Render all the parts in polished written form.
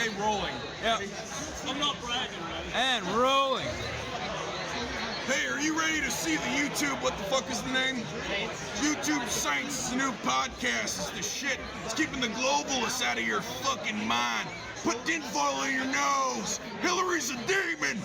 say rolling. Yep. I'm not bragging, man. And rolling. Hey, are you ready to see the YouTube? What the fuck is the name? YouTube Saints. It's a new podcast. It's the shit. It's keeping the globalists out of your fucking mind. Put tinfoil in your nose. Hillary's a demon.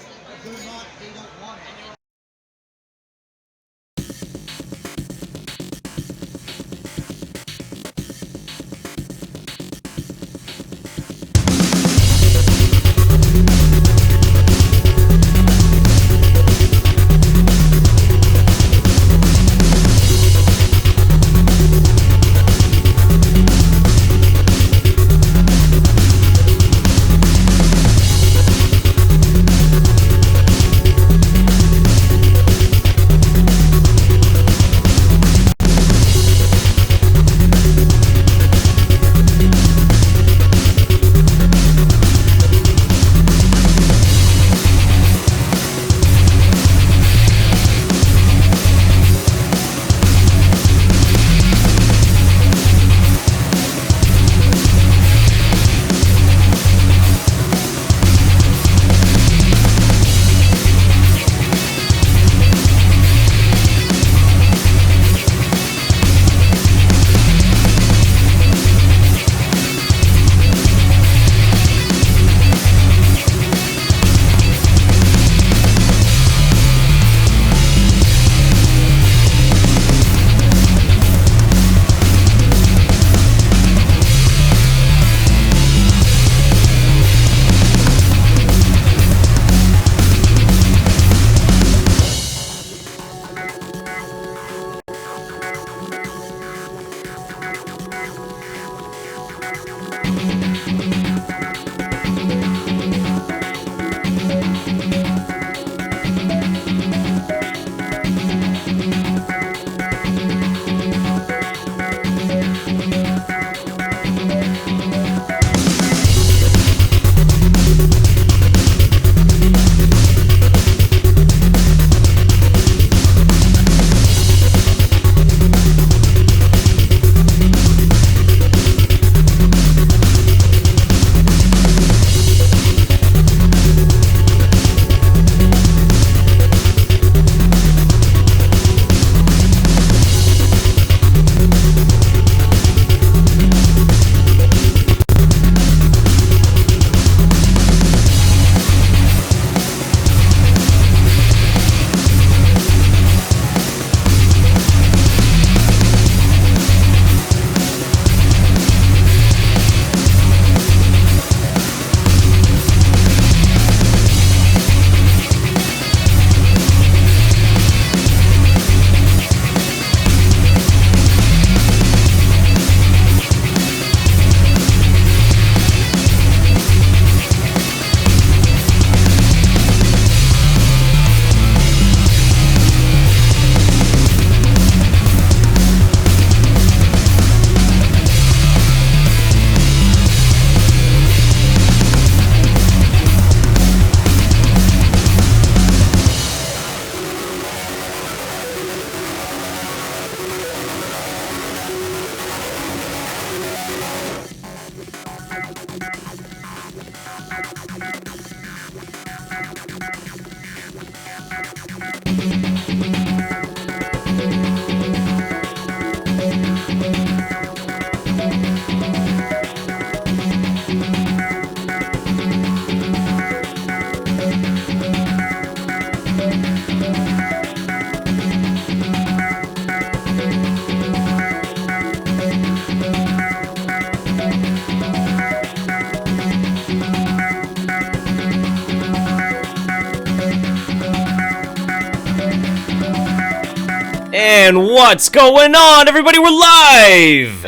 And what's going on, everybody? We're live!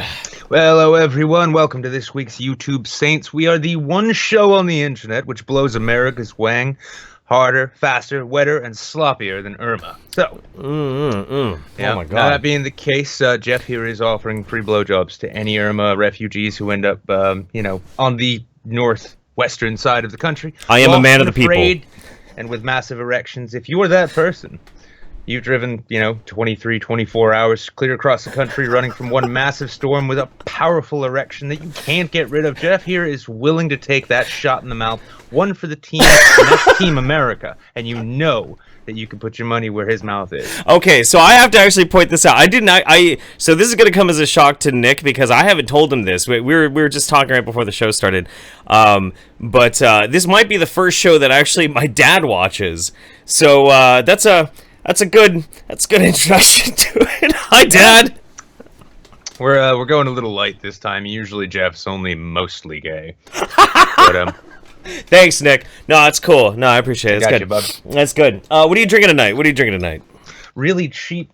Well, hello everyone, welcome to this week's YouTube Saints. We are the one show on the internet which blows America's wang harder, faster, wetter, and sloppier than Irma. So, Yeah, oh my God. That being the case, Jeff here is offering free blowjobs to any Irma refugees who end up, on the northwestern side of the country. I am a man of the people. And with massive erections. If you are that person, You've driven, 23, 24 hours clear across the country running from one massive storm with a powerful erection that you can't get rid of. Jeff here is willing to take that shot in the mouth, one for the team, and that's Team America. And you know that you can put your money where his mouth is. Okay, so I have to actually point this out. So this is going to come as a shock to Nick because I haven't told him this. We were just talking right before the show started. But this might be the first show that actually my dad watches. So that's a good introduction to it. Hi, Dad. We're going a little light this time. Usually Jeff's only mostly gay. But, thanks, Nick. No, that's cool. No, I appreciate it. It's good. You, bud. That's good. What are you drinking tonight? Really cheap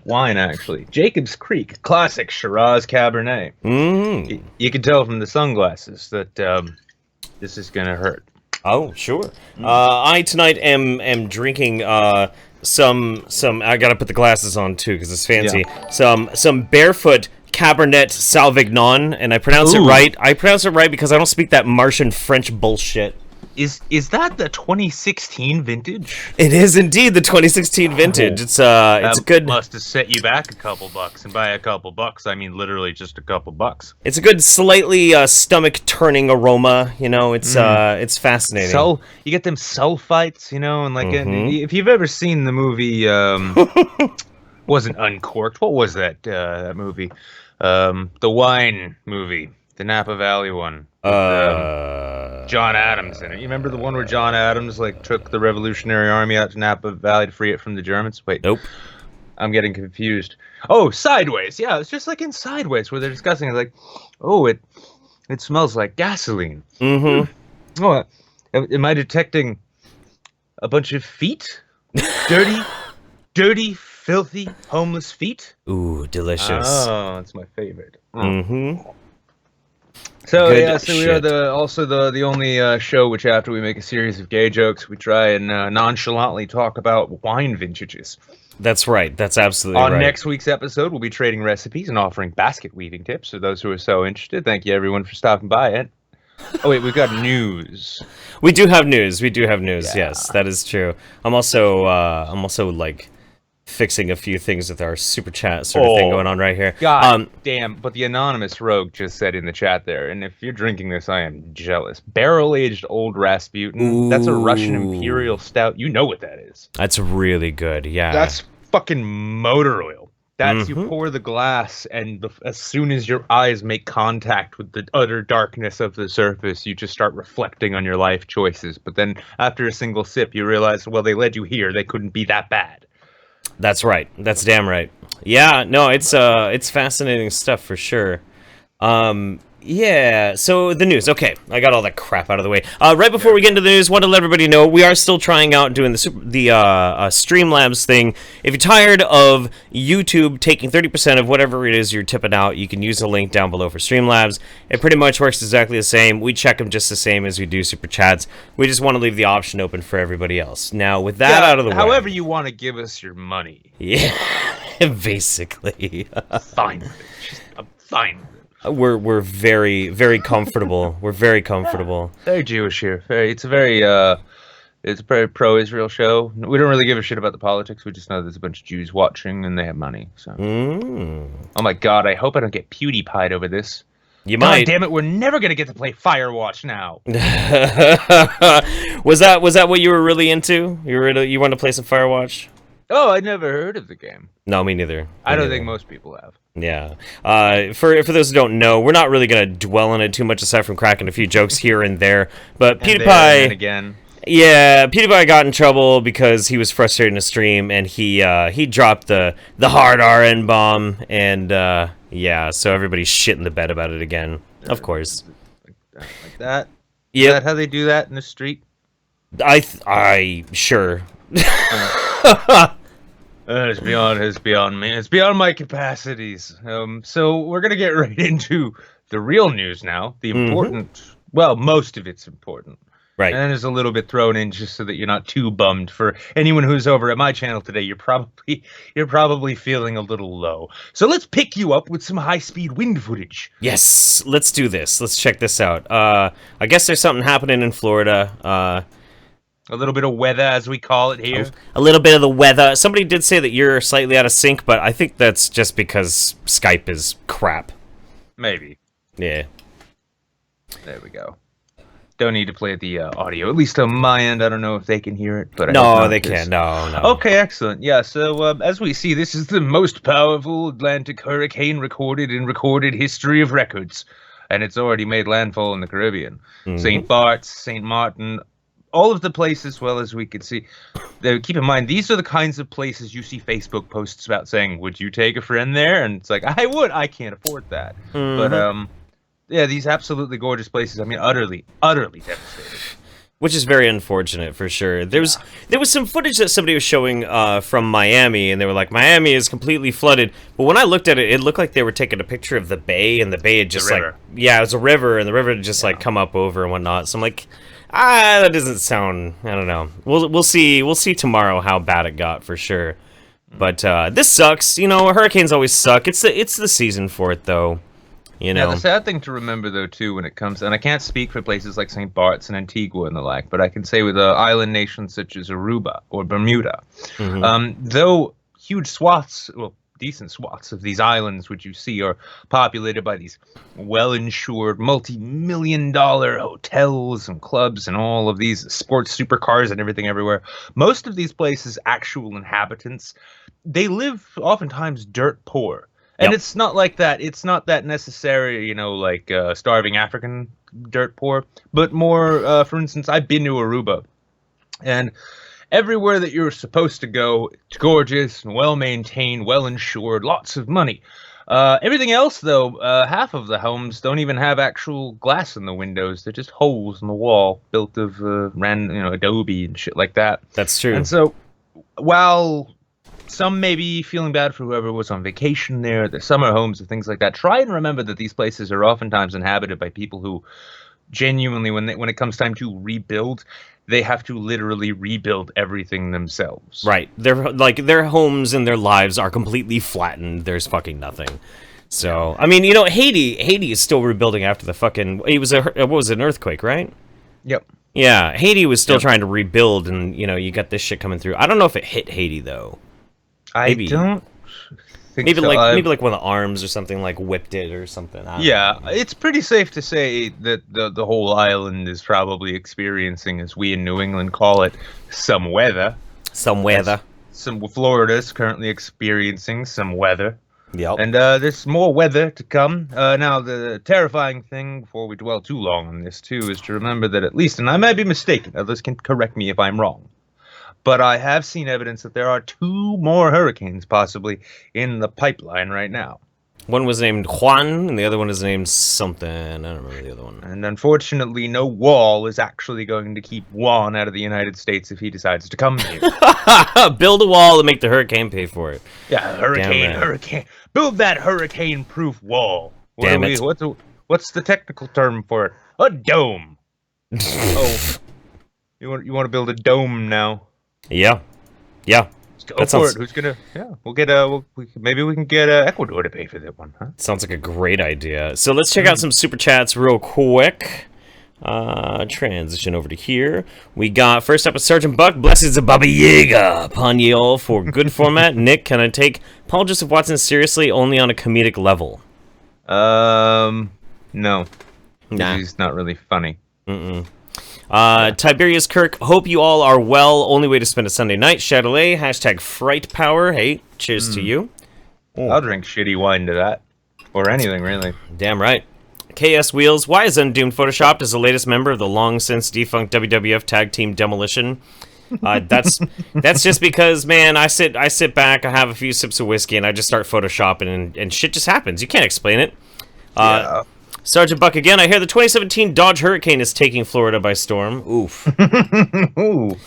wine, actually. Jacob's Creek, classic Shiraz Cabernet. You can tell from the sunglasses that this is gonna hurt. Oh, sure. I tonight am drinking some. I gotta put the glasses on too because it's fancy. Yeah. Some Barefoot Cabernet Sauvignon, and I pronounce it right. I pronounce it right because I don't speak that Martian French bullshit. Is that the 2016 vintage? It is indeed the 2016 vintage. It's a good. Must have set you back a couple bucks, and by a couple bucks, I mean literally just a couple bucks. It's a good, slightly stomach turning aroma. It's fascinating. So you get them sulfites, and like if you've ever seen the movie, wasn't Uncorked. What was that movie? The wine movie, the Napa Valley one. John Adams in it. You remember the one where John Adams took the Revolutionary Army out to Napa Valley to free it from the Germans? Wait, nope. I'm getting confused. Oh, Sideways. Yeah, it's just like in Sideways where they're discussing it it smells like gasoline. Mm-hmm. Oh, am I detecting a bunch of feet? dirty, filthy, homeless feet? Ooh, delicious. Oh, that's my favorite. Mm-hmm. So we are the only show which, after we make a series of gay jokes, we try and nonchalantly talk about wine vintages. That's right. That's absolutely right. On next week's episode, we'll be trading recipes and offering basket weaving tips for those who are so interested. Thank you, everyone, for stopping by. Oh wait, we've got news. We do have news. Yeah. Yes, that is true. I'm also fixing a few things with our super chat sort of thing going on right here. God damn, but the anonymous rogue just said in the chat there, and if you're drinking this, I am jealous. Barrel-aged old Rasputin. Ooh. That's a Russian Imperial Stout. You know what that is. That's really good, yeah. That's fucking motor oil. That's you pour the glass, and as soon as your eyes make contact with the utter darkness of the surface, you just start reflecting on your life choices. But then after a single sip, you realize, well, they led you here. They couldn't be that bad. That's right. That's damn right. Yeah, no, it's fascinating stuff for sure. Yeah, so the news. Okay, I got all that crap out of the way. Right before we get into the news, want to let everybody know we are still trying out doing the Streamlabs thing. If you're tired of YouTube taking 30% of whatever it is you're tipping out, you can use the link down below for Streamlabs. It pretty much works exactly the same. We check them just the same as we do Super Chats. We just want to leave the option open for everybody else. Now, with that out of the way... However you want to give us your money. Yeah, basically. Fine. I'm fine. We're very, very comfortable. We're very comfortable. Very Jewish here. It's a very pro-Israel show. We don't really give a shit about the politics. We just know there's a bunch of Jews watching and they have money. So. Oh my god! I hope I don't get PewDiePie'd over this. You might. God damn it! We're never gonna get to play Firewatch now. Was that what you were really into? You wanted to play some Firewatch? Oh, I never heard of the game. No, me neither. I don't think most people have. Yeah. For those who don't know, we're not really going to dwell on it too much aside from cracking a few jokes here and there. But PewDiePie... again. Yeah, PewDiePie got in trouble because he was frustrated in a stream, and he dropped the hard RN bomb, and yeah, so everybody's shitting the bed about it again. Of course. Like that? Yeah. Is that how they do that in the street? Sure. It's beyond me. It's beyond my capacities. So we're gonna get right into the real news now. The important, well, most of it's important. Right. And then there's a little bit thrown in just so that you're not too bummed. For anyone who's over at my channel today, you're probably feeling a little low. So let's pick you up with some high-speed wind footage. Yes, let's do this. Let's check this out. I guess there's something happening in Florida. A little bit of weather, as we call it here. A little bit of the weather. Somebody did say that you're slightly out of sync, but I think that's just because Skype is crap. Maybe. Yeah. There we go. Don't need to play the audio, at least on my end. I don't know if they can hear it, but no, they can't. No. Okay, excellent. Yeah, so as we see, this is the most powerful Atlantic hurricane recorded in recorded history of records, and it's already made landfall in the Caribbean. St. Bart's, St. Martin, all of the places, well, as we can see. Keep in mind, these are the kinds of places you see Facebook posts about saying, "Would you take a friend there?" And it's like, I would. I can't afford that. But yeah, these absolutely gorgeous places. I mean, utterly devastated. Which is very unfortunate, for sure. There was some footage that somebody was showing from Miami, and they were like, Miami is completely flooded. But when I looked at it, it looked like they were taking a picture of the bay, and the bay had just, like... Yeah, it was a river, and the river had just, like, come up over and whatnot. So I'm like, that doesn't sound... I don't know. We'll see tomorrow how bad it got, for sure. But this sucks. You know, hurricanes always suck. It's the season for it, though. You know? Yeah, the sad thing to remember, though, too, when it comes... And I can't speak for places like St. Bart's and Antigua and the like, but I can say with island nations such as Aruba or Bermuda, though huge swaths, well, decent swaths of these islands, which you see, are populated by these well-insured, multi-million-dollar hotels and clubs and all of these sports supercars and everything everywhere, most of these places' actual inhabitants, they live oftentimes dirt poor. And it's not like that. It's not that necessary, you know, like starving African dirt poor, but more, for instance, I've been to Aruba, and everywhere that you're supposed to go, it's gorgeous and well-maintained, well-insured, lots of money. Everything else, though, half of the homes don't even have actual glass in the windows. They're just holes in the wall built of adobe and shit like that. That's true. And so, while some may be feeling bad for whoever was on vacation there, the summer homes and things like that, try and remember that these places are oftentimes inhabited by people who genuinely, when it comes time to rebuild, they have to literally rebuild everything themselves. Right. Their homes and their lives are completely flattened. There's fucking nothing. So, I mean, you know, Haiti is still rebuilding after the fucking... It was an earthquake, right? Yep. Yeah, Haiti was still trying to rebuild, and, you know, you got this shit coming through. I don't know if it hit Haiti, though. Maybe. I don't think maybe so. Maybe like one of the arms or something like whipped it or something. Yeah, it's pretty safe to say that the whole island is probably experiencing, as we in New England call it, some weather. Some weather. Florida's currently experiencing some weather. Yep. And there's more weather to come. Now, the terrifying thing, before we dwell too long on this, too, is to remember that at least, and I might be mistaken, others can correct me if I'm wrong, but I have seen evidence that there are 2 more hurricanes possibly in the pipeline right now. One was named Juan, and the other one is named something. I don't remember the other one. And unfortunately, no wall is actually going to keep Juan out of the United States if he decides to come here. Build a wall and make the hurricane pay for it. Yeah, hurricane. Build that hurricane-proof wall. Damn it. What's the technical term for it? A dome. Oh, you want to build a dome now? Yeah. Go for it. Who's gonna? Yeah, we'll get maybe we can get Ecuador to pay for that one, huh? Sounds like a great idea. So let's check out some super chats real quick. Transition over to here. We got first up a Sergeant Buck. Blessings of Baba Yaga upon ye all for good format. Nick, can I take Paul Joseph Watson seriously only on a comedic level? No. Nah. He's not really funny. Tiberius Kirk, hope you all are well. Only way to spend a Sunday night. Chatelet, hashtag fright power. Hey, cheers to you. I'll drink shitty wine to that. Or anything, really. Damn right. KS Wheels, why is Undoomed photoshopped as the latest member of the long-since defunct WWF Tag Team Demolition? That's just because, man, I sit back, I have a few sips of whiskey, and I just start photoshopping, and shit just happens. You can't explain it. Yeah. Sergeant Buck again, I hear the 2017 Dodge Hurricane is taking Florida by storm. Oof. Ooh,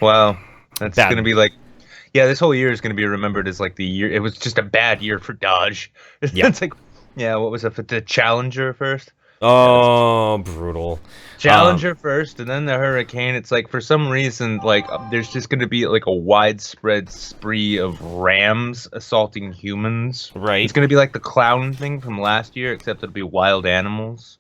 wow. That's going to be like... Yeah, this whole year is going to be remembered as like the year... It was just a bad year for Dodge. Yeah. It's like... Yeah, what was it? The Challenger first? Oh, brutal. Challenger first, and then the Hurricane. It's like, for some reason, like, there's just going to be, like, a widespread spree of rams assaulting humans. Right. It's going to be like the clown thing from last year, except it'll be wild animals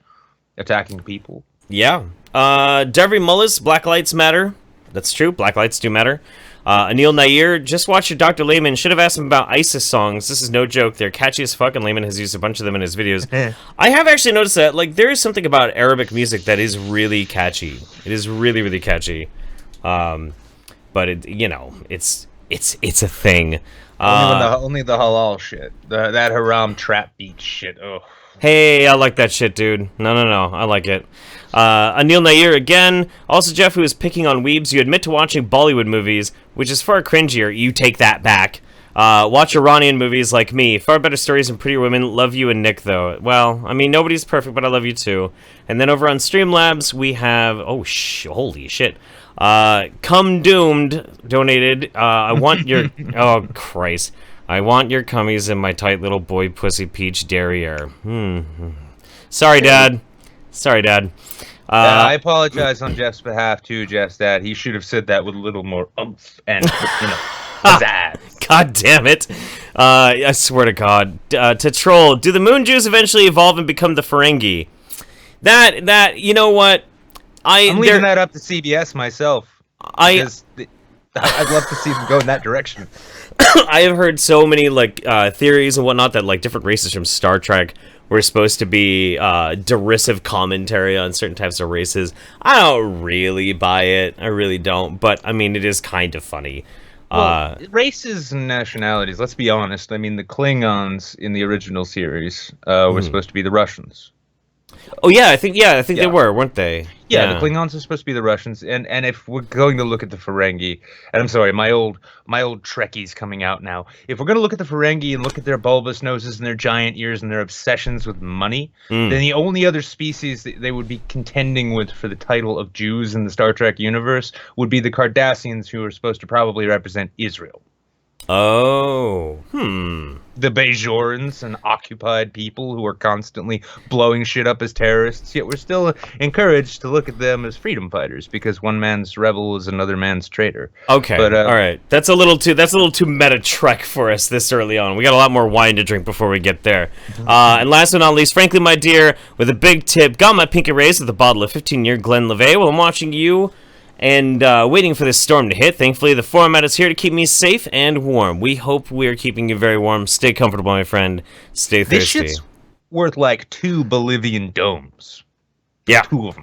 attacking people. Yeah. Devery Mullis, Black Lives Matter. That's true. Black lights do matter. Anil Nair, just watched your Dr. Lehman. Should have asked him about ISIS songs. This is no joke. They're catchy as fuck, and Lehman has used a bunch of them in his videos. I have actually noticed that, like, there is something about Arabic music that is really catchy. It is really, really catchy. But it, you know, it's a thing. Only the halal shit. That haram trap beat shit. Oh. Hey, I like that shit, dude. No, I like it. Anil Nair again. Also, Jeff, who is picking on weebs, you admit to watching Bollywood movies, which is far cringier. You take that back. Watch Iranian movies like me. Far better stories than Pretty Women. Love you and Nick, though. Well, I mean, nobody's perfect, but I love you too. And then over on Streamlabs, we have... Oh, holy shit. Undoomed donated. I want your... Oh, Christ. I want your cummies in my tight little boy pussy peach derriere. Sorry, Dad. I apologize on Jeff's behalf too, Jeff's dad. He should have said that with a little more oomph and, pizzazz. God damn it. I swear to God. To troll, do the moon Jews eventually evolve and become the Ferengi? That, you know what? I'm leaving that up to CBS myself. I'd love to see them go in that direction. I have heard so many like theories and whatnot that like different races from Star Trek were supposed to be derisive commentary on certain types of races. I don't really buy it. I really don't. But I mean, it is kind of funny. Well, races and nationalities. Let's be honest. I mean, the Klingons in the original series were supposed to be the Russians. Oh yeah, I think they were, weren't they? Yeah, the Klingons are supposed to be the Russians, and if we're going to look at the Ferengi, and I'm sorry, my old Trekkie's coming out now. If we're going to look at the Ferengi and look at their bulbous noses and their giant ears and their obsessions with money, then the only other species that they would be contending with for the title of Jews in the Star Trek universe would be the Cardassians, who are supposed to probably represent Israel. Oh, The Bajorans and occupied people who are constantly blowing shit up as terrorists, yet we're still encouraged to look at them as freedom fighters because one man's rebel is another man's traitor. Okay, but, all right, that's a little too meta Trek for us this early on. We got a lot more wine to drink before we get there. And last but not least, frankly, my dear, with a big tip, got my pinky raised with a bottle of 15-year Glenlivet while I'm watching you. And waiting for this storm to hit. Thankfully, the format is here to keep me safe and warm. We hope we're keeping you very warm. Stay comfortable, my friend. Stay thirsty. This shit's worth like 2 Bolivian domes. Yeah. 2 of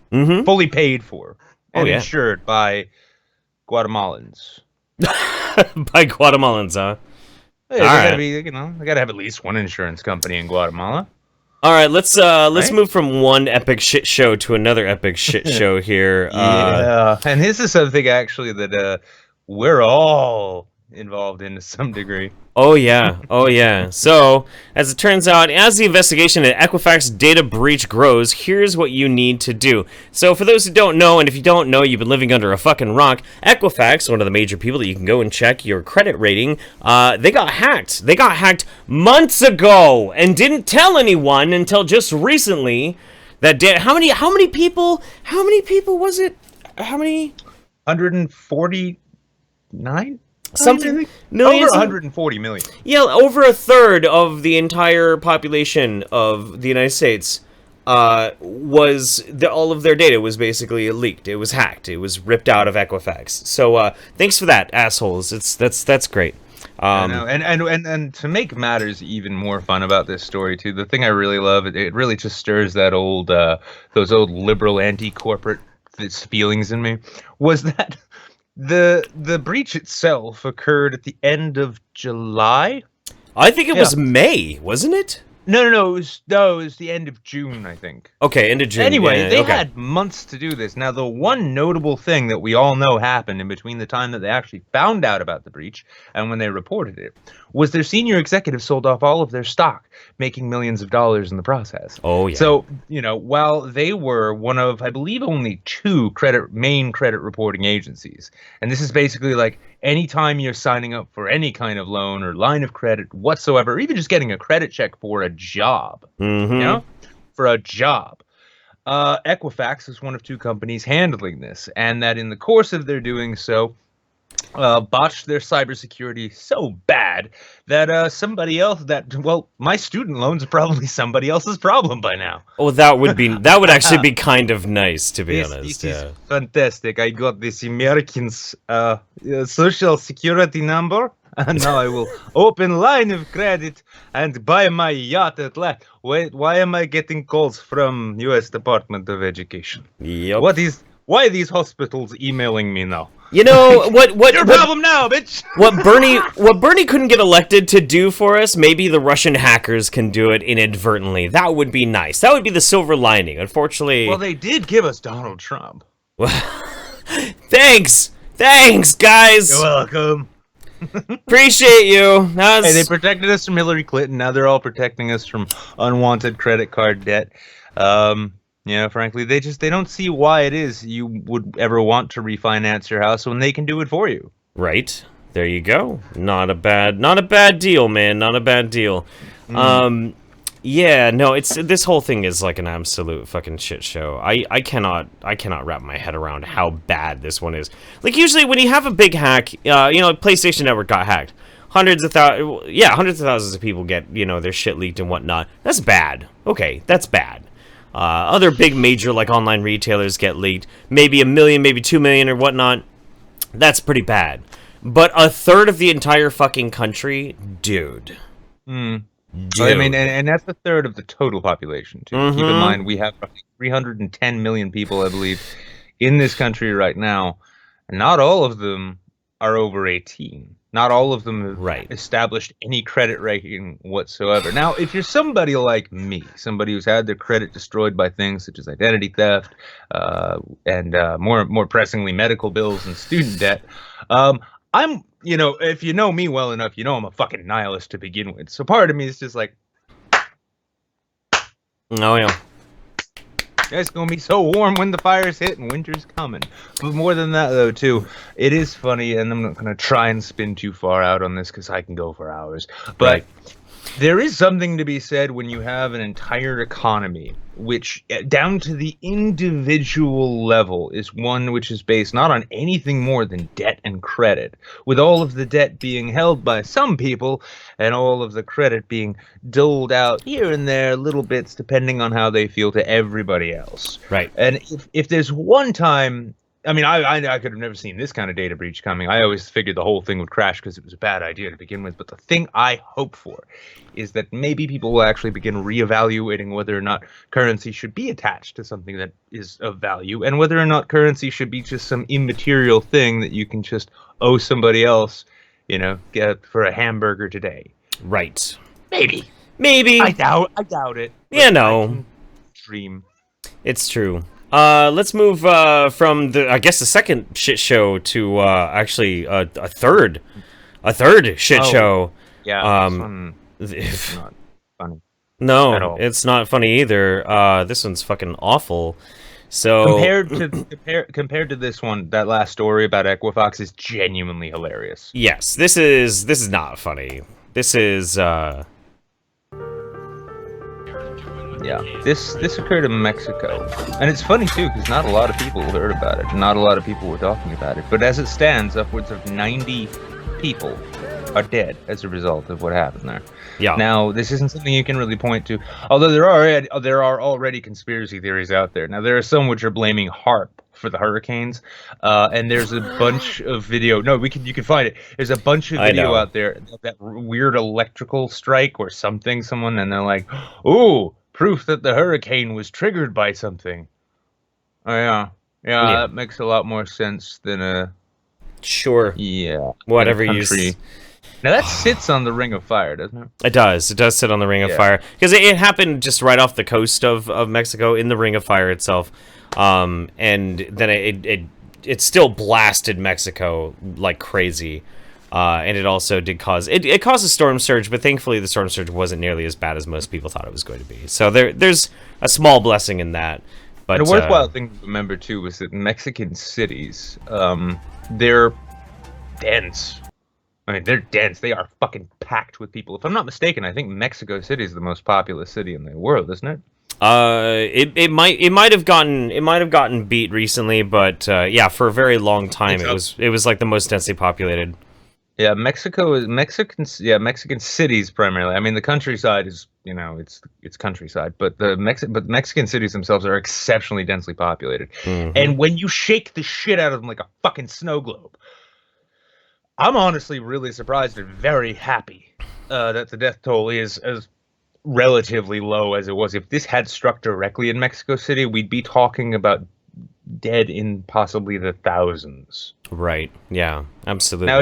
them. Fully paid for. And insured by Guatemalans. By Guatemalans, huh? Hey, they gotta have at least one insurance company in Guatemala. All right, let's move from one epic shit show to another epic shit show here. And this is something actually that we're all involved in to some degree. Oh yeah. So, as it turns out, as the investigation at Equifax data breach grows, here's what you need to do. So, for those who don't know, and if you don't know, you've been living under a fucking rock, Equifax, one of the major people that you can go and check your credit rating, they got hacked. They got hacked months ago and didn't tell anyone until just recently. How many people was it? How many? 149? Something millions, over 140 million. Yeah, over a third of the entire population of the United States all of their data was basically leaked. It was hacked. It was ripped out of Equifax. So thanks for that, assholes. That's great. I know. And to make matters even more fun about this story too, the thing I really love, it really just stirs that those old liberal anti-corporate feelings in me, was that the breach itself occurred at the end of July. I think it was May, wasn't it? No, it was the end of June, I think. Okay, end of June. Anyway, they had months to do this. Now, the one notable thing that we all know happened in between the time that they actually found out about the breach and when they reported it was their senior executives sold off all of their stock, making millions of dollars in the process. Oh, yeah. So, while they were one of, I believe, only 2 main credit reporting agencies, and this is basically like anytime you're signing up for any kind of loan or line of credit whatsoever, or even just getting a credit check for a job, for a job. Equifax is one of 2 companies handling this, and that in the course of their doing so, botched their cybersecurity so bad that somebody else my student loans are probably somebody else's problem by now. Oh, that would actually be kind of nice, to be honest. This is fantastic. I got this American's social security number, and now I will open line of credit and buy my yacht at last. Wait, why am I getting calls from U.S. Department of Education? Yep. Why are these hospitals emailing me now? You know what? Your problem now, bitch. What Bernie couldn't get elected to do for us, maybe the Russian hackers can do it inadvertently. That would be nice. That would be the silver lining. Unfortunately, well, they did give us Donald Trump. Thanks, guys. You're welcome. Appreciate you. Hey, they protected us from Hillary Clinton. Now they're all protecting us from unwanted credit card debt. Frankly, they don't see why it is you would ever want to refinance your house when they can do it for you. Right. There you go. Not a bad deal, man. Not a bad deal. Yeah, no, this whole thing is like an absolute fucking shit show. I cannot wrap my head around how bad this one is. Like, usually when you have a big hack, PlayStation Network got hacked. Hundreds of thousands of people get, their shit leaked and whatnot. That's bad. Okay, that's bad. Other big major like online retailers get leaked, maybe 1 million, maybe 2 million or whatnot. That's pretty bad. But a third of the entire fucking country, dude. Dude. I mean, and that's a third of the total population too. Keep in mind, we have 310 million people, I believe, in this country right now, and not all of them are over 18. Not all of them have established any credit rating whatsoever. Now, if you're somebody like me, somebody who's had their credit destroyed by things such as identity theft, and more pressingly medical bills and student debt, if you know me well enough, I'm a fucking nihilist to begin with. So part of me is just like, oh yeah. It's gonna be so warm when the fires hit and winter's coming. But more than that, though, too, it is funny, and I'm not gonna try and spin too far out on this because I can go for hours. But there is something to be said when you have an entire economy, which, down to the individual level, is one which is based not on anything more than debt and credit, with all of the debt being held by some people and all of the credit being doled out here and there, little bits, depending on how they feel to everybody else. Right. And if there's one time... I mean, I could have never seen this kind of data breach coming. I always figured the whole thing would crash because it was a bad idea to begin with. But the thing I hope for is that maybe people will actually begin reevaluating whether or not currency should be attached to something that is of value, and whether or not currency should be just some immaterial thing that you can just owe somebody else, get for a hamburger today. Right. Maybe. I doubt it. Dream. It's true. Let's move from the second shit show to actually a third shit show. Yeah, it's not funny. No, it's not funny either. This one's fucking awful. So compared to this one, that last story about Equifax is genuinely hilarious. Yes, this is not funny. This is Yeah, this occurred in Mexico, and it's funny too because not a lot of people heard about it. Not a lot of people were talking about it. But as it stands, upwards of 90 people are dead as a result of what happened there. Yeah. Now, this isn't something you can really point to, although there are already conspiracy theories out there. Now, there are some which are blaming HAARP for the hurricanes, and there's a bunch of video. No, you can find it. There's a bunch of video out there that weird electrical strike or something. Someone and they're like, "Ooh, proof that the hurricane was triggered by something." Oh yeah, that makes a lot more sense than a whatever you say. Now that sits on the Ring of Fire, doesn't it? It does. It does sit on the Ring of Fire because it happened just right off the coast of Mexico in the Ring of Fire itself, and then it still blasted Mexico like crazy. And it also did cause it caused a storm surge, but thankfully the storm surge wasn't nearly as bad as most people thought it was going to be. So there's a small blessing in that. But and a worthwhile thing to remember too was that Mexican cities, they're dense. I mean, they're dense. They are fucking packed with people. If I'm not mistaken, I think Mexico City is the most populous city in the world, isn't it? It might have gotten beat recently, but yeah, for a very long time it was like the most densely populated. Yeah, Mexican cities primarily. I mean, the countryside is, it's countryside, but the Mexican cities themselves are exceptionally densely populated. And when you shake the shit out of them like a fucking snow globe, I'm honestly really surprised and very happy that the death toll is as relatively low as it was. If this had struck directly in Mexico City, we'd be talking about dead in possibly the thousands. Right. Yeah, absolutely. Now,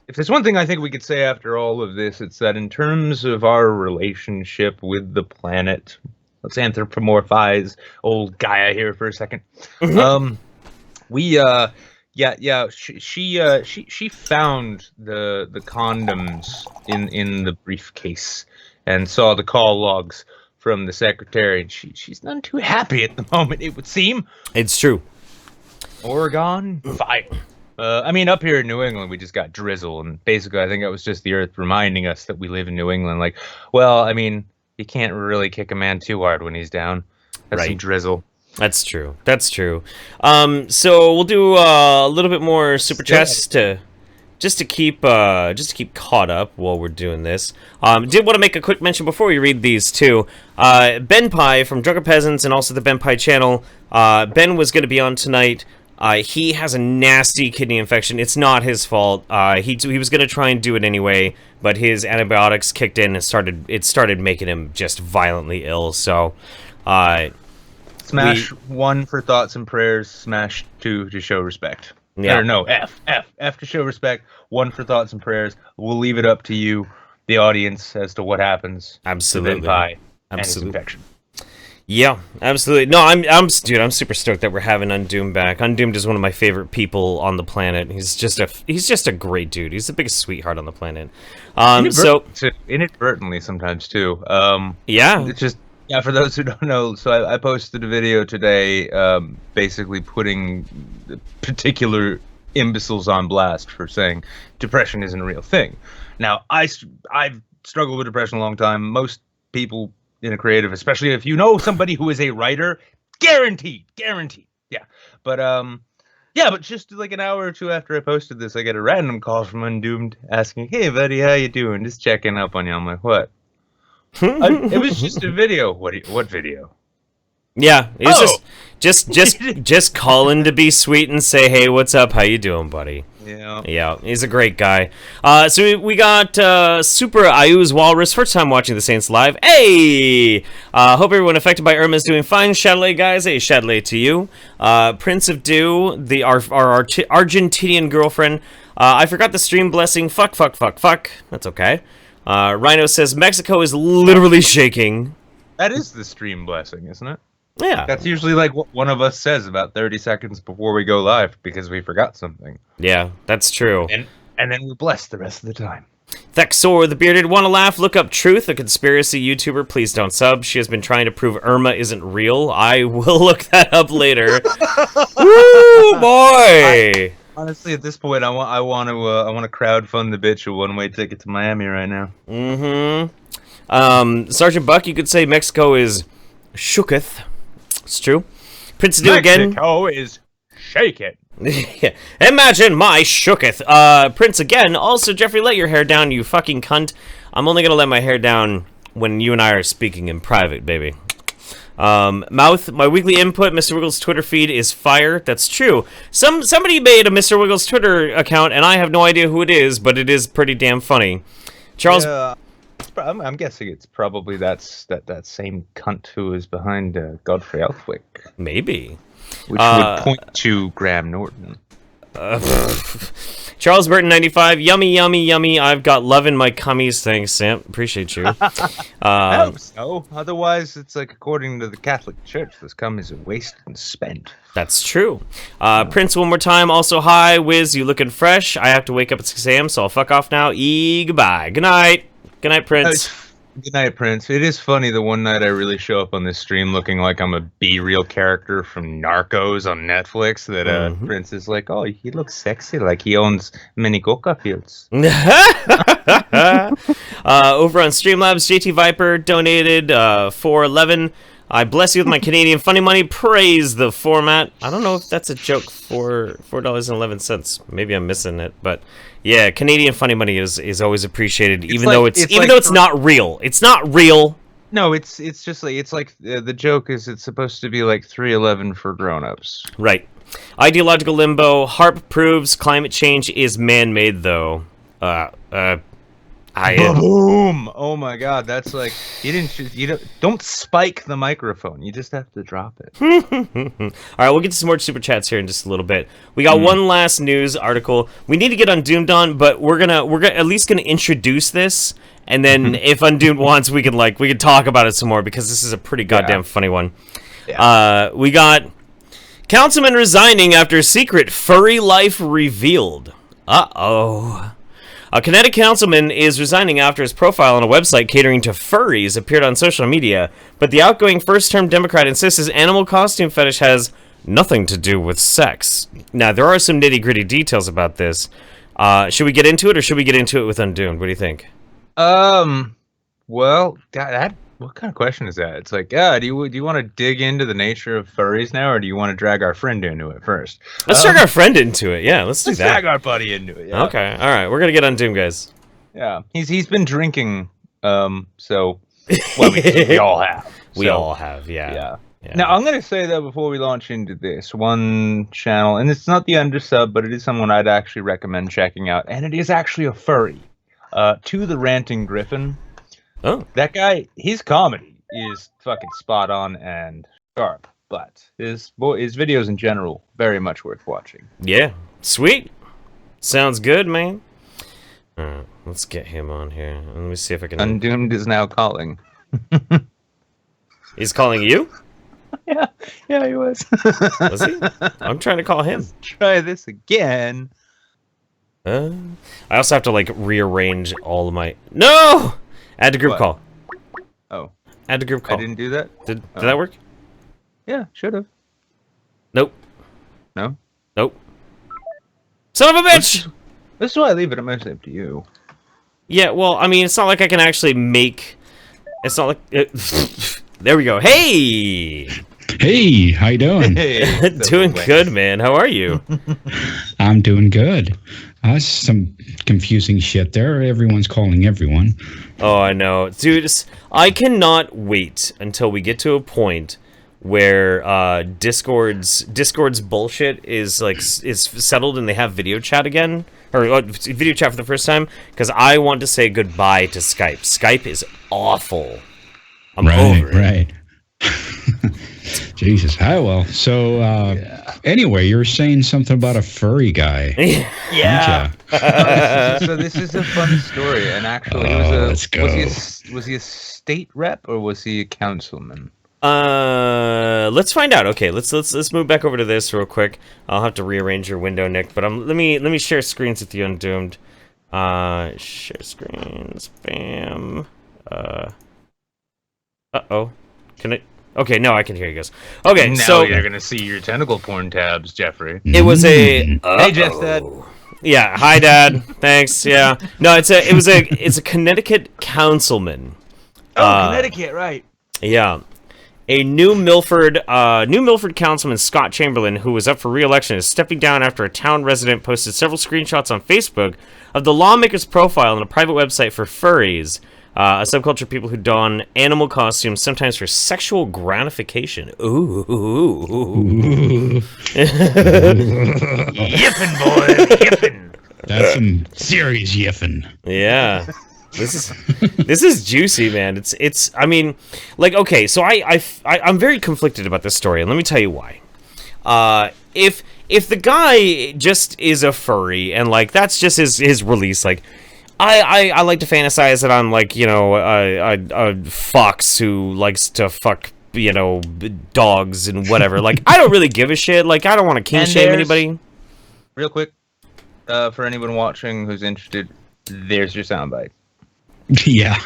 if there's one thing I think we could say after all of this, it's that in terms of our relationship with the planet, let's anthropomorphize old Gaia here for a second. She found the condoms in the briefcase and saw the call logs from the secretary, and she's none too happy at the moment, it would seem. It's true. Oregon, fire. I mean, up here in New England, we just got drizzle, and basically I think it was just the earth reminding us that we live in New England. Like, well, I mean, you can't really kick a man too hard when he's down. That's some drizzle. That's true. So we'll do a little bit more super chats just to keep caught up while we're doing this. Did want to make a quick mention before we read these too. Ben Pie from Drunken Peasants and also the Ben Pie channel. Ben was going to be on tonight. He has a nasty kidney infection. It's not his fault. He was going to try and do it anyway, but his antibiotics kicked in and started making him just violently ill. So, smash 1 for thoughts and prayers. Smash 2 to show respect. Yeah. Or no, F to show respect. 1 for thoughts and prayers. We'll leave it up to you, the audience, as to what happens. Absolutely. To Ben Pie and his infection. Yeah, absolutely. No, I'm super stoked that we're having Undoomed back. Undoomed is one of my favorite people on the planet. He's just a great dude. He's the biggest sweetheart on the planet. Inadvertently sometimes too. Yeah. It's just for those who don't know. So I posted a video today, basically putting the particular imbeciles on blast for saying depression isn't a real thing. Now I've struggled with depression a long time. Most people in a creative, especially if you know somebody who is a writer, guaranteed. Yeah. But just like an hour or two after I posted this, I get a random call from Undoomed asking, "Hey buddy, how you doing? Just checking up on you." I'm like, "What?" It was just a video. What video? Yeah, it's just calling to be sweet and say, "Hey, what's up? How you doing, buddy?" Yeah, he's a great guy. So we got Super Ayuz Walrus, first time watching the Saints live. Hey! Hope everyone affected by Irma is doing fine. Chatelet guys, hey, Chatelet to you. Prince of Dew, our Argentinian girlfriend. I forgot the stream blessing. Fuck. That's okay. Rhino says Mexico is literally shaking. That is the stream blessing, isn't it? Yeah. That's usually like what one of us says about 30 seconds before we go live because we forgot something. Yeah, that's true. And then we're blessed the rest of the time. Thexor the Bearded, wanna laugh? Look up Truth, a conspiracy YouTuber. Please don't sub. She has been trying to prove Irma isn't real. I will look that up later. Woo, boy! Honestly, at this point, I want to crowdfund the bitch a one-way ticket to Miami right now. Sergeant Buck, you could say Mexico is shooketh. It's true. Prince of Dew again. Mexico is shaking. Imagine my shooketh. Prince again. Also, Jeffrey, let your hair down, you fucking cunt. I'm only gonna let my hair down when you and I are speaking in private, baby. Mouth, my weekly input, Mr. Wiggles' Twitter feed is fire. That's true. Somebody made a Mr. Wiggles' Twitter account, and I have no idea who it is, but it is pretty damn funny. Charles... Yeah, I'm guessing it's probably that same cunt who is behind Godfrey Elthwick. Maybe. Which would point to Graham Norton. Charles Burton 95, yummy. I've got love in my cummies. Thanks, Sam. Appreciate you. I hope so. Otherwise, it's like according to the Catholic Church, this cum is wasted and spent. That's true. Prince, one more time. Also, hi, Wiz. You looking fresh? I have to wake up at 6 a.m., so I'll fuck off now. Goodbye. Good night. Good night, Prince. Good night, Prince. It is funny, the one night I really show up on this stream looking like I'm a B-reel character from Narcos on Netflix, that Prince is like, oh, he looks sexy, like he owns many coca fields. Over on Streamlabs, JT Viper donated $4.11. I bless you with my Canadian funny money. Praise the format. I don't know if that's a joke for $4.11. Maybe I'm missing it, but yeah, Canadian funny money is always appreciated, even though it's not real. It's not real. No, it's just like the joke is it's supposed to be like 311 for grown-ups. Right. Ideological limbo. HARP proves climate change is man-made, though. Boom! Oh my God, that's like don't spike the microphone. You just have to drop it. All right, we'll get to some more super chats here in just a little bit. We got one last news article. We need to get Undoomed on, but we're at least gonna introduce this, and then if Undoomed wants, we can talk about it some more because this is a pretty goddamn funny one. Yeah. We got councilman resigning after secret furry life revealed. Uh-oh. A Connecticut councilman is resigning after his profile on a website catering to furries appeared on social media, but the outgoing first-term Democrat insists his animal costume fetish has nothing to do with sex. Now, there are some nitty-gritty details about this. Should we get into it, or should we get into it with Undoomed? What do you think? Well, what kind of question is that? It's like, do you want to dig into the nature of furries now, or do you want to drag our friend into it first? Let's drag our friend into it. Yeah, let's do that. Drag our buddy into it. Yeah. Okay, all right. We're gonna get Undoomed, guys. Yeah, he's been drinking. So, well, we all have. We all have. Yeah. Now, I'm gonna say though, before we launch into this, one channel, and it's not the Undersubbed, but it is someone I'd actually recommend checking out, and it is actually a furry. To the Ranting Griffin. Oh, that guy, his comedy is fucking spot on and sharp, but his videos in general, very much worth watching. Yeah, sweet. Sounds good, man. All right, let's get him on here. Let me see if I can... Undoomed is now calling. He's calling you? Yeah, he was. Was he? I'm trying to call him. Let's try this again. I also have to, like, rearrange all of my... No! Add to group call. Oh. Add to group call. I didn't do that? Did that work? Yeah, should have. Nope. No? Nope. Son of a bitch! This is why I leave it mostly up to you. Yeah, well, I mean, it's not like I can actually make... It's not like... There we go. Hey! Hey, how you doing? Hey, doing good, man. How are you? I'm doing good. Some confusing shit there. Everyone's calling everyone. Oh, I know. Dude, I cannot wait until we get to a point where Discord's bullshit is settled and they have video chat again, or video chat for the first time, because I want to say goodbye to Skype. Skype is awful. I'm over it. Right. Jesus. Hi, well. So, anyway, you were saying something about a furry guy. Yeah. So this is a fun story, and actually, let's go. Was he a state rep or was he a councilman? Let's find out. Okay, let's move back over to this real quick. I'll have to rearrange your window, Nick. But let me share screens with you, Undoomed. Share screens. Bam. Uh-oh. Can I... Okay, no, I can hear you guys. Okay, now so... you're gonna see your tentacle porn tabs, Jeffrey. It was a... Hey, Jeff, Dad. Yeah, hi, Dad. Thanks, yeah. No, it's a Connecticut councilman. Oh, Connecticut, right. Yeah. A New Milford councilman, Scott Chamberlain, who was up for re-election, is stepping down after a town resident posted several screenshots on Facebook of the lawmaker's profile on a private website for furries, a subculture of people who don animal costumes, sometimes for sexual gratification. Ooh. Yippin', boy, yippin'. That's some serious yiffin'. Yeah. This is juicy, man. It's I mean, like, okay, so I'm very conflicted about this story, and let me tell you why. If the guy just is a furry and like that's just his release, like I like to fantasize that I'm like, you know, a fox who likes to fuck, you know, dogs and whatever. Like, I don't really give a shit. Like, I don't want to king shame anybody. Real quick, for anyone watching who's interested, there's your soundbite. Yeah.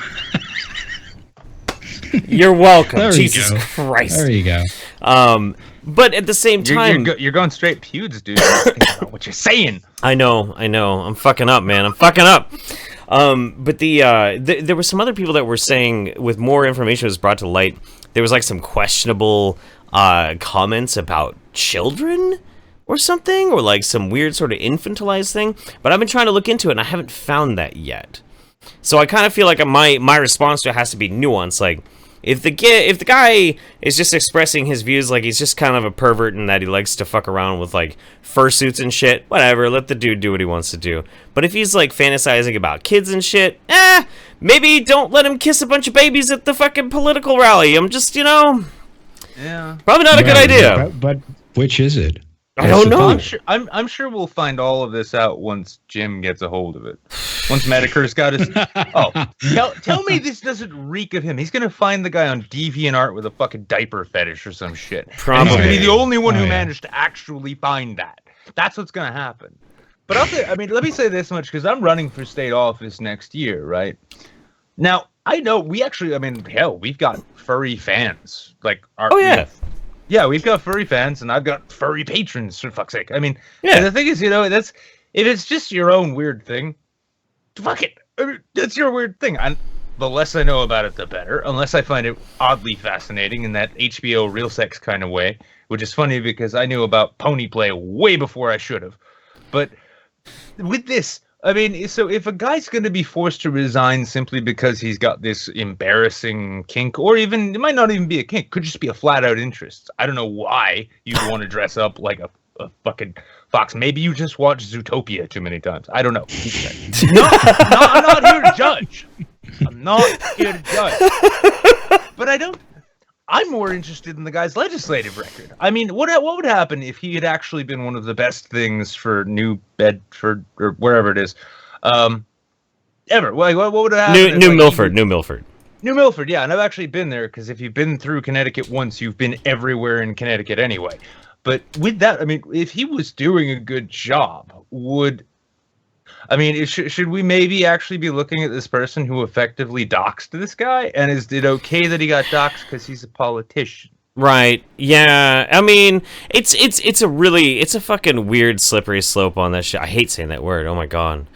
You're welcome. There Jesus Christ. There you go. But at the same time, you're going straight pewds, dude. Think about what you're saying. I know. I'm fucking up, man. I'm fucking up. But there were some other people that were saying, with more information was brought to light, there was like some questionable comments about children or something, or like some weird sort of infantilized thing. But I've been trying to look into it, and I haven't found that yet. So I kind of feel like my response to it has to be nuanced. Like, if the guy is just expressing his views like he's just kind of a pervert and that he likes to fuck around with like fursuits and shit, whatever, let the dude do what he wants to do. But if he's like fantasizing about kids and shit, maybe don't let him kiss a bunch of babies at the fucking political rally. I'm just, probably not a good idea. But which is it? I don't know. I'm sure we'll find all of this out once Jim gets a hold of it. Once Medicur's got his... tell me this doesn't reek of him. He's going to find the guy on DeviantArt with a fucking diaper fetish or some shit. Probably. And he's going to be the only one who managed to actually find that. That's what's going to happen. But let me say this much, because I'm running for state office next year, right? Now, I know we've got furry fans. Like, yeah, we've got furry fans, and I've got furry patrons, for fuck's sake. I mean, the thing is, if it's just your own weird thing, fuck it. That's your weird thing. The less I know about it, the better, unless I find it oddly fascinating in that HBO real sex kind of way, which is funny because I knew about pony play way before I should have. But with this... I mean, so if a guy's going to be forced to resign simply because he's got this embarrassing kink, or even, it might not even be a kink, could just be a flat-out interest. I don't know why you'd want to dress up like a fucking fox. Maybe you just watch Zootopia too many times. I don't know. I'm not here to judge. I'm not here to judge. But I'm more interested in the guy's legislative record. I mean, what would happen if he had actually been one of the best things for New Bedford or wherever it is, ever? Like, what would happen? New Milford. New Milford, yeah. And I've actually been there because if you've been through Connecticut once, you've been everywhere in Connecticut anyway. But with that, I mean, if he was doing a good job, should we maybe actually be looking at this person who effectively doxed this guy? And is it okay that he got doxed because he's a politician? Right. Yeah. I mean, it's a fucking weird slippery slope on that shit. I hate saying that word. Oh my god.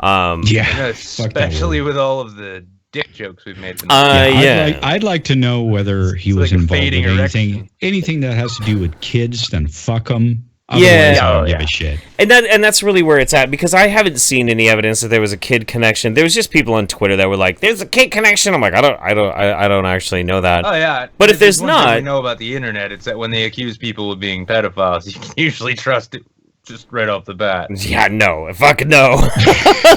Especially with all of the dick jokes we've made. I'd like to know whether he was like involved in anything that has to do with kids. Then fuck him. I don't give a shit. And that's really where it's at, because I haven't seen any evidence that there was a kid connection. There was just people on Twitter that were like, "There's a kid connection." I'm like, I don't actually know that. Oh yeah. But if there's not, I know about the internet. It's that when they accuse people of being pedophiles, you can usually trust it just right off the bat. Yeah, no, fucking no.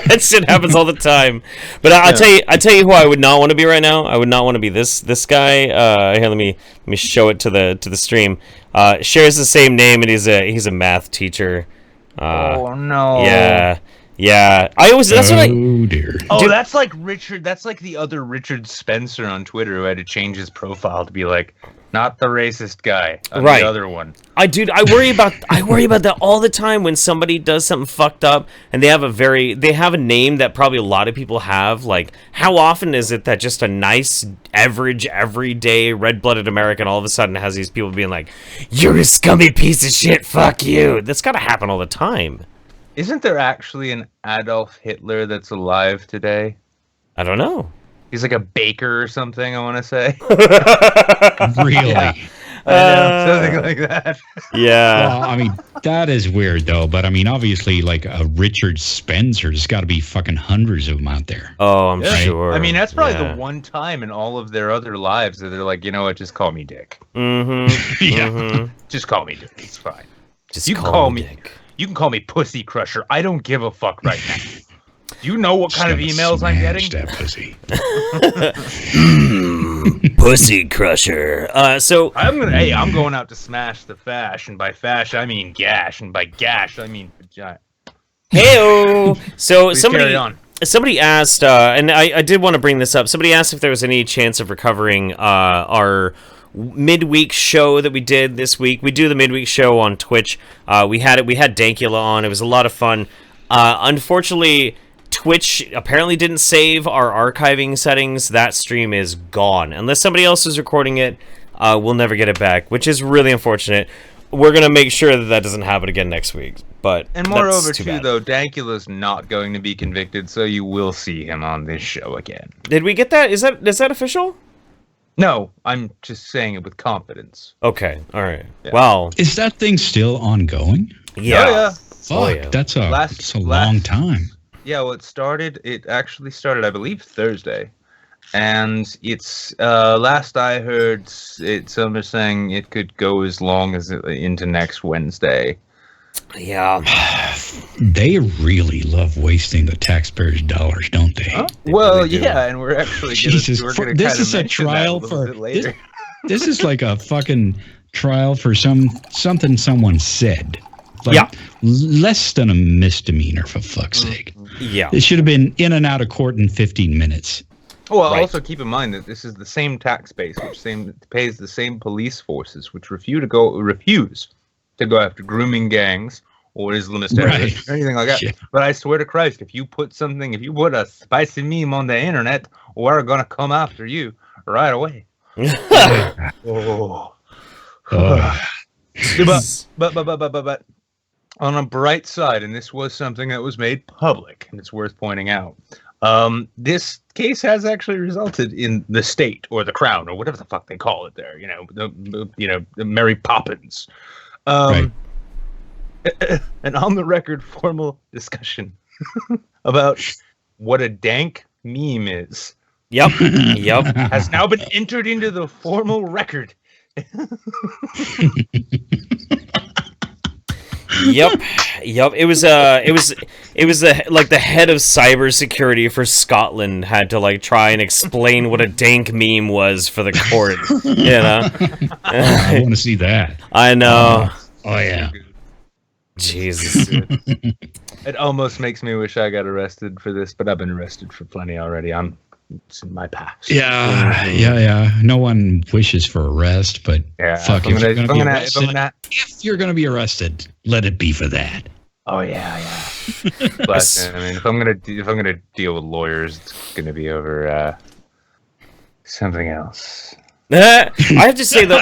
That shit happens all the time. But I tell you who I would not want to be right now. I would not want to be this guy. Here, let me show it to the stream. Shares the same name, and he's a math teacher. Oh no. Yeah. Dear. Oh, Dude, that's like Richard. That's like the other Richard Spencer on Twitter who had to change his profile to be like, not the racist guy. Right. The other one. I worry about that all the time when somebody does something fucked up and they have a name that probably a lot of people have. Like, how often is it that just a nice, average, everyday, red-blooded American all of a sudden has these people being like, "You're a scummy piece of shit, fuck you"? That's gotta happen all the time. Isn't there actually an Adolf Hitler that's alive today? I don't know. He's like a baker or something, I want to say. Really? Yeah. Something like that. Yeah. Well, I mean, that is weird, though. But, I mean, obviously, like a Richard Spencer, there's got to be fucking hundreds of them out there. Oh, I'm sure. I mean, that's probably the one time in all of their other lives that they're like, you know what, just call me Dick. Mm-hmm. Yeah. Mm-hmm. Just call me Dick. It's fine. Just you call me Dick. You can call me Pussy Crusher. I don't give a fuck right now. Do you know what kind of emails I'm getting? That pussy. Pussy Crusher. I'm going out to smash the fash, and by fash I mean gash, and by gash I mean vagina. Heyo. So Please carry on. Somebody asked, and I did want to bring this up. Somebody asked if there was any chance of recovering our midweek show that we did this week. We do the midweek show on Twitch. We had Dankula on. It was a lot of fun. Unfortunately, Twitch apparently didn't save our archiving settings. That stream is gone. Unless somebody else is recording it, we'll never get it back, which is really unfortunate. We're going to make sure that doesn't happen again next week. And moreover, too, though, Dankula's not going to be convicted, so you will see him on this show again. Did we get that? Is that official? No, I'm just saying it with confidence. Okay, all right. Yeah. Wow. Is that thing still ongoing? Yeah. Oh, yeah. Fuck, Oh, yeah. that's a Last- long time. Yeah, well, it actually started, I believe, Thursday. And it's, last I heard, some are saying it could go as long as into next Wednesday. Yeah. They really love wasting the taxpayers' dollars, don't they? Huh? Well, really do. yeah, and we're actually Jesus, we're for- gonna this kinda is a mention that trial little for bit later. This is like a fucking trial for something someone said. Like, Yeah. less than a misdemeanor, for fuck's sake. Yeah. It should have been in and out of court in 15 minutes. Well, Right. also keep in mind that this is the same tax base, which pays the same police forces, which refuse to go after grooming gangs or Islamist terrorists or anything like that. Yeah. But I swear to Christ, if you put a spicy meme on the internet, we're gonna come after you right away. Oh. But on a bright side, and this was something that was made public, and it's worth pointing out. This case has actually resulted in the state or the crown or whatever the fuck they call it there. The Mary Poppins. Right. An on the record formal discussion about what a dank meme is Yep. Yep. has now been entered into the formal record. Yep. It was like the head of cybersecurity for Scotland had to like try and explain what a dank meme was for the court. You know. I want to see that. I know. Oh, yeah. Jesus. It almost makes me wish I got arrested for this, but I've been arrested for plenty already. It's in my past. Yeah. No one wishes for arrest, but Yeah, fuck, if I'm gonna- if you're going to be arrested, let it be for that. Oh yeah. But I mean, if I'm gonna deal with lawyers, it's gonna be over something else. I have to say though,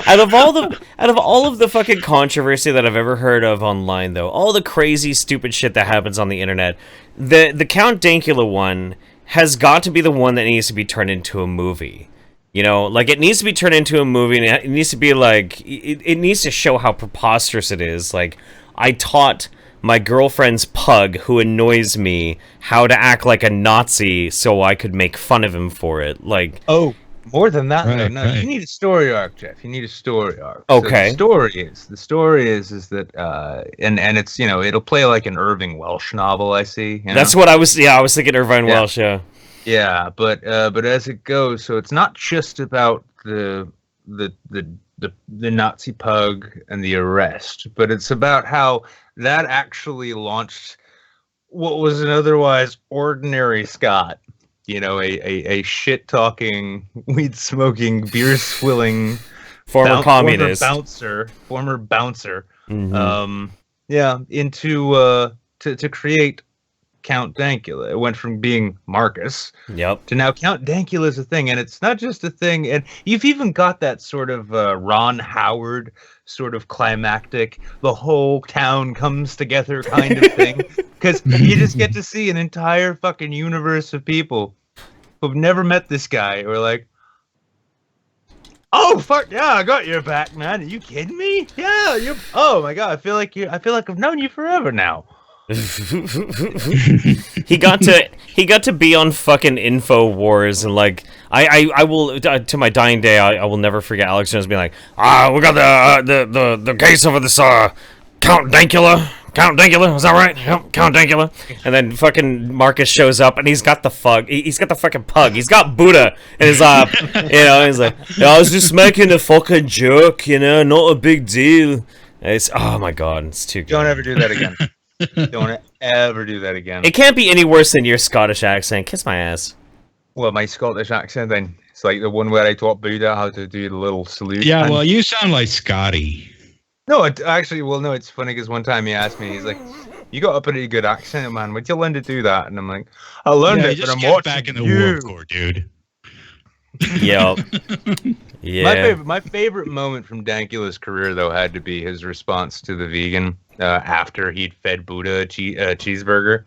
out of all of the fucking controversy that I've ever heard of online, though, all the crazy stupid shit that happens on the internet, the Count Dankula one has got to be the one that needs to be turned into a movie. You know, like it needs to be turned into a movie, and it needs to be like it needs to show how preposterous it is. Like I taught my girlfriend's pug, who annoys me, how to act like a Nazi so I could make fun of him for it. Like, Oh, more than that, Right, though. No, right. you need a story arc, Jeff. You need a story arc. Okay. So the story is that and it's it'll play like an Irving Welsh novel. I see. that's what I was. Yeah, I was thinking Irvine Yeah. Welsh. Yeah. Yeah, but as it goes, so it's not just about the Nazi pug and the arrest, but it's about how that actually launched what was an otherwise ordinary Scot. A shit talking, weed smoking, beer swilling Former communist. former bouncer. Mhm. Into to create Count Dankula. It went from being Marcus Yep. to now Count Dankula is a thing, and it's not just a thing. And you've even got that sort of Ron Howard sort of climactic, the whole town comes together kind of thing, because you just get to see an entire fucking universe of people who've never met this guy, who are like, "Oh fuck yeah, I got your back, man. Are you kidding me? Yeah, you. Oh my god, I feel like I've known you forever now." he got to be on fucking InfoWars, and like I will to my dying day I will never forget Alex Jones being like, we got the case over this Count Dankula, is that right? Yep, Count Dankula. And then fucking Marcus shows up, and he's got the fucking pug. He's got Buddha in his he's like, yeah, I was just making a fucking joke, not a big deal. It's oh my god, it's too good. Don't ever do that again. Don't ever do that again. It can't be any worse than your Scottish accent. Kiss my ass. Well, my Scottish accent then. It's like the one where I taught Buddha how to do the little salute. Yeah, and- well, you sound like Scotty. No, it's funny because one time he asked me, he's like, "You got a pretty good accent, man. Where'd you learn to do that?" And I'm like, "I learned it, but just I'm get watching back in the you." World War, dude. Yep. Yeah. My favorite moment from Dankula's career, though, had to be his response to the vegan after he'd fed Buddha a cheeseburger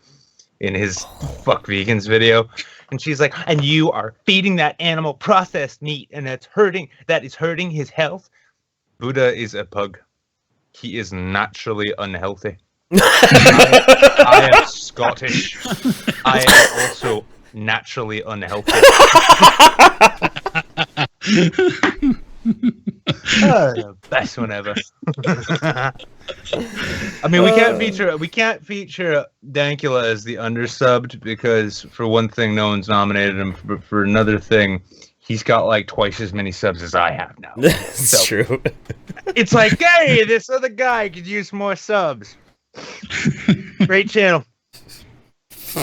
in his "Fuck Vegans" video. And she's like, and you are feeding that animal processed meat, and that is hurting his health. Buddha is a pug. He is naturally unhealthy. I am Scottish. I am also naturally unhealthy. The best one ever. I mean, we can't feature Dankula as the undersubbed because, for one thing, no one's nominated him. But for another thing, he's got like twice as many subs as I have now. That's true. It's like, hey, this other guy could use more subs. Great channel. But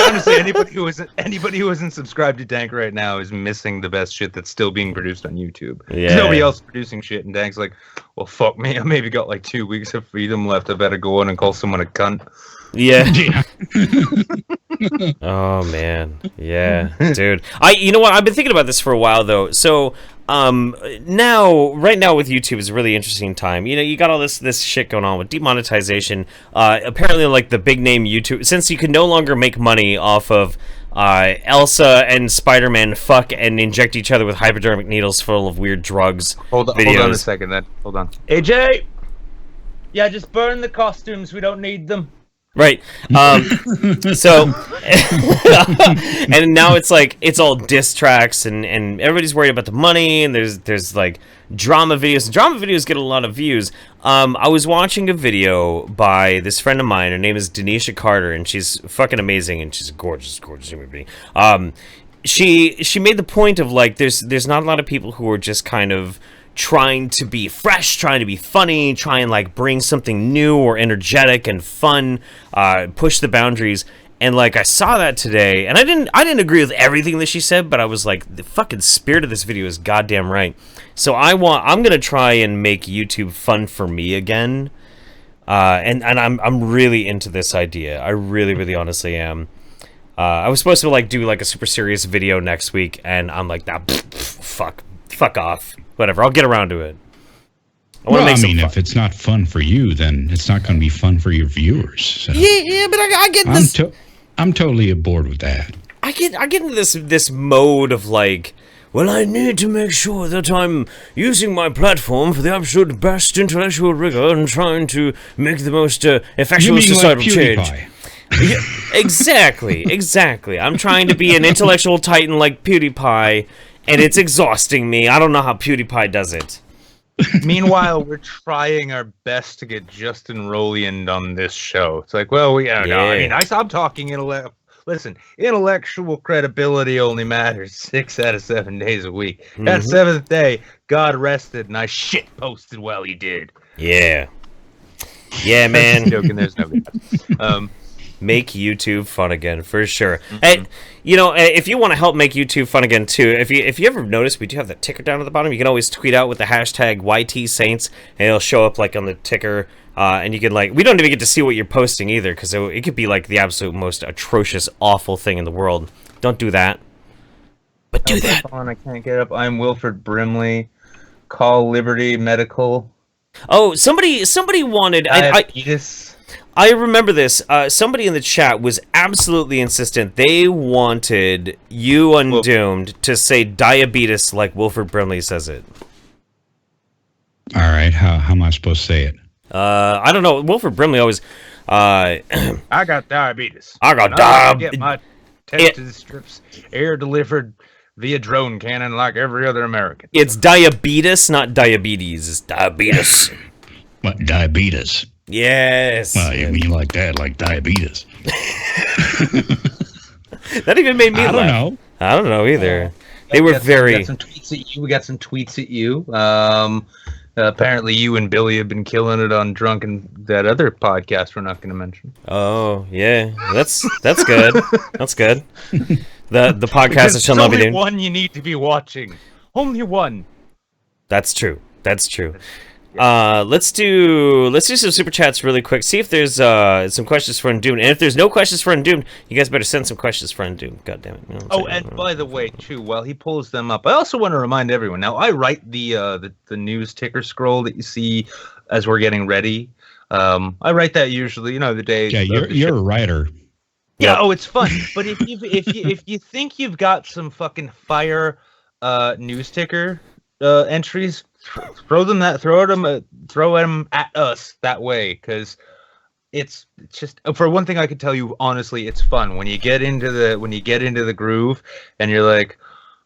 honestly, anybody who isn't subscribed to Dank right now is missing the best shit that's still being produced on YouTube. Yeah. There's nobody else producing shit, and Dank's like, well, fuck me. I maybe got like 2 weeks of freedom left. I better go on and call someone a cunt. Yeah. Oh man. Yeah, dude. You know what? I've been thinking about this for a while though. So, right now with YouTube is a really interesting time. You know, you got all this shit going on with demonetization. Apparently, like the big name YouTube, since you can no longer make money off of Elsa and Spider-Man fuck and inject each other with hypodermic needles full of weird drugs. Hold on a second. Hold on. AJ. Yeah, just burn the costumes. We don't need them. Right. So, and now it's like, it's all diss tracks and everybody's worried about the money, and there's like drama videos. Drama videos get a lot of views. I was watching a video by this friend of mine. Her name is Denisha Carter, and she's fucking amazing, and she's a gorgeous human being. She made the point of like, there's not a lot of people who are just kind of trying to be fresh, trying to be funny, try and like bring something new or energetic and fun, push the boundaries. And like, I saw that today, and I didn't agree with everything that she said, but I was like, the fucking spirit of this video is goddamn right. So I'm gonna try and make YouTube fun for me again, and I'm really into this idea. I really honestly am. I was supposed to like do like a super serious video next week, and I'm like, nah, fuck off. Whatever, I'll get around to it. I mean, if it's not fun for you, then it's not going to be fun for your viewers. So. Yeah, but I get this. I'm totally aboard with that. I get into this mode of like, well, I need to make sure that I'm using my platform for the absolute best intellectual rigor and trying to make the most effectual societal change. Yeah, exactly. I'm trying to be an intellectual titan like PewDiePie. And it's exhausting me. I don't know how PewDiePie does it. Meanwhile, we're trying our best to get Justin Roliand on this show. It's like, well, I mean, I'm talking intellectual credibility only matters 6 out of 7 days a week. That 7th day, God rested, and I shit posted while he did. Yeah, man. Joking, there's no God. Make YouTube fun again, for sure. And, you know, if you want to help make YouTube fun again, too, if you ever notice, we do have the ticker down at the bottom. You can always tweet out with the hashtag YTSaints, and it'll show up, like, on the ticker. And you can, like, we don't even get to see what you're posting, either, because it could be, like, the absolute most atrocious, awful thing in the world. Don't do that. But do that. I can't get up. I'm Wilford Brimley. Call Liberty Medical. Oh, somebody wanted... I remember this. Somebody in the chat was absolutely insistent. They wanted you, Undoomed, to say diabetes like Wilford Brimley says it. All right. How am I supposed to say it? I don't know. Wilford Brimley always... I got diabetes. I get my tested strips air-delivered via drone cannon like every other American. It's diabetes, not diabetes. It's diabetes. What, diabetes? Yes. Well, you mean like that, like diabetes. That even made me laugh. I don't know either. They were very... We got some tweets at you. Apparently you and Billy have been killing it on that other podcast we're not going to mention. Oh, yeah. That's good. That's good. The podcast that shall not be named. Only one you need to be watching. Only one. That's true. Let's do some super chats really quick. See if there's some questions for Undoomed. And if there's no questions for Undoomed, you guys better send some questions for Undoomed. God damn it. You know and by the way, too, while he pulls them up, I also want to remind everyone. Now, I write the news ticker scroll that you see as we're getting ready. I write that usually, the day. Yeah, you're a writer. Yeah, oh, it's fun. But if you think you've got some fucking fire news ticker entries, throw them at us that way, because it's just, for one thing, I can tell you honestly, it's fun when you get into the groove and you're like,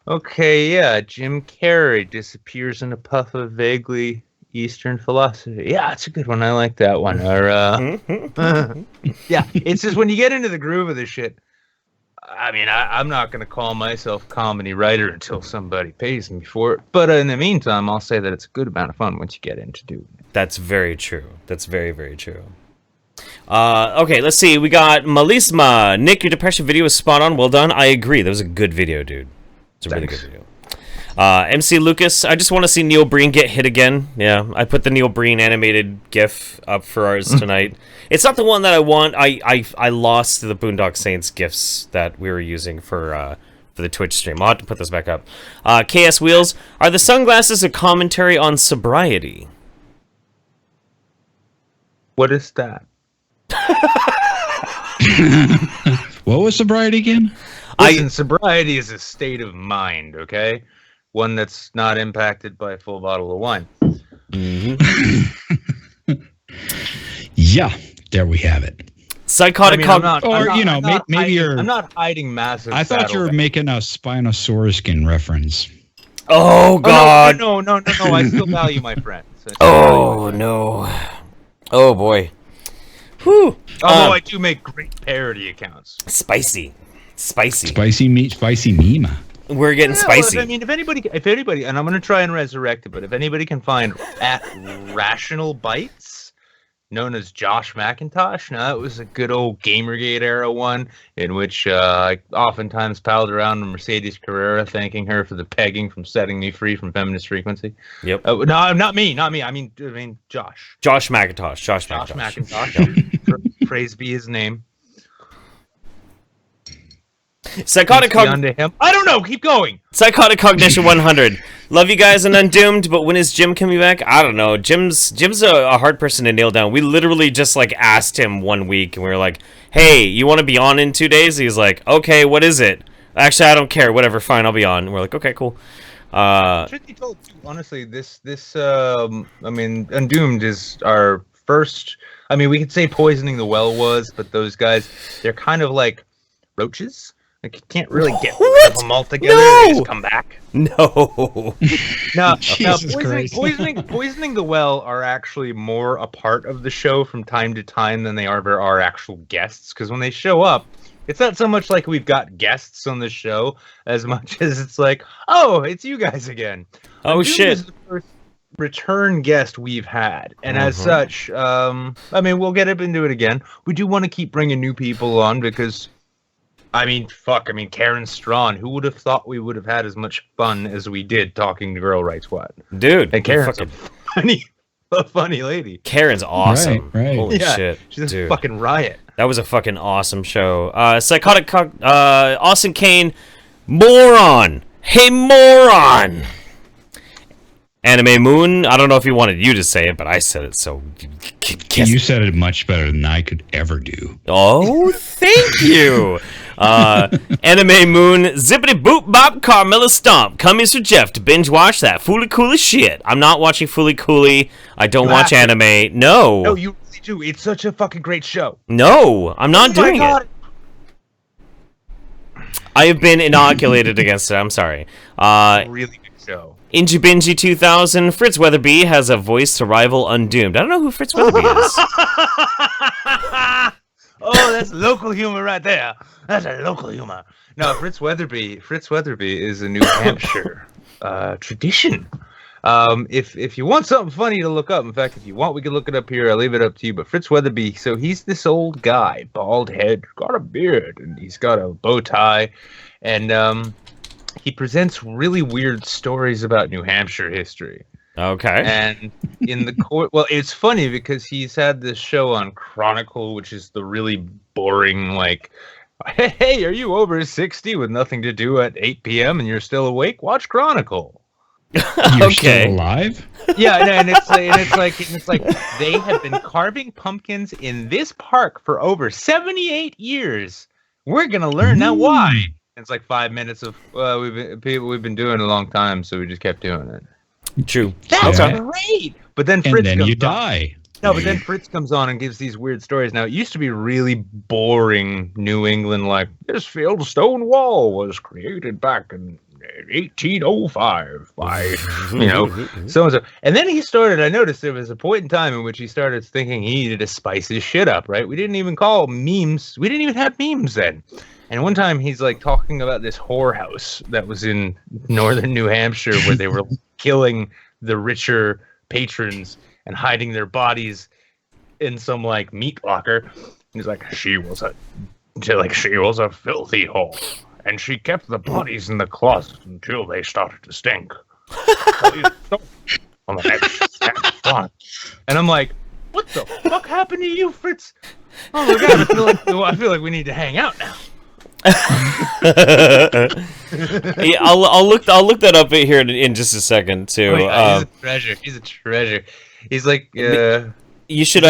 okay, yeah, Jim Carrey disappears in a puff of vaguely Eastern philosophy. Yeah, it's a good one. I like that one. Or yeah, it's just when you get into the groove of this shit. I mean, I'm not going to call myself a comedy writer until somebody pays me for it. But in the meantime, I'll say that it's a good amount of fun once you get into doing it. That's very true. That's very, very true. Okay, let's see. We got Melisma. Nick, your depression video was spot on. Well done. I agree. That was a good video, dude. It's a really good video. MC Lucas, I just want to see Neil Breen get hit again. Yeah, I put the Neil Breen animated GIF up for ours tonight. It's not the one that I want. I lost the Boondock Saints GIFs that we were using for the Twitch stream. I'll have to put those back up. KS Wheels, are the sunglasses a commentary on sobriety? What is that? What was sobriety again? Listen, sobriety is a state of mind, okay? One that's not impacted by a full bottle of wine. Mm-hmm. Yeah, there we have it. Psychotic maybe you're. I'm not hiding massive. I thought you were making a Spinosaurus reference. Oh God! No! I still value my friends. Oh no! Oh boy! Whew. Although I do make great parody accounts. Spicy meat, spicy meme. We're getting spicy. Well, if anybody, and I'm gonna try and resurrect it, but if anybody can find at Rational Bites, known as Josh McIntosh, now that was a good old Gamergate era one, in which I oftentimes palled around with Mercedes Carrera, thanking her for the pegging from setting me free from feminist frequency. Yep. No, not me. I mean Josh. Josh McIntosh. Josh McIntosh. Praise be his name. Psychotic him. I don't know. Keep going. Psychotic Cognition 100. Love you guys and Undoomed, but when is Jim coming back? I don't know. Jim's a hard person to nail down. We literally just asked him one week and we were like, "Hey, you want to be on in 2 days?" He's like, "Okay, what is it?" Actually, I don't care. Whatever, fine, I'll be on. And we're like, "Okay, cool." Truth be told, honestly, this Undoomed is our first. I mean, we could say Poisoning the Well was, but those guys, they're kind of like roaches. Like, you can't really get rid of them all together. No! They just come back. No. No, Poisoning the Well are actually more a part of the show from time to time than they are our actual guests. Because when they show up, it's not so much like we've got guests on the show as much as it's like, oh, it's you guys again. Oh, shit. This is the first return guest we've had. And as such, we'll get up into it again. We do want to keep bringing new people on because... Karen Strawn, who would have thought we would have had as much fun as we did talking to Girl Rights What? Dude, and Karen's a funny lady. Karen's awesome. Right. Holy shit. She's a fucking riot. That was a fucking awesome show. Psychotic, Austin Kane, moron. Hey, moron. Anime Moon, I don't know if he wanted you to say it, but I said it, so... You said it much better than I could ever do. Oh, thank you! Anime Moon, Zippity Boop Bop Carmilla Stomp, come Mr. Jeff to binge watch that Fooly Cooly shit. I'm not watching Fooly Cooly. I don't watch anime. No. No, you really do. It's such a fucking great show. No, I'm not doing it. I have been inoculated against it. I'm sorry. Really good show. Inji Binji 2000, Fritz Weatherby has a voice to rival Undoomed. I don't know who Fritz Weatherby is. Oh, that's local humor right there. That's a local humor. No, Fritz Weatherby is a New Hampshire tradition. If you want something funny to look up, in fact, if you want, we can look it up here. I'll leave it up to you. But Fritz Weatherby, so he's this old guy, bald head, got a beard, and he's got a bow tie, and he presents really weird stories about New Hampshire history. Okay. And in the court, well, it's funny because he's had this show on Chronicle, which is the really boring, like, hey, are you over 60 with nothing to do at 8 p.m. and you're still awake? Watch Chronicle. You're Okay. still alive? Yeah, and it's like they have been carving pumpkins in this park for over 78 years. We're gonna learn now why. It's like 5 minutes of we've been doing it a long time, so we just kept doing it. True. That's Okay. great. But then And Fritz then comes you on. die. No, but then Fritz comes on and gives these weird stories. Now, it used to be really boring New England, like, this field stone wall was created back in 1805 by, so-and-so. And then he started, I noticed there was a point in time in which he started thinking he needed to spice his shit up, right? We didn't even call memes. We didn't even have memes then. And one time he's like talking about this whorehouse that was in northern New Hampshire where they were killing the richer patrons and hiding their bodies in some like meat locker. He's like, she was a filthy whore, and she kept the bodies in the closet until they started to stink. On the next and I'm like, what the fuck happened to you, Fritz? Oh my god, I feel like we need to hang out now. Yeah, I'll look that up here in just a second too. Oh, yeah, he's a treasure. He's a treasure. He's like, you should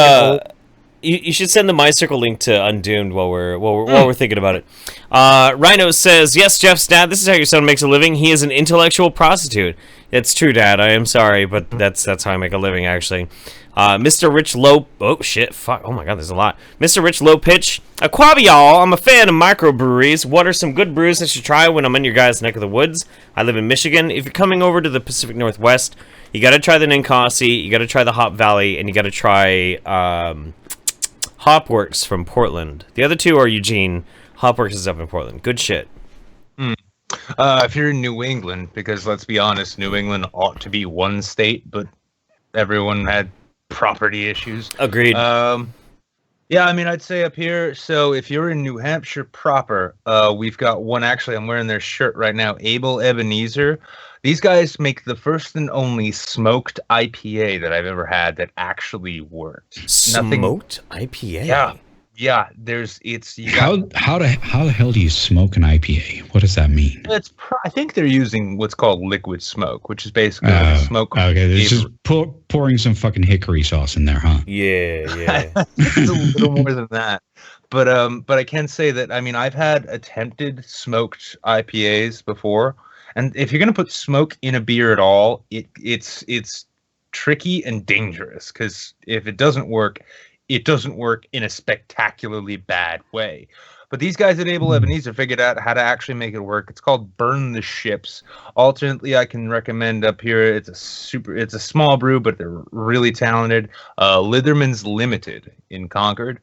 you should send the MyCircle link to Undoomed while we're thinking about it. Rhino says, "Yes, Jeff's dad. This is how your son makes a living. He is an intellectual prostitute." It's true, Dad. I am sorry, but that's how I make a living, actually. Mr. Rich Low. Oh shit! Fuck! Oh my God! There's a lot. Mr. Rich Low Pitch. Aquabi, y'all. I'm a fan of microbreweries. What are some good brews I should try when I'm in your guys' neck of the woods? I live in Michigan. If you're coming over to the Pacific Northwest, you got to try the Ninkasi. You got to try the Hop Valley, and you got to try Hopworks from Portland. The other two are Eugene. Hopworks is up in Portland. Good shit. If you're in New England, because let's be honest, New England ought to be one state, but everyone had property issues. Agreed. Yeah, I mean, I'd say up here, so if you're in New Hampshire proper, we've got one, actually, I'm wearing their shirt right now, Abel Ebenezer. These guys make the first and only smoked IPA that I've ever had that actually worked. Smoked IPA? Yeah, How the hell do you smoke an IPA? What does that mean? I think they're using what's called liquid smoke, which is basically smoke. Okay, they're just pouring some fucking hickory sauce in there, huh? Yeah. It's a little more than that, but I can say that, I mean, I've had attempted smoked IPAs before, and if you're gonna put smoke in a beer at all, it's tricky and dangerous, because if it doesn't work, it doesn't work in a spectacularly bad way. But these guys at Abel Ebenezer figured out how to actually make it work. It's called Burn the Ships. Alternately, I can recommend up here, it's a small brew, but they're really talented. Litherman's Limited in Concord.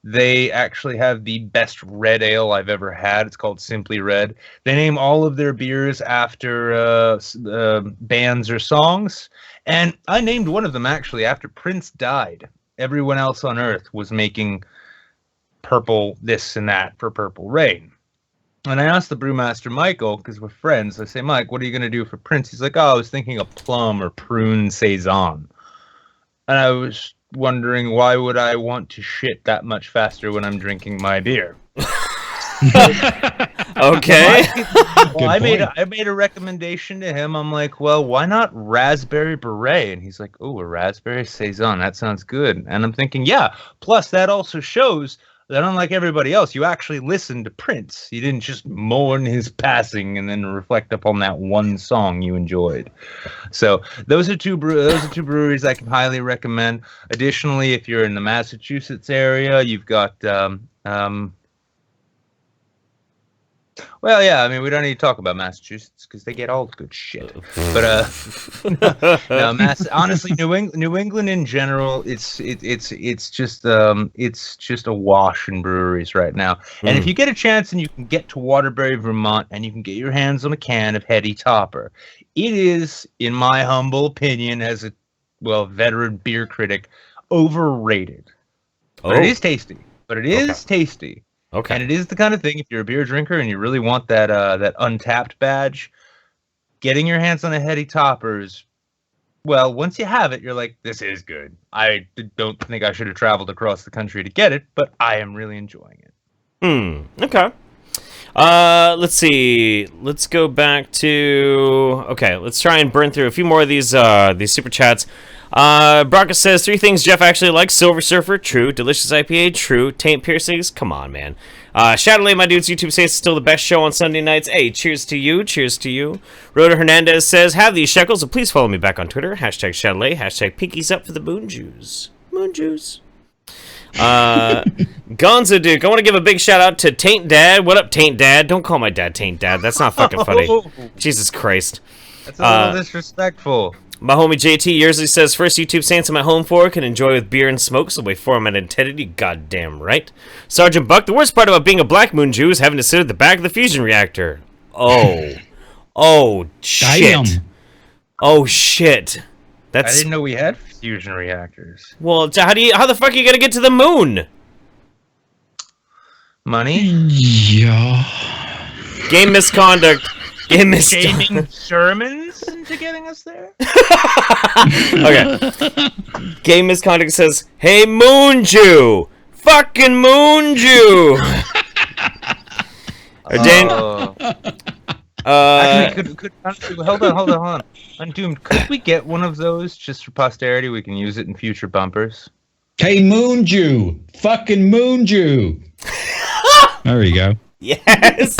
They actually have the best red ale I've ever had. It's called Simply Red. They name all of their beers after bands or songs. And I named one of them actually after Prince died. Everyone else on Earth was making purple this and that for Purple Rain. And I asked the brewmaster, Michael, because we're friends, I say, Mike, what are you going to do for Prince? He's like, I was thinking a plum or prune saison. And I was wondering, why would I want to shit that much faster when I'm drinking my beer? Okay. Well, I made a recommendation to him. I'm like, well, why not raspberry beret? And he's like, oh, a raspberry saison. That sounds good. And I'm thinking, yeah. Plus, that also shows that unlike everybody else, you actually listened to Prince. You didn't just mourn his passing and then reflect upon that one song you enjoyed. So those are two breweries I can highly recommend. Additionally, if you're in the Massachusetts area, you've got well, yeah, I mean, we don't need to talk about Massachusetts because they get all the good shit. But honestly, New England in general, it's just a wash in breweries right now. And if you get a chance and you can get to Waterbury, Vermont, and you can get your hands on a can of Heady Topper, it is, in my humble opinion, as a veteran beer critic, overrated. But it is tasty. Tasty. Okay. And it is the kind of thing, if you're a beer drinker and you really want that Untapped badge, getting your hands on a Heady Topper is, well, once you have it, you're like, this is good. I don't think I should have traveled across the country to get it, but I am really enjoying it. Okay. Let's see. Let's go back to... Okay, let's try and burn through a few more of these super chats. Bronca says, 3 things Jeff actually likes. Silver Surfer, true. Delicious IPA, true. Taint piercings, come on, man. Shadowlay, my dudes, YouTube says it's still the best show on Sunday nights. Hey, cheers to you, cheers to you. Rhoda Hernandez says, have these shekels, and please follow me back on Twitter. Hashtag Shadowlay, hashtag pinkies up for the moon Jews. Moon Jews. Gonzo Duke, I want to give a big shout out to Taint Dad. What up, Taint Dad? Don't call my dad Taint Dad. That's not fucking funny. Jesus Christ. That's a little disrespectful. My homie JT Yearsley says, first YouTube Saints I'm at home for, can enjoy with beer and smoke, so way format intended, you goddamn right. Sergeant Buck, the worst part about being a black moon Jew is having to sit at the back of the fusion reactor. Oh. Oh, shit. Damn. Oh, shit. I didn't know we had fusion reactors. Well, how the fuck are you gonna get to the moon? Money? Yeah. Game misconduct. Shaming Shermans into getting us there? Okay. Game misconduct says, hey, Moon Jew! Fucking Moon Jew! Actually, hold on. Undoomed, could we get one of those just for posterity? We can use it in future bumpers. Hey, Moon Jew! Fucking Moon Jew! There you go. Yes!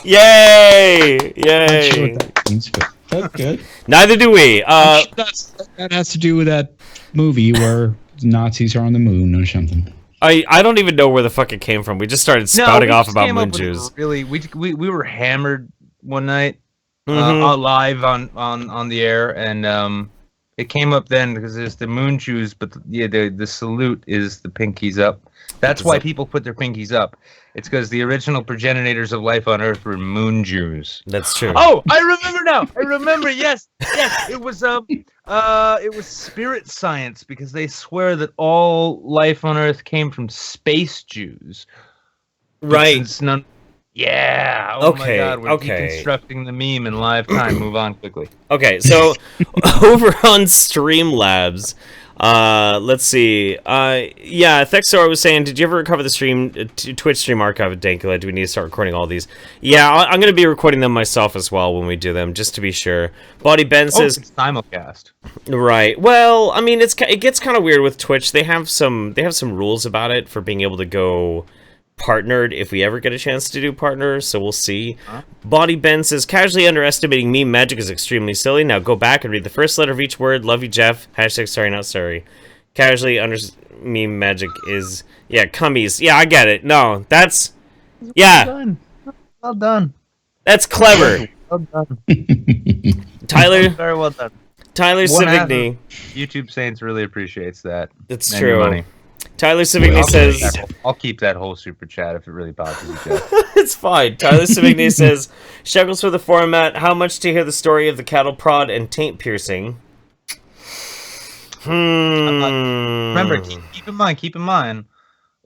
Yay! Not sure Yay! what that means, but that's good. Neither do we. That has to do with that movie where Nazis are on the moon or something. I don't even know where the fuck it came from. We just started spouting off about moon Jews. Really, we were hammered one night, live on the air, and it came up then because there's the moon Jews, but the salute is the pinkies up. That's why people put their pinkies up. It's because the original progenitors of life on Earth were moon Jews. That's true. Oh, I remember now. I remember. Yes. It was spirit science because they swear that all life on Earth came from space Jews. Right. Yeah. Oh okay. My God. We're deconstructing the meme in live time. Move on quickly. Okay. So over on Streamlabs. Let's see. Yeah, Thexor was saying, did you ever recover the Twitch stream archive of Dankula? Do we need to start recording all these? Yeah, I'm going to be recording them myself as well when we do them, just to be sure. Body Ben says... it's simulcast. Right. Well, I mean, it gets kind of weird with Twitch. They have some rules about it for being able to go partnered if we ever get a chance to do partners, so we'll see. Body Ben says, casually underestimating meme magic is extremely silly. Now go back and read the first letter of each word. Love you, Jeff. Hashtag sorry, not sorry. Casually meme magic is... Yeah, cummies. Yeah, I get it. No, that's... Yeah. Well done. That's clever. Well done. Tyler... Very well done. Tyler Savigny. YouTube Saints really appreciates that. That's true. Money. Tyler Savigny says... I'll keep that whole super chat if it really bothers you, Jeff. It's fine. Tyler Savigny says, shekels for the format. How much to hear the story of the cattle prod and taint piercing? Remember, keep in mind,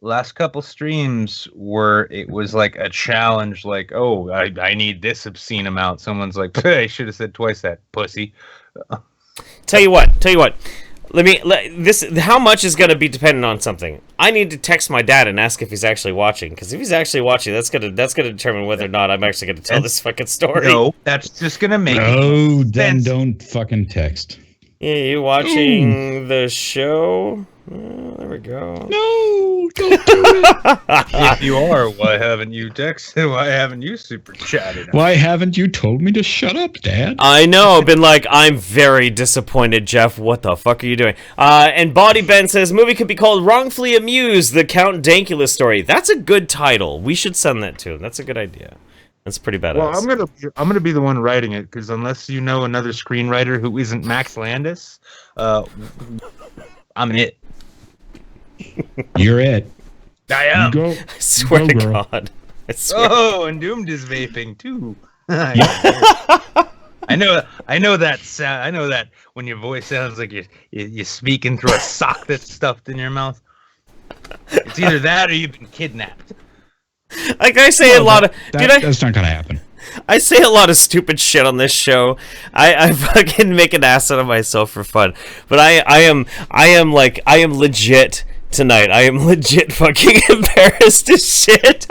last couple streams it was like a challenge, like, oh, I need this obscene amount. Someone's like, I should have said twice that, pussy. Tell you what. How much is going to be dependent on something. I need to text my dad and ask if he's actually watching, because if he's actually watching, that's gonna determine whether or not I'm actually going to tell this fucking story. No, that's just going to make No, then don't fucking text. Yeah, you watching the show? There we go. No, don't do it. If you are, why haven't you texted? Why haven't you super chatted? Why haven't you told me to shut up, Dad? I know. I've been like, I'm very disappointed, Jeff. What the fuck are you doing? And Body Ben says, movie could be called Wrongfully Amused, the Count Dankula story. That's a good title. We should send that to him. That's a good idea. That's pretty badass. Well, I'm gonna be the one writing it, because unless you know another screenwriter who isn't Max Landis, I'm it. You're it. I am. Go, I swear to girl. God. I swear. Oh, Undoomed is vaping too. I know that sound. I know that when your voice sounds like you're speaking through a sock that's stuffed in your mouth. It's either that or you've been kidnapped. Like I say that's not gonna happen. I say a lot of stupid shit on this show. I fucking make an ass out of myself for fun. But I am legit tonight. I am legit fucking embarrassed as shit.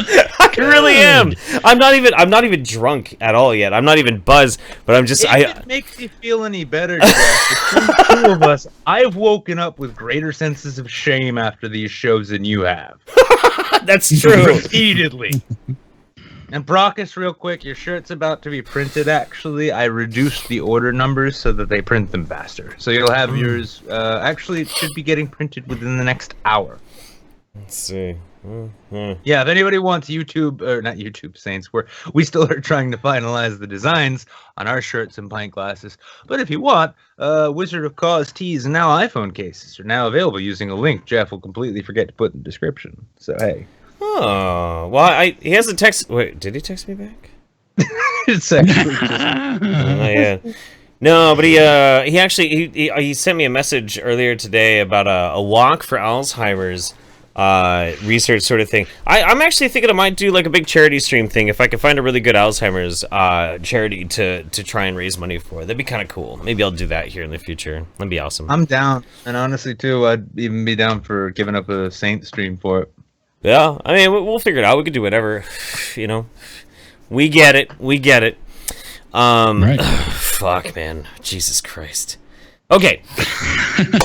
I really am. I'm not even drunk at all yet. I'm not even buzzed, but I'm just. If it makes you feel any better, Jeff, between the two of us, I've woken up with greater senses of shame after these shows than you have. That's true. Repeatedly. And Brockus, real quick, your shirt's about to be printed, actually. I reduced the order numbers so that they print them faster. So you'll have yours, actually, it should be getting printed within the next hour. Let's see. Yeah, if anybody wants YouTube, or not YouTube, Saints, we still are trying to finalize the designs on our shirts and pint glasses. But if you want, Wizard of Cause tees and now iPhone cases are now available using a link Jeff will completely forget to put in the description. So, hey. Oh, well, he hasn't texted. Wait, did he text me back? It's actually just... yeah. No, but he actually he sent me a message earlier today about a walk for Alzheimer's research sort of thing. I'm actually thinking I might do like a big charity stream thing if I can find a really good Alzheimer's charity to try and raise money for. That'd be kind of cool. Maybe I'll do that here in the future. That'd be awesome. I'm down, and honestly too, I'd even be down for giving up a Saint stream for it. Yeah, I mean, we'll figure it out. We could do whatever, you know. We get it. Right. Fuck, man. Jesus Christ. Okay.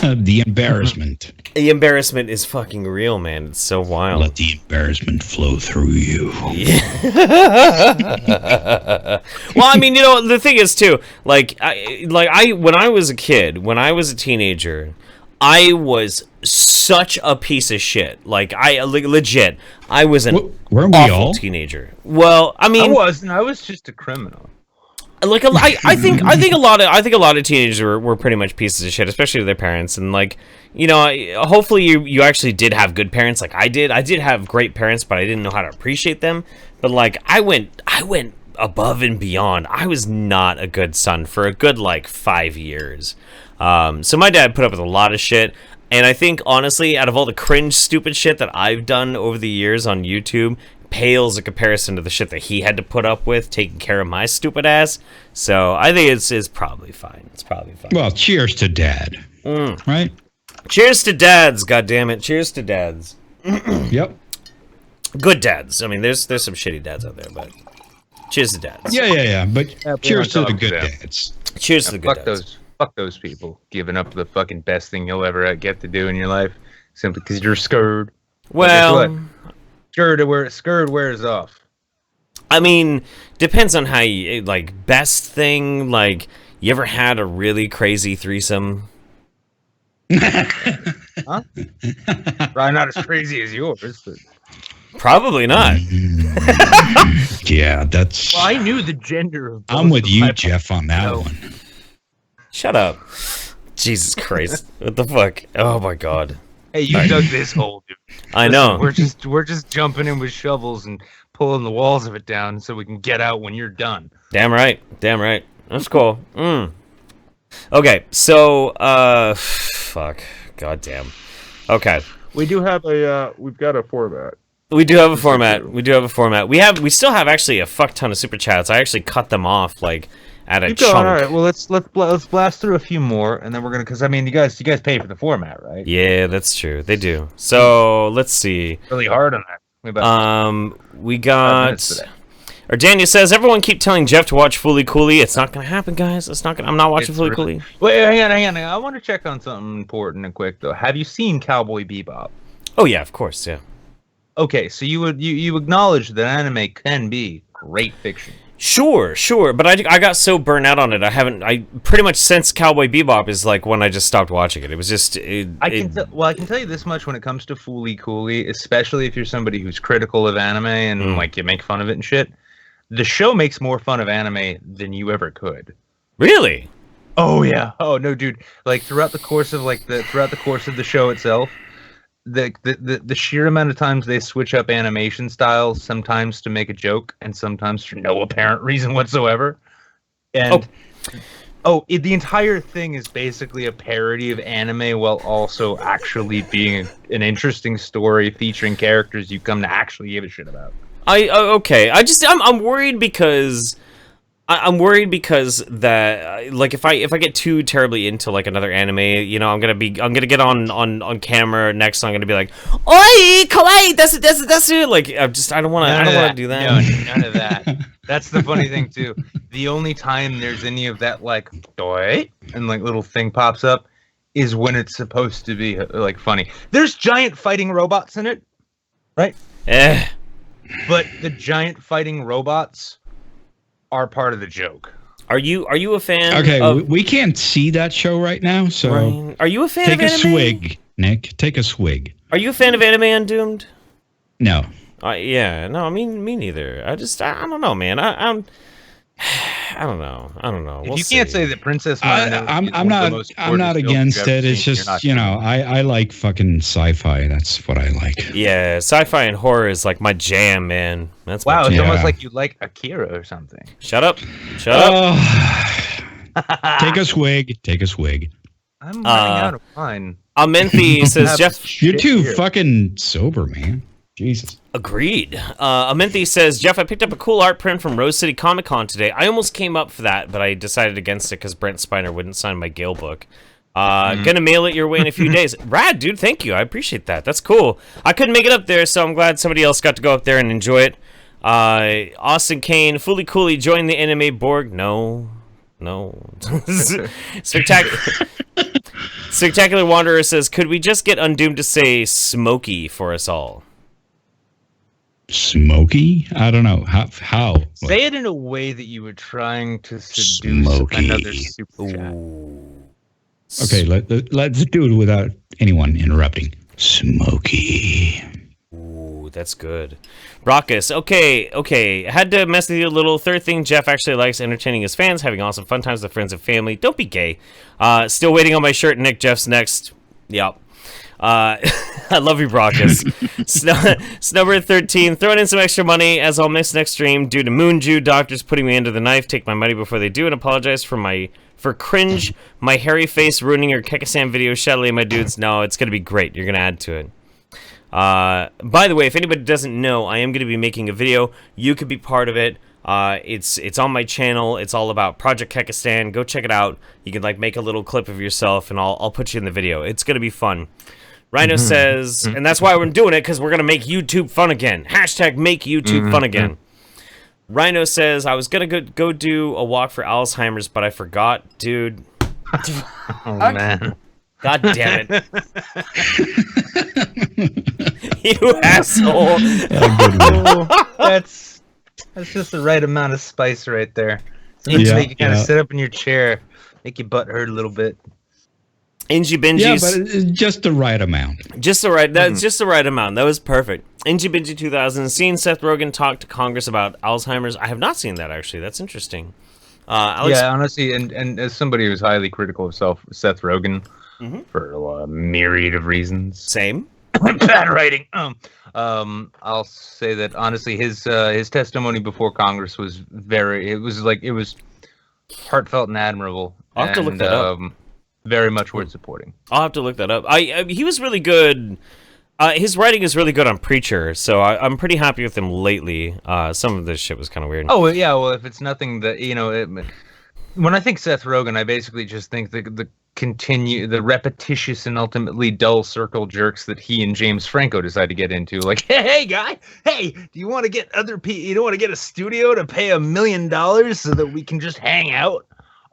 The embarrassment. The embarrassment is fucking real, man. It's so wild. Let the embarrassment flow through you. Yeah. Well, I mean, you know, the thing is too, when I was a kid, when I was a teenager, I was such a piece of shit. Legit, I was an weren't we awful all? teenager. Well, I mean, I wasn't. I was just a criminal. Like, I think a lot of teenagers were pretty much pieces of shit, especially with their parents. And like, you know, hopefully you actually did have good parents, like I did. I did have great parents, but I didn't know how to appreciate them. But like, I went above and beyond. I was not a good son for a good like 5 years. So my dad put up with a lot of shit. And I think, honestly, out of all the cringe, stupid shit that I've done over the years on YouTube, pales in comparison to the shit that he had to put up with taking care of my stupid ass. So I think it's probably fine. It's probably fine. Well, cheers to Dad. Right? Cheers to dads, goddammit. Cheers to dads. Yep. Good dads. I mean, there's some shitty dads out there, but cheers to dads. Yeah. But cheers to the good them. dads. Cheers to the good dads. Fuck those people giving up the fucking best thing you'll ever get to do in your life simply because you're scared. Well, scared wears off. I mean, depends on how you like. Best thing, like, you ever had a really crazy threesome? Huh? Probably not as crazy as yours, but... Probably not. Yeah, that's... Well, I knew the gender of both I'm with of you, my... Jeff, on that No. one. Shut up. Jesus Christ. What the fuck? Oh my god. Hey, you dug this hole, dude. I know. We're just jumping in with shovels and pulling the walls of it down so we can get out when you're done. Damn right. That's cool. Okay, so fuck. God damn. Okay. We do have a we've got a format. We do have a format. We still have actually a fuck ton of super chats. I actually cut them off like at a chunk. All right. Well, let's blast through a few more, and then we're gonna. Because I mean, you guys pay for the format, right? Yeah, that's true. They do. So let's see. Really hard on that. We got. Or Daniel says, everyone keep telling Jeff to watch Fooly Cooley. It's not gonna happen, guys. It's not gonna. I'm not watching Fooly Cooley. Wait, hang on. I want to check on something important and quick though. Have you seen Cowboy Bebop? Oh yeah, of course, yeah. Okay, so you acknowledge that anime can be great fiction. Sure, but I got so burnt out on it. I pretty much since Cowboy Bebop is like when I just stopped watching it. It was just I can tell you this much when it comes to Fooly Cooley, especially if you're somebody who's critical of anime and like you make fun of it and shit. The show makes more fun of anime than you ever could. Really? Oh yeah. Oh no, dude. Like throughout the course of the show itself, the sheer amount of times they switch up animation styles, sometimes to make a joke and sometimes for no apparent reason whatsoever. And the entire thing is basically a parody of anime while also actually being an interesting story featuring characters you come to actually give a shit about. Okay. I'm worried because I'm worried because that like if I get too terribly into like another anime, you know, I'm gonna get on camera next. I'm gonna be like, "Oi, kawaii, that's like I don't want to do that. No, none of that. That's the funny thing too. The only time there's any of that like "doi" and like little thing pops up is when it's supposed to be like funny. There's giant fighting robots in it, right? But the giant fighting robots are part of the joke. Are you a fan? Okay, of... we can't see that show right now, so Ryan, are you a fan of anime? Take a swig, Nick. Take a swig. Are you a fan of anime Undoomed? No. Yeah, no, me neither. I don't know, man. I don't know. If you can't say that Princess Mononoke I'm not against it. It's just, you know, I like fucking sci-fi. That's what I like. Yeah, sci-fi and horror is like my jam, man. That's my wow. jam. It's almost like you like Akira or something. Shut up. Shut up. Take a swig. Take a swig. I'm running out of wine. Amenthi says Jeff. You're too fucking sober, man. Jesus. Agreed. Amenthi says, Jeff, I picked up a cool art print from Rose City Comic Con today. I almost came up for that, but I decided against it because Brent Spiner wouldn't sign my Gale book. Gonna mail it your way in a few days. Rad, dude, thank you. I appreciate that. That's cool. I couldn't make it up there, so I'm glad somebody else got to go up there and enjoy it. Austin Kane, Fully Coolly, join the anime Borg. No. Spectacular Wanderer says, could we just get Undoomed to say Smokey for us all? Smoky? I don't know. How? Say it in a way that you were trying to seduce another super chat. Okay, let's do it without anyone interrupting. Smoky. Ooh, that's good. Brockus, okay. Had to mess with you a little. Third thing, Jeff actually likes entertaining his fans, having awesome fun times with friends and family. Don't be gay. Still waiting on my shirt, Nick. Jeff's next. Yep. I love you, Brockus. Snowbird 13, throwing in some extra money as I'll miss next stream due to Moon Jew doctors putting me under the knife. Take my money before they do and apologize for cringe, my hairy face ruining your Kekasam video. Shadowly, my dudes. No, it's gonna be great. You're gonna add to it. By the way, if anybody doesn't know, I am gonna be making a video. You could be part of it. It's on my channel. It's all about Project Kekistan. Go check it out. You can like make a little clip of yourself, and I'll put you in the video. It's gonna be fun. Rhino says, and that's why we're doing it, because we're going to make YouTube fun again. Hashtag make YouTube fun again. Rhino says, I was going to go do a walk for Alzheimer's, but I forgot. Dude. Oh, man. God damn it. You asshole. That's just the right amount of spice right there. Something to make you kind of sit up in your chair, make your butt hurt a little bit. Ingy Benji's... Yeah, but it's just the right amount. Just the right... That's just the right amount. That was perfect. Ingy Benji 2000. Seen Seth Rogen talk to Congress about Alzheimer's. I have not seen that, actually. That's interesting. Alex... Yeah, honestly, and as somebody who's highly critical of Seth Rogen for a myriad of reasons. Same. Bad writing. I'll say that, honestly, his testimony before Congress was it was heartfelt and admirable. I'll have to look that up. Very much worth supporting. I'll have to look that up. He was really good. His writing is really good on Preacher, so I'm pretty happy with him lately. Some of this shit was kind of weird. Oh, yeah, well, if it's nothing that, when I think Seth Rogen, I basically just think the repetitious and ultimately dull circle jerks that he and James Franco decide to get into. Like, hey, guy, hey, do you want to get other people, you don't want to get a studio to pay $1 million so that we can just hang out?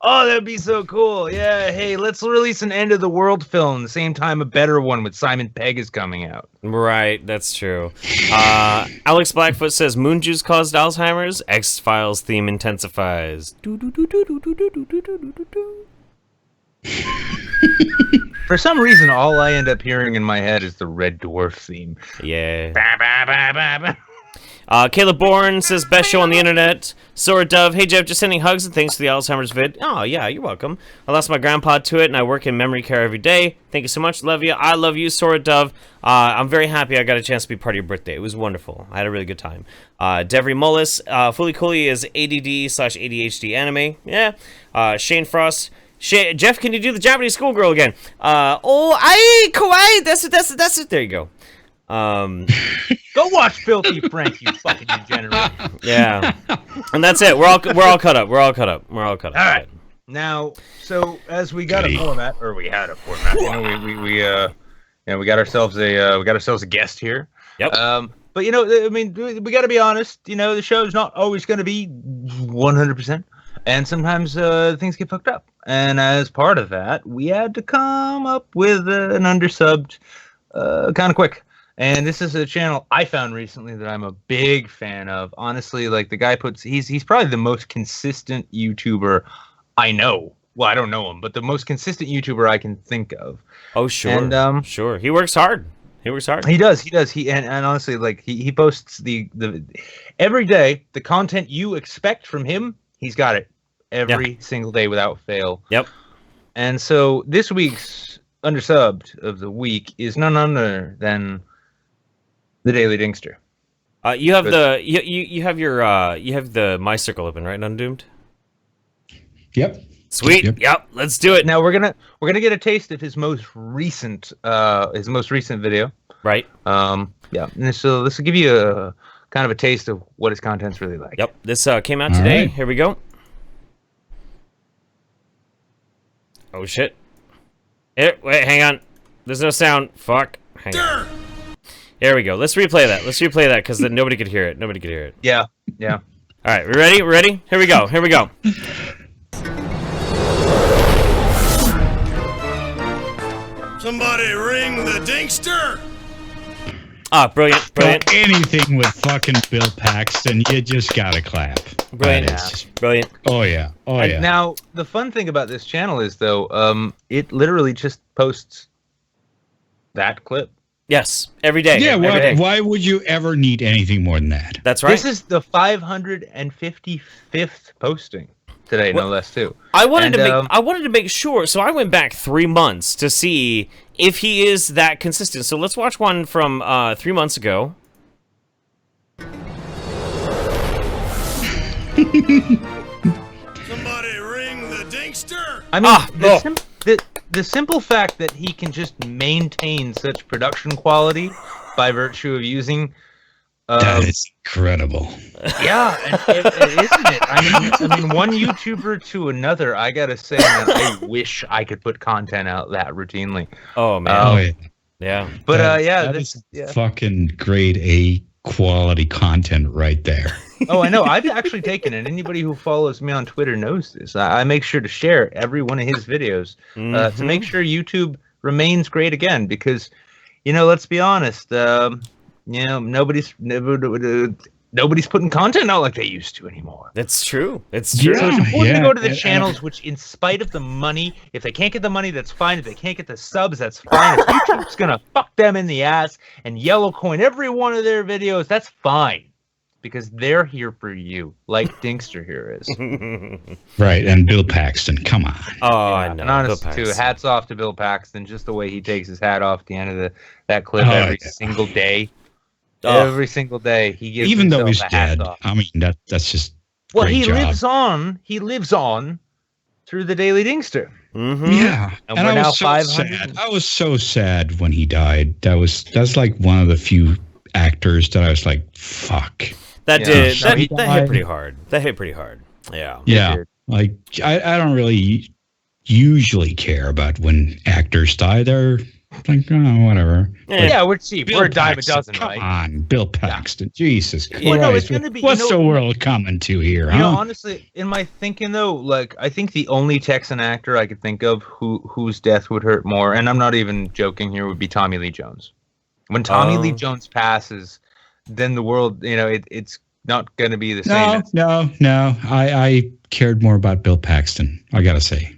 Oh, that'd be so cool. Yeah, hey, let's release an End of the World film. The same time a better one with Simon Pegg is coming out. Right, that's true. Alex Blackfoot says, Moon Juice caused Alzheimer's. X-Files theme intensifies. For some reason, all I end up hearing in my head is the Red Dwarf theme. Yeah. Caleb Bourne says, best show on the internet. Sora Dove, hey Jeff, just sending hugs and thanks for the Alzheimer's vid. Oh, yeah, you're welcome. I lost my grandpa to it, and I work in memory care every day. Thank you so much. Love you. I love you, Sora Dove. I'm very happy I got a chance to be part of your birthday. It was wonderful. I had a really good time. Devry Mullis, Fully Coolly is ADD/ADHD anime. Yeah. Shane Frost. Jeff, can you do the Japanese schoolgirl again? Kawaii. That's it. There you go. Go watch Filthy Frank, you fucking degenerate. Yeah. And that's it. We're all cut up. We're all cut up. All right. Now, so as we got a format, or we had a format, we got ourselves a guest here. Yep. But I mean, we got to be honest. The show's not always going to be 100%, and sometimes things get fucked up. And as part of that, we had to come up with an undersubbed, kind of quick. And this is a channel I found recently that I'm a big fan of. Honestly, like the guy he's probably the most consistent YouTuber I know. Well, I don't know him, but the most consistent YouTuber I can think of. Oh, sure. And sure. He works hard. He does. And honestly, like he posts the every day the content you expect from him. He's got it every single day without fail. Yep. And so this week's undersubbed of the week is none other than the Daily Dinkster. You have you have the My Circle open, right? Undoomed. Yep. Sweet. Yep. Let's do it. Now we're gonna get a taste of his most recent video. Right. Yeah. And so this will give you a kind of a taste of what his content's really like. Yep. This came out today. Right. Here we go. Oh shit. Wait, hang on. There's no sound. Fuck. Hang on. There we go. Let's replay that. Because then nobody could hear it. Yeah. All right. We ready? Here we go. Somebody ring the Dinkster! Ah, brilliant. Anything with fucking Bill Paxton, you just gotta clap. Brilliant. Oh yeah. Now, the fun thing about this channel is, though, it literally just posts that clip. Yes, every day. Yeah, every day. Why would you ever need anything more than that? That's right. This is the 555th posting today, no less, too. I wanted to make sure, so I went back 3 months to see if he is that consistent. So let's watch one from 3 months ago. Somebody ring the Dinkster! I mean, the simple fact that he can just maintain such production quality by virtue of using... that is incredible. Yeah, isn't it? I mean, one YouTuber to another, I gotta say, man, I wish I could put content out that routinely. Oh, man. Yeah. But, that is fucking grade A quality content right there. Oh, I know. I've actually taken it. Anybody who follows me on Twitter knows this. I make sure to share every one of his videos to make sure YouTube remains great again. Because, let's be honest, nobody's putting content out like they used to anymore. That's true. So it's important to go to the channels which, in spite of the money, if they can't get the money, that's fine. If they can't get the subs, that's fine. If YouTube's gonna fuck them in the ass and yellow coin every one of their videos, that's fine. Because they're here for you, like Dinkster here is. Right, and Bill Paxton, come on. Oh, I know. And honestly, too, hats off to Bill Paxton, just the way he takes his hat off at the end of that clip every single day. Every single day, he gives even though he's the dead. hats off. I mean, that's just he job. lives on through the Daily Dinkster. Yeah, and we're now 500. Sad. I was so sad when he died. That's like one of the few actors that I was like, fuck. That hit pretty hard. Yeah. Yeah. Like I don't really usually care about when actors die. They're like, oh, whatever. Yeah, we're cheap. We're a dime a dozen, come right? on, Bill Paxton. Jesus Christ. Well, no, it's gonna be, what's the world coming to here, huh? Honestly, in my thinking, though, like, I think the only Texan actor I could think of whose death would hurt more, and I'm not even joking here, would be Tommy Lee Jones. When Tommy Lee Jones passes, then the world, it's not going to be the same. No. I cared more about Bill Paxton, I gotta say.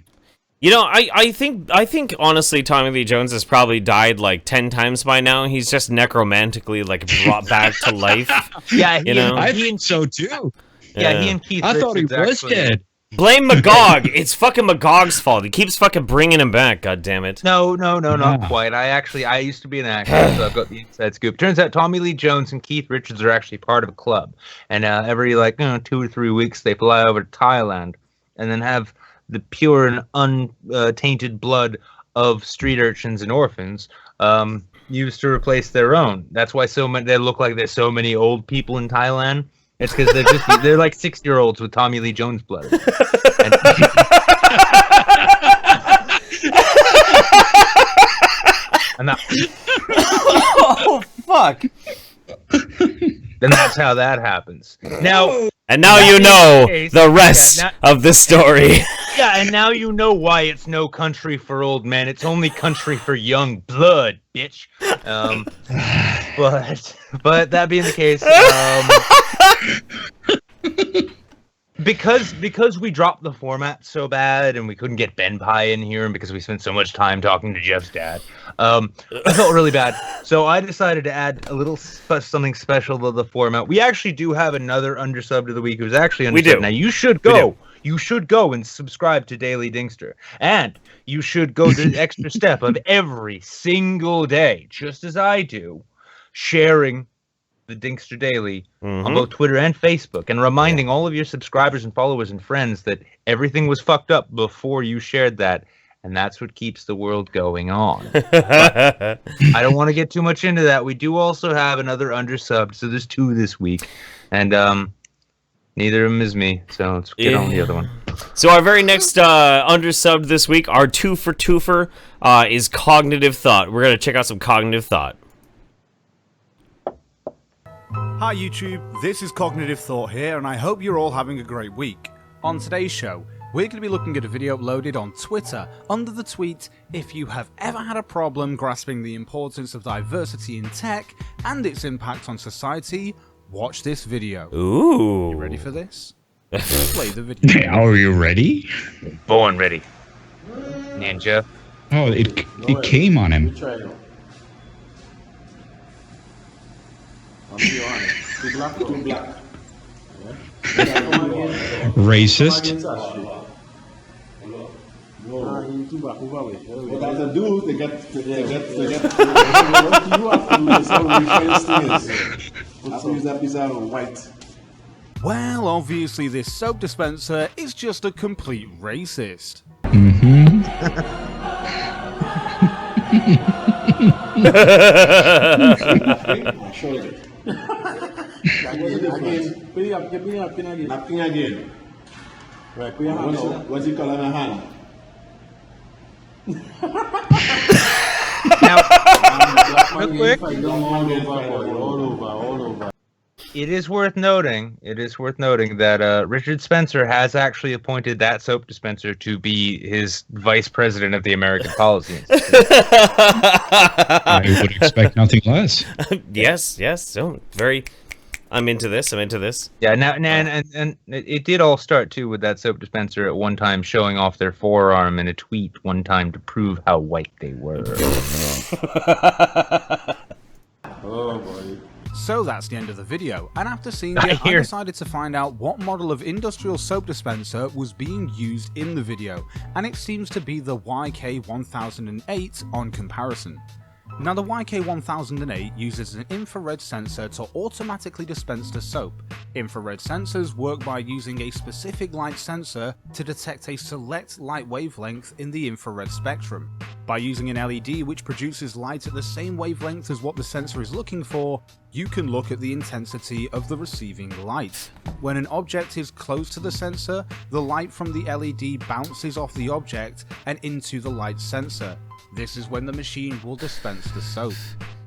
I think honestly, Tommy Lee Jones has probably died like 10 times by now. He's just necromantically like brought back to life. Yeah, I think so too. Yeah, he and Keith. I thought he was dead. Blame Magog. It's fucking Magog's fault. He keeps fucking bringing him back. God damn it. No, not quite. I used to be an actor, so I've got the inside scoop. Turns out Tommy Lee Jones and Keith Richards are actually part of a club, and every 2 or 3 weeks they fly over to Thailand, and then have the pure and untainted blood of street urchins and orphans used to replace their own. That's why they look like there's so many old people in Thailand. It's because they're like 6-year-olds with Tommy Lee Jones blood. And, and that, Oh fuck! then that's how that happens. Now, And now you know case, the rest of the story. yeah, and now you know why it's no country for old men. It's only country for young blood, bitch. But that being the case, because we dropped the format so bad and we couldn't get Ben Pie in here, and because we spent so much time talking to Jeff's dad, I felt really bad. So I decided to add a little something special to the format. We actually do have another Undersubbed of the week. It was actually Undersubbed. We do. Now you should go. You should go and subscribe to Daily Dinkster. And you should go to the extra step of every single day, just as I do, sharing the Dinkster Daily on both Twitter and Facebook, and reminding all of your subscribers and followers and friends that everything was fucked up before you shared that, and that's what keeps the world going on. I don't want to get too much into that. We do also have another Undersubbed, so there's 2 this week, and neither of them is me, so let's get on the other one. So our very next Undersubbed this week, our 2 for 2-fer, is Cognitive Thought. We're going to check out some Cognitive Thought. Hi YouTube, this is Cognitive Thought here, and I hope you're all having a great week. On today's show, we're going to be looking at a video uploaded on Twitter under the tweet, "If you have ever had a problem grasping the importance of diversity in tech and its impact on society, watch this video." Ooh. You ready for this? Play the video. Are you ready? Born ready. Ninja. Oh, it came on him. Racist. What I do, they get white. Well, obviously this soap dispenser is just a complete racist. Napkin again. Right, what's it called on a hand? Now, real quick, it is worth noting that Richard Spencer has actually appointed that soap dispenser to be his vice president of the American Policy Institute. I would expect nothing less. Yes. So very. I'm into this. Yeah, and it did all start too with that soap dispenser at one time showing off their forearm in a tweet one time to prove how white they were. Oh boy. So that's the end of the video, and after seeing it, I decided to find out what model of industrial soap dispenser was being used in the video, and it seems to be the YK1008 on comparison. Now the YK1008 uses an infrared sensor to automatically dispense the soap. Infrared sensors work by using a specific light sensor to detect a select light wavelength in the infrared spectrum. By using an LED which produces light at the same wavelength as what the sensor is looking for, you can look at the intensity of the receiving light. When an object is close to the sensor, the light from the LED bounces off the object and into the light sensor. This is when the machine will dispense the soap.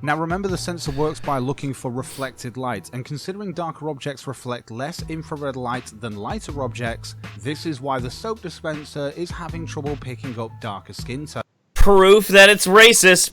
Now remember, the sensor works by looking for reflected light, and considering darker objects reflect less infrared light than lighter objects, this is why the soap dispenser is having trouble picking up darker skin tones. Proof that it's racist.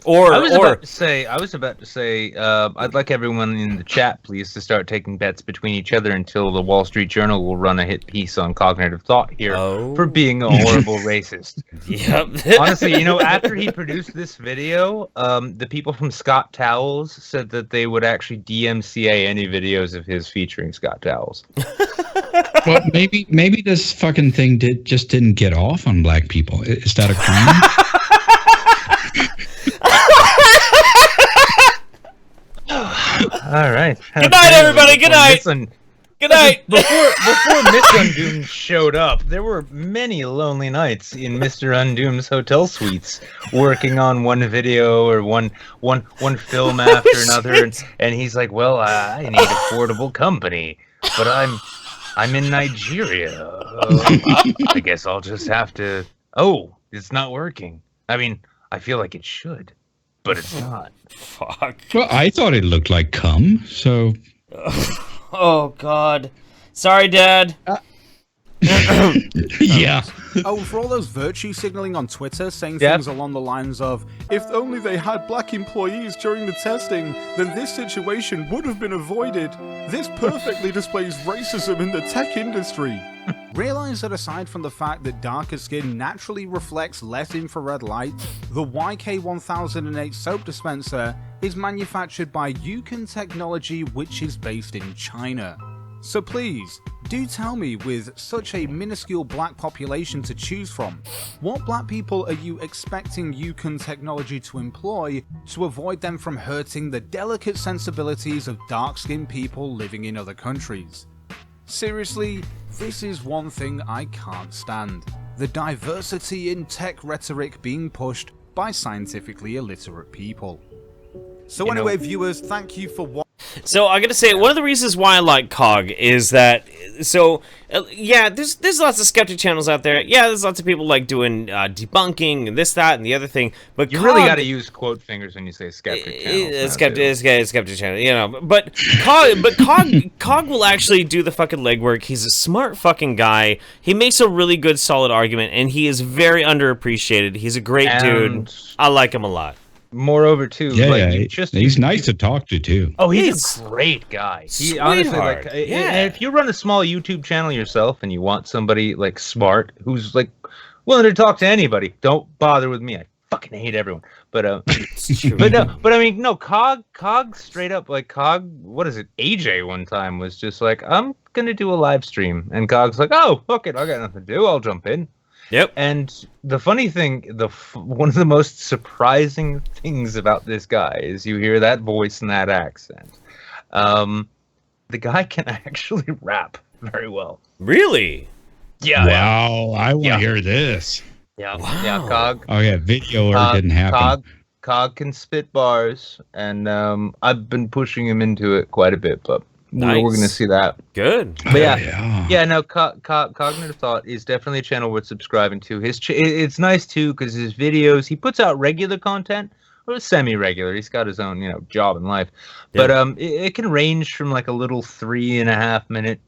I was about to say, I'd like everyone in the chat, please, to start taking bets between each other until the Wall Street Journal will run a hit piece on Cognitive Thought here for being a horrible racist. Yep. Honestly, after he produced this video, the people from Scott Towels said that they would actually DMCA any videos of his featuring Scott Towels. Well, maybe this fucking thing just didn't get off on black people. Is that a crime? All right. Good night, everybody. Good night. Good night. Before Mr. Undoomed showed up, there were many lonely nights in Mr. Undoomed's hotel suites, working on one video or one film after another, and he's like, "Well, I need affordable company, but I'm in Nigeria. I guess I'll just have to." Oh, it's not working. I mean, I feel like it should, but it's not. Fuck. Well, I thought it looked like cum, so. Oh God. Sorry, Dad. Yeah. Oh, for all those virtue signaling on Twitter, saying things along the lines of, if only they had black employees during the testing, then this situation would have been avoided. This perfectly displays racism in the tech industry. Realize that aside from the fact that darker skin naturally reflects less infrared light, the YK1008 soap dispenser is manufactured by Yukon Technology, which is based in China. So please, do tell me, with such a minuscule black population to choose from, what black people are you expecting Yukon Technology to employ to avoid them from hurting the delicate sensibilities of dark-skinned people living in other countries? Seriously, this is one thing I can't stand. The diversity in tech rhetoric being pushed by scientifically illiterate people. So anyway, viewers, thank you for watching. So I gotta say, one of the reasons why I like COG is that, yeah, there's lots of skeptic channels out there. Yeah, there's lots of people like doing debunking and this, that, and the other thing. But you COG, really got to use quote fingers when you say skeptic channel. Skeptic channel, you know. But COG will actually do the fucking legwork. He's a smart fucking guy. He makes a really good, solid argument, and he is very underappreciated. He's a great dude. I like him a lot. Moreover, too, he's nice to talk to too. Oh, he's a great guy. He honestly, like, if you run a small YouTube channel yourself and you want somebody like smart who's like willing to talk to anybody, don't bother with me. I fucking hate everyone. But I mean, no, COG straight up, like, COG, what is it? AJ one time was just like, I'm gonna do a live stream, and COG's like, oh, fuck it, I got nothing to do, I'll jump in. Yep. And the funny thing, one of the most surprising things about this guy is you hear that voice and that accent. The guy can actually rap very well. Really? Yeah. Wow, I want to hear this. Yeah. Wow. Yeah, COG. Oh yeah, video or didn't happen. COG can spit bars, and I've been pushing him into it quite a bit, but we're going to see that. Good. But yeah, no, Cognitive Thought is definitely a channel worth subscribing to. It's nice too because his videos, he puts out regular content or semi-regular. He's got his own, job in life. But it can range from like a little 3.5 minute,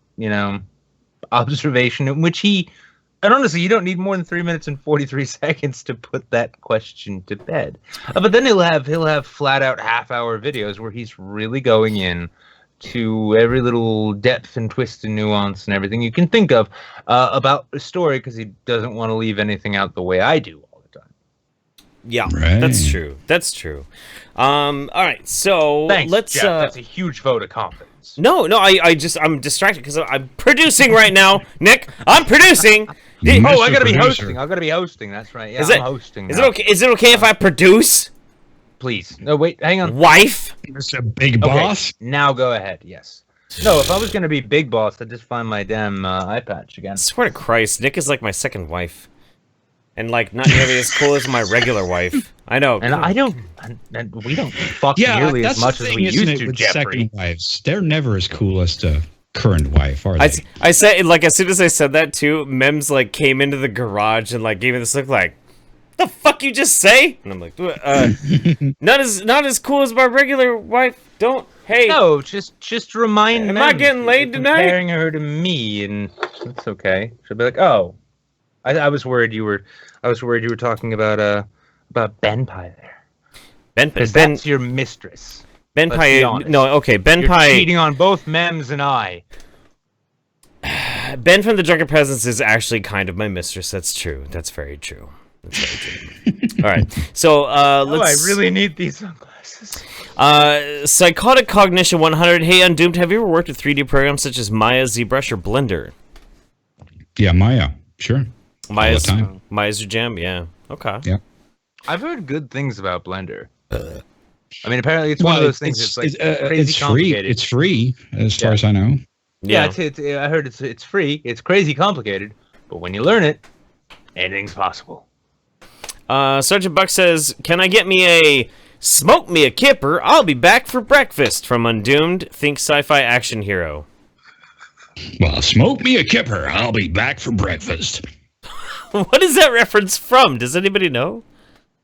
observation in which and honestly, you don't need more than 3 minutes and 43 seconds to put that question to bed. But then he'll have flat out half-hour videos where he's really going in to every little depth and twist and nuance and everything you can think of about the story, because he doesn't want to leave anything out the way I do all the time. Yeah, that's true. That's true. All right, so thanks, let's. Jeff. That's a huge vote of confidence. No, I'm distracted because I'm producing right now, Nick. I'm producing. I gotta be hosting. I gotta be hosting. That's right. Yeah, I'm hosting. Is it okay? Is it okay if I produce? Please. No, wait, hang on. Wife? Mr. Big Boss? Okay, now go ahead, yes. No, if I was going to be Big Boss, I'd just find my damn eye patch again. I swear to Christ, Nick is like my second wife. And, like, not nearly as cool as my regular wife. I know. And we don't fuck nearly as much as we used to, Jeffrey. Second wives, they're never as cool as the current wife, are they? I said, like, as soon as I said that, too, Mems, like, came into the garage and, like, gave me this look like, the fuck you just say? And I'm like, not as cool as my regular wife. No, just remind. Am I getting laid tonight? Comparing her to me, and it's okay. She'll be like, oh, I was worried you were talking about Ben Pie there. Because that's your mistress. Ben Pie. No, okay, Ben Pie. You're cheating on both Mems and I. Ben from the Drunken Peasants is actually kind of my mistress. That's true. That's very true. All right, so let's. I really need these sunglasses. Psychotic Cognition 100. Hey, Undoomed, have you ever worked with 3D programs such as Maya, ZBrush, or Blender? Yeah, Maya, sure. Maya's your jam, yeah. Okay. Yeah. I've heard good things about Blender. I mean, apparently it's one of those things. It's like crazy it's free. complicated. It's free as far as I know. Yeah, I heard it's free. It's crazy complicated, but when you learn it, anything's possible. Sergeant Buck says, "Can I get me a smoke me a kipper? I'll be back for breakfast." From Undoomed, think sci-fi action hero. Well, smoke me a kipper. I'll be back for breakfast. What is that reference from? Does anybody know?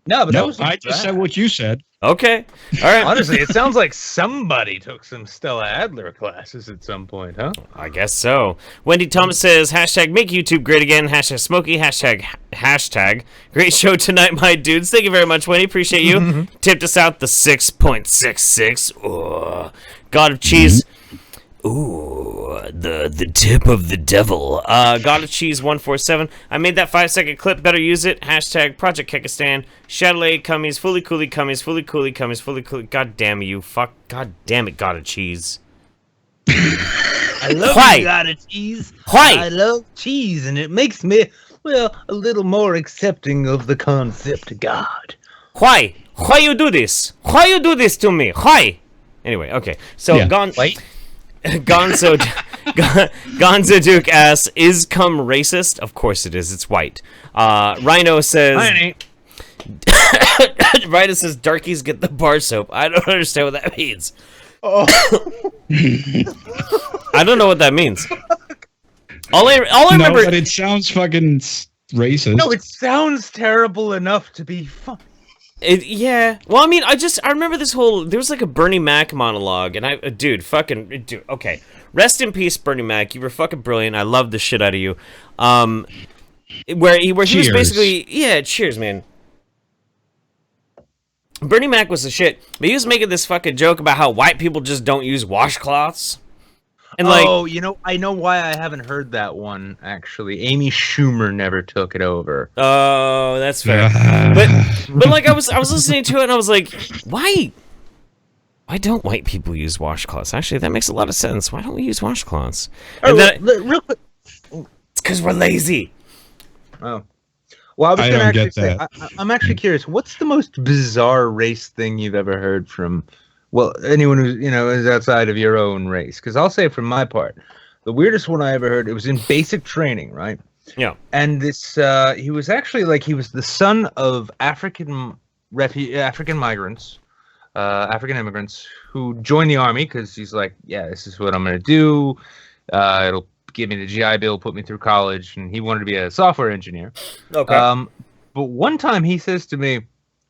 No, but I just said what you said. Okay. All right. Honestly, it sounds like somebody took some Stella Adler classes at some point, huh? I guess so. Wendy Thomas says, hashtag make YouTube great again, hashtag Smokey, hashtag great show tonight, my dudes. Thank you very much, Wendy. Appreciate you. Tipped us out the 6.66. Oh, God of Cheese. Ooh, the tip of the devil. God of Cheese 147. I made that 5-second clip. Better use it. Hashtag Project Kekistan. Chatelet Cummies. Fully Coolie Cummies. Fully Coolie Cummies. Fully Coolie. God damn you. Fuck. God damn it. God of Cheese. I love Why? God of Cheese. Why? I love cheese, and it makes me, well, a little more accepting of the concept of God. Why? Why you do this? Why you do this to me? Why? Anyway, okay. So, Yeah. Wait. Gonzo Duke asks, is cum racist? Of course it is. It's white. Rhino says... Rhino says, darkies get the bar soap. I don't understand what that means. Oh. I don't know what that means. All I remember... No, but it sounds fucking racist. No, it sounds terrible enough to be fun. Yeah. Well, I mean, I remember this whole... There was like a Bernie Mac monologue, and dude, okay. Rest in peace, Bernie Mac. You were fucking brilliant. I loved the shit out of you. Where he was basically... Yeah, cheers, man. Bernie Mac was the shit, but he was making this fucking joke about how white people just don't use washcloths. And I know why I haven't heard that one, actually. Amy Schumer never took it over. Oh, that's fair. But like I was listening to it and I was like, why don't white people use washcloths? Actually, that makes a lot of sense. Why don't we use washcloths? And Real quick. It's because we're lazy. Oh. Well, I was going to actually say, that. I'm actually curious, what's the most bizarre race thing you've ever heard from, well, anyone who, is outside of your own race? Because I'll say from my part, the weirdest one I ever heard, it was in basic training, right? Yeah. And this, he was actually he was the son of African migrants, African immigrants who joined the army because he's like, yeah, this is what I'm going to do. It'll give me the GI Bill, put me through college, and he wanted to be a software engineer. Okay. But one time he says to me,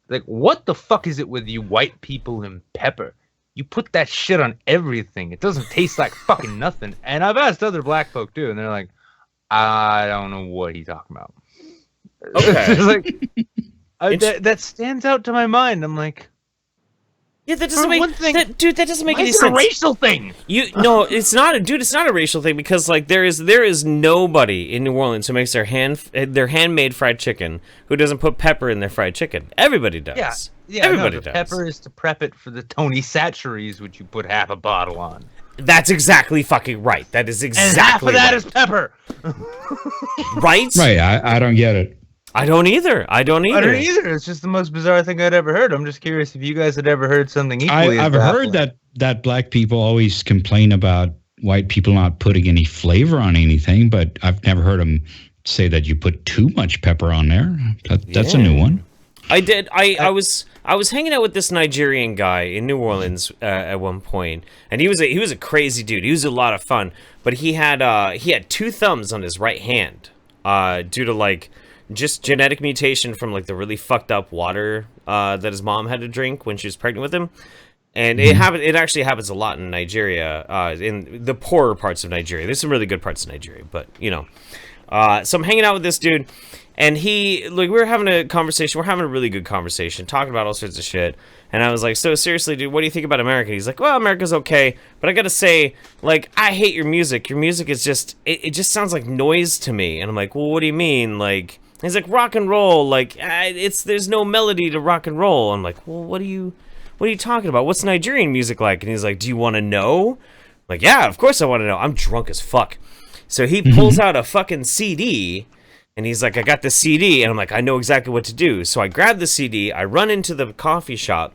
like, what the fuck is it with you white people and pepper? You put that shit on everything. It doesn't taste like fucking nothing. And I've asked other black folk too, and they're like, I don't know what he's talking about. Okay. That stands out to my mind. I'm like, yeah, that doesn't make that doesn't make any it's sense. A racial thing. No, it's not, dude. It's not a racial thing because like there is nobody in New Orleans who makes their handmade fried chicken who doesn't put pepper in their fried chicken. Everybody does. Yeah. Everybody does. Pepper is to prep it for the Tony Satcheries, which you put half a bottle on. That's exactly fucking right. That is exactly. And half of that right. is pepper. Right? Right. I don't get it. I don't either. I don't either. It's just the most bizarre thing I'd ever heard. I'm just curious if you guys had ever heard something equally. I've heard that black people always complain about white people not putting any flavor on anything, but I've never heard them say that you put too much pepper on there. That's a new one. I did. I was hanging out with this Nigerian guy in New Orleans at one point, and he was a crazy dude. He was a lot of fun, but he had 2 thumbs on his right hand due to like just genetic mutation from like the really fucked up water that his mom had to drink when she was pregnant with him. And it actually happens a lot in Nigeria, in the poorer parts of Nigeria. There's some really good parts of Nigeria, but so I'm hanging out with this dude, and we were having a conversation. We're having a really good conversation, talking about all sorts of shit. And I was like, so seriously, dude, what do you think about America? He's like, well, America's okay, but I gotta say, like, I hate your music. Your music is just, it just sounds like noise to me. And I'm like, well, what do you mean? Like, he's like, rock and roll, like, there's no melody to rock and roll. I'm like, well, what are you talking about? What's Nigerian music like? And he's like, do you want to know? I'm like, yeah, of course I want to know. I'm drunk as fuck. So he pulls out a fucking CD, and he's like, I got the CD, and I'm like, I know exactly what to do. So I grab the CD, I run into the coffee shop,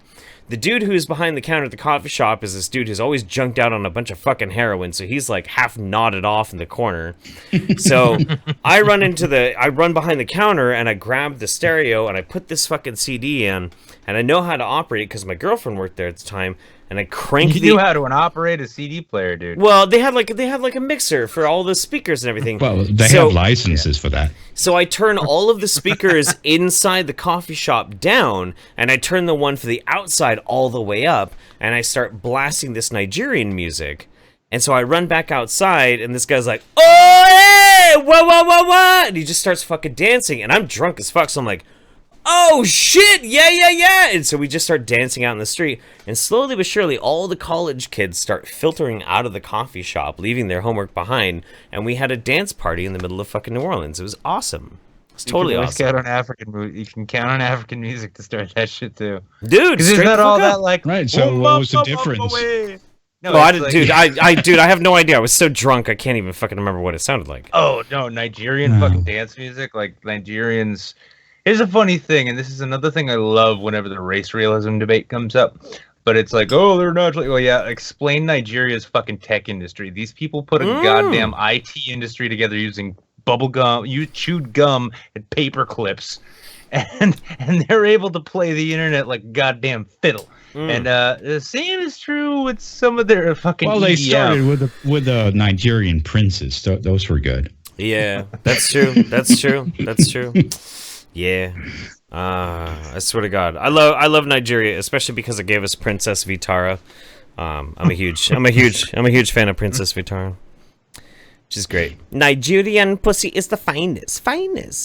The dude who's behind the counter at the coffee shop is this dude who's always junked out on a bunch of fucking heroin, so he's like half nodded off in the corner. So I run behind the counter and I grab the stereo and I put this fucking CD in, and I know how to operate it because my girlfriend worked there at the time. And I cranked You knew how to operate a CD player, dude. Well, they had like a mixer for all the speakers and everything. Well, they have licenses for that. So I turn all of the speakers inside the coffee shop down, and I turn the one for the outside all the way up, and I start blasting this Nigerian music. And so I run back outside, and this guy's like, "Oh, hey! What? And he just starts fucking dancing, and I'm drunk as fuck, so I'm like, oh shit, yeah. And so we just start dancing out in the street, and slowly but surely all the college kids start filtering out of the coffee shop, leaving their homework behind, and we had a dance party in the middle of fucking New Orleans. It was awesome. It's totally awesome. You can count on African music to start that shit too. Dude, because it's not all that like right. So what was the difference? No, I have no idea. I was so drunk I can't even fucking remember what it sounded like. Oh no, Nigerian fucking dance music, like Nigerians. Here's a funny thing, and this is another thing I love whenever the race realism debate comes up. But it's like, oh, they're not. Well, yeah, explain Nigeria's fucking tech industry. These people put a goddamn IT industry together using bubble gum, chewed gum, and paper clips, and they're able to play the internet like a goddamn fiddle. And the same is true with some of their fucking. Well, they started with the Nigerian princes. Those were good. Yeah, that's true. That's true. Yeah, I swear to God, I love Nigeria, especially because it gave us Princess Vitara. I'm a huge fan of Princess Vitara. She's great. Nigerian pussy is the finest.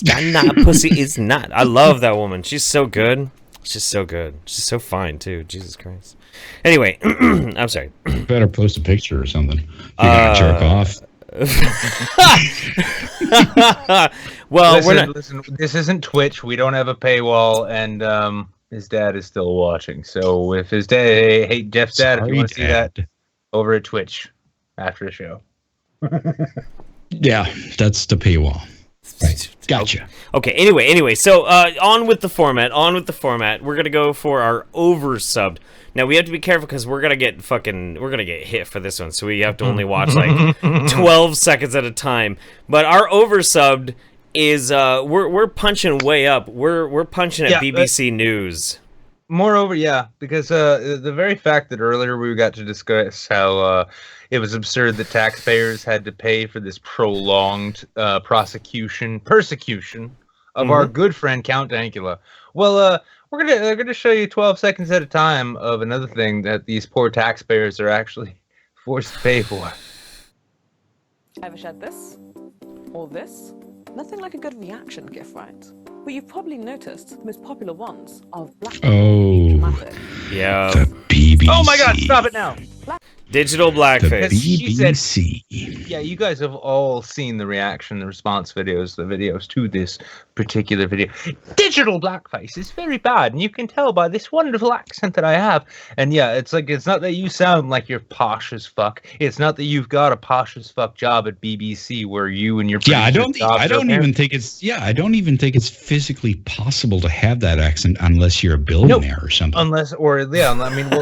Ghana pussy is not. I love that woman. She's so good. She's so fine too. Jesus Christ. Anyway, I'm sorry. Better post a picture or something. You're gonna jerk off. Well, listen, this isn't Twitch. We don't have a paywall, and his dad is still watching. So if his dad, hey Jeff's dad, if you want to see that, over at Twitch after the show. Yeah, that's the paywall. Right. Gotcha. Okay. Anyway. So on with the format. We're gonna go for our oversubbed. Now we have to be careful because we're gonna get hit for this one. So we have to only watch like 12 seconds at a time. But our oversubbed is we're punching way up. We're punching at BBC News. Moreover, because the very fact that earlier we got to discuss how it was absurd that taxpayers had to pay for this prolonged persecution of our good friend Count Dankula. Well, we're gonna show you 12 seconds at a time of another thing that these poor taxpayers are actually forced to pay for. Ever shared this? Or this? Nothing like a good reaction GIF, right? But you've probably noticed the most popular ones are black. Oh, dramatic. Yeah. The BBC. Oh my God! Stop it now. Digital blackface. The BBC. Yeah, you guys have all seen the reaction, the response videos, the videos to this particular video. Digital blackface is very bad, and you can tell by this wonderful accent that I have. And yeah, it's like, it's not that you sound like you're posh as fuck. It's not that you've got a posh as fuck job at BBC where you and your I don't even think it's physically possible to have that accent unless you're a billionaire or something. Well,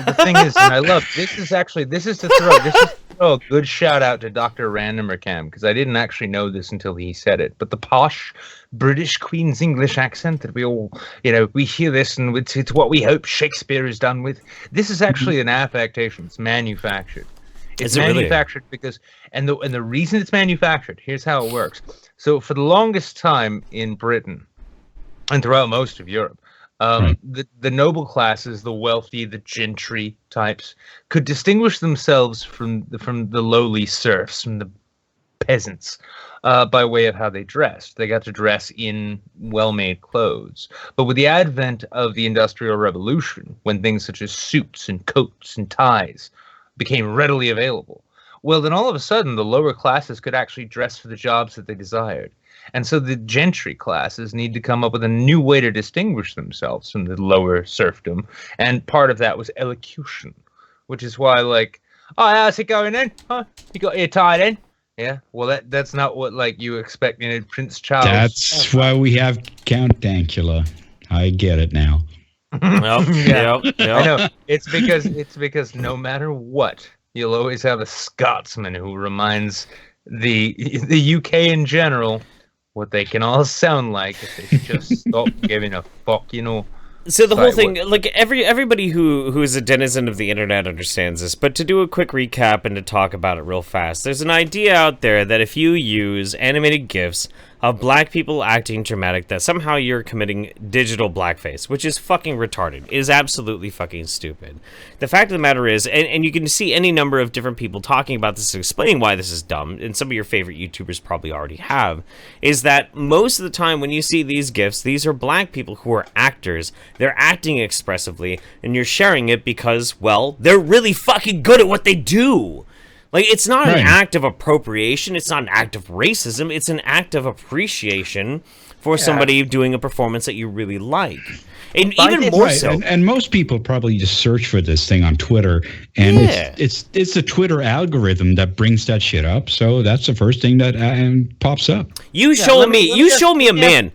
the thing is, and I love this is to throw a good shout out to Dr. Randomercam, because I didn't actually know this until he said it. But the posh British Queen's English accent that we all, we hear this, and it's what we hope Shakespeare is done with. This is actually an affectation. It's manufactured. It's manufactured because, and the reason it's manufactured, here's how it works. So for the longest time in Britain, and throughout most of Europe, the noble classes, the wealthy, the gentry types, could distinguish themselves from the lowly serfs, from the peasants, by way of how they dressed. They got to dress in well-made clothes. But with the advent of the Industrial Revolution, when things such as suits and coats and ties became readily available, well, then all of a sudden the lower classes could actually dress for the jobs that they desired. And so the gentry classes need to come up with a new way to distinguish themselves from the lower serfdom. And part of that was elocution, which is why, like, oh, how's it going then? Huh? You got your tie then? Yeah, well, that's not what, like, you expect in Prince Charles. That's why we have Count Dankula. I get it now. I know. It's because no matter what, you'll always have a Scotsman who reminds the UK in general what they can all sound like if they just stop giving a fuck, you know. So the whole thing, like everybody who is a denizen of the internet understands this, but to do a quick recap and to talk about it real fast, there's an idea out there that if you use animated GIFs of black people acting dramatic, that somehow you're committing digital blackface, which is fucking retarded. It is absolutely fucking stupid. The fact of the matter is, and you can see any number of different people talking about this, explaining why this is dumb, and some of your favorite YouTubers probably already have, is that most of the time when you see these GIFs, these are black people who are actors. They're acting expressively, and you're sharing it because, well, they're really fucking good at what they do. Like, it's not an act of appropriation, it's not an act of racism, it's an act of appreciation for somebody doing a performance that you really like. And even more so. And most people probably just search for this thing on Twitter, and it's the Twitter algorithm that brings that shit up. So that's the first thing that pops up. You show me a man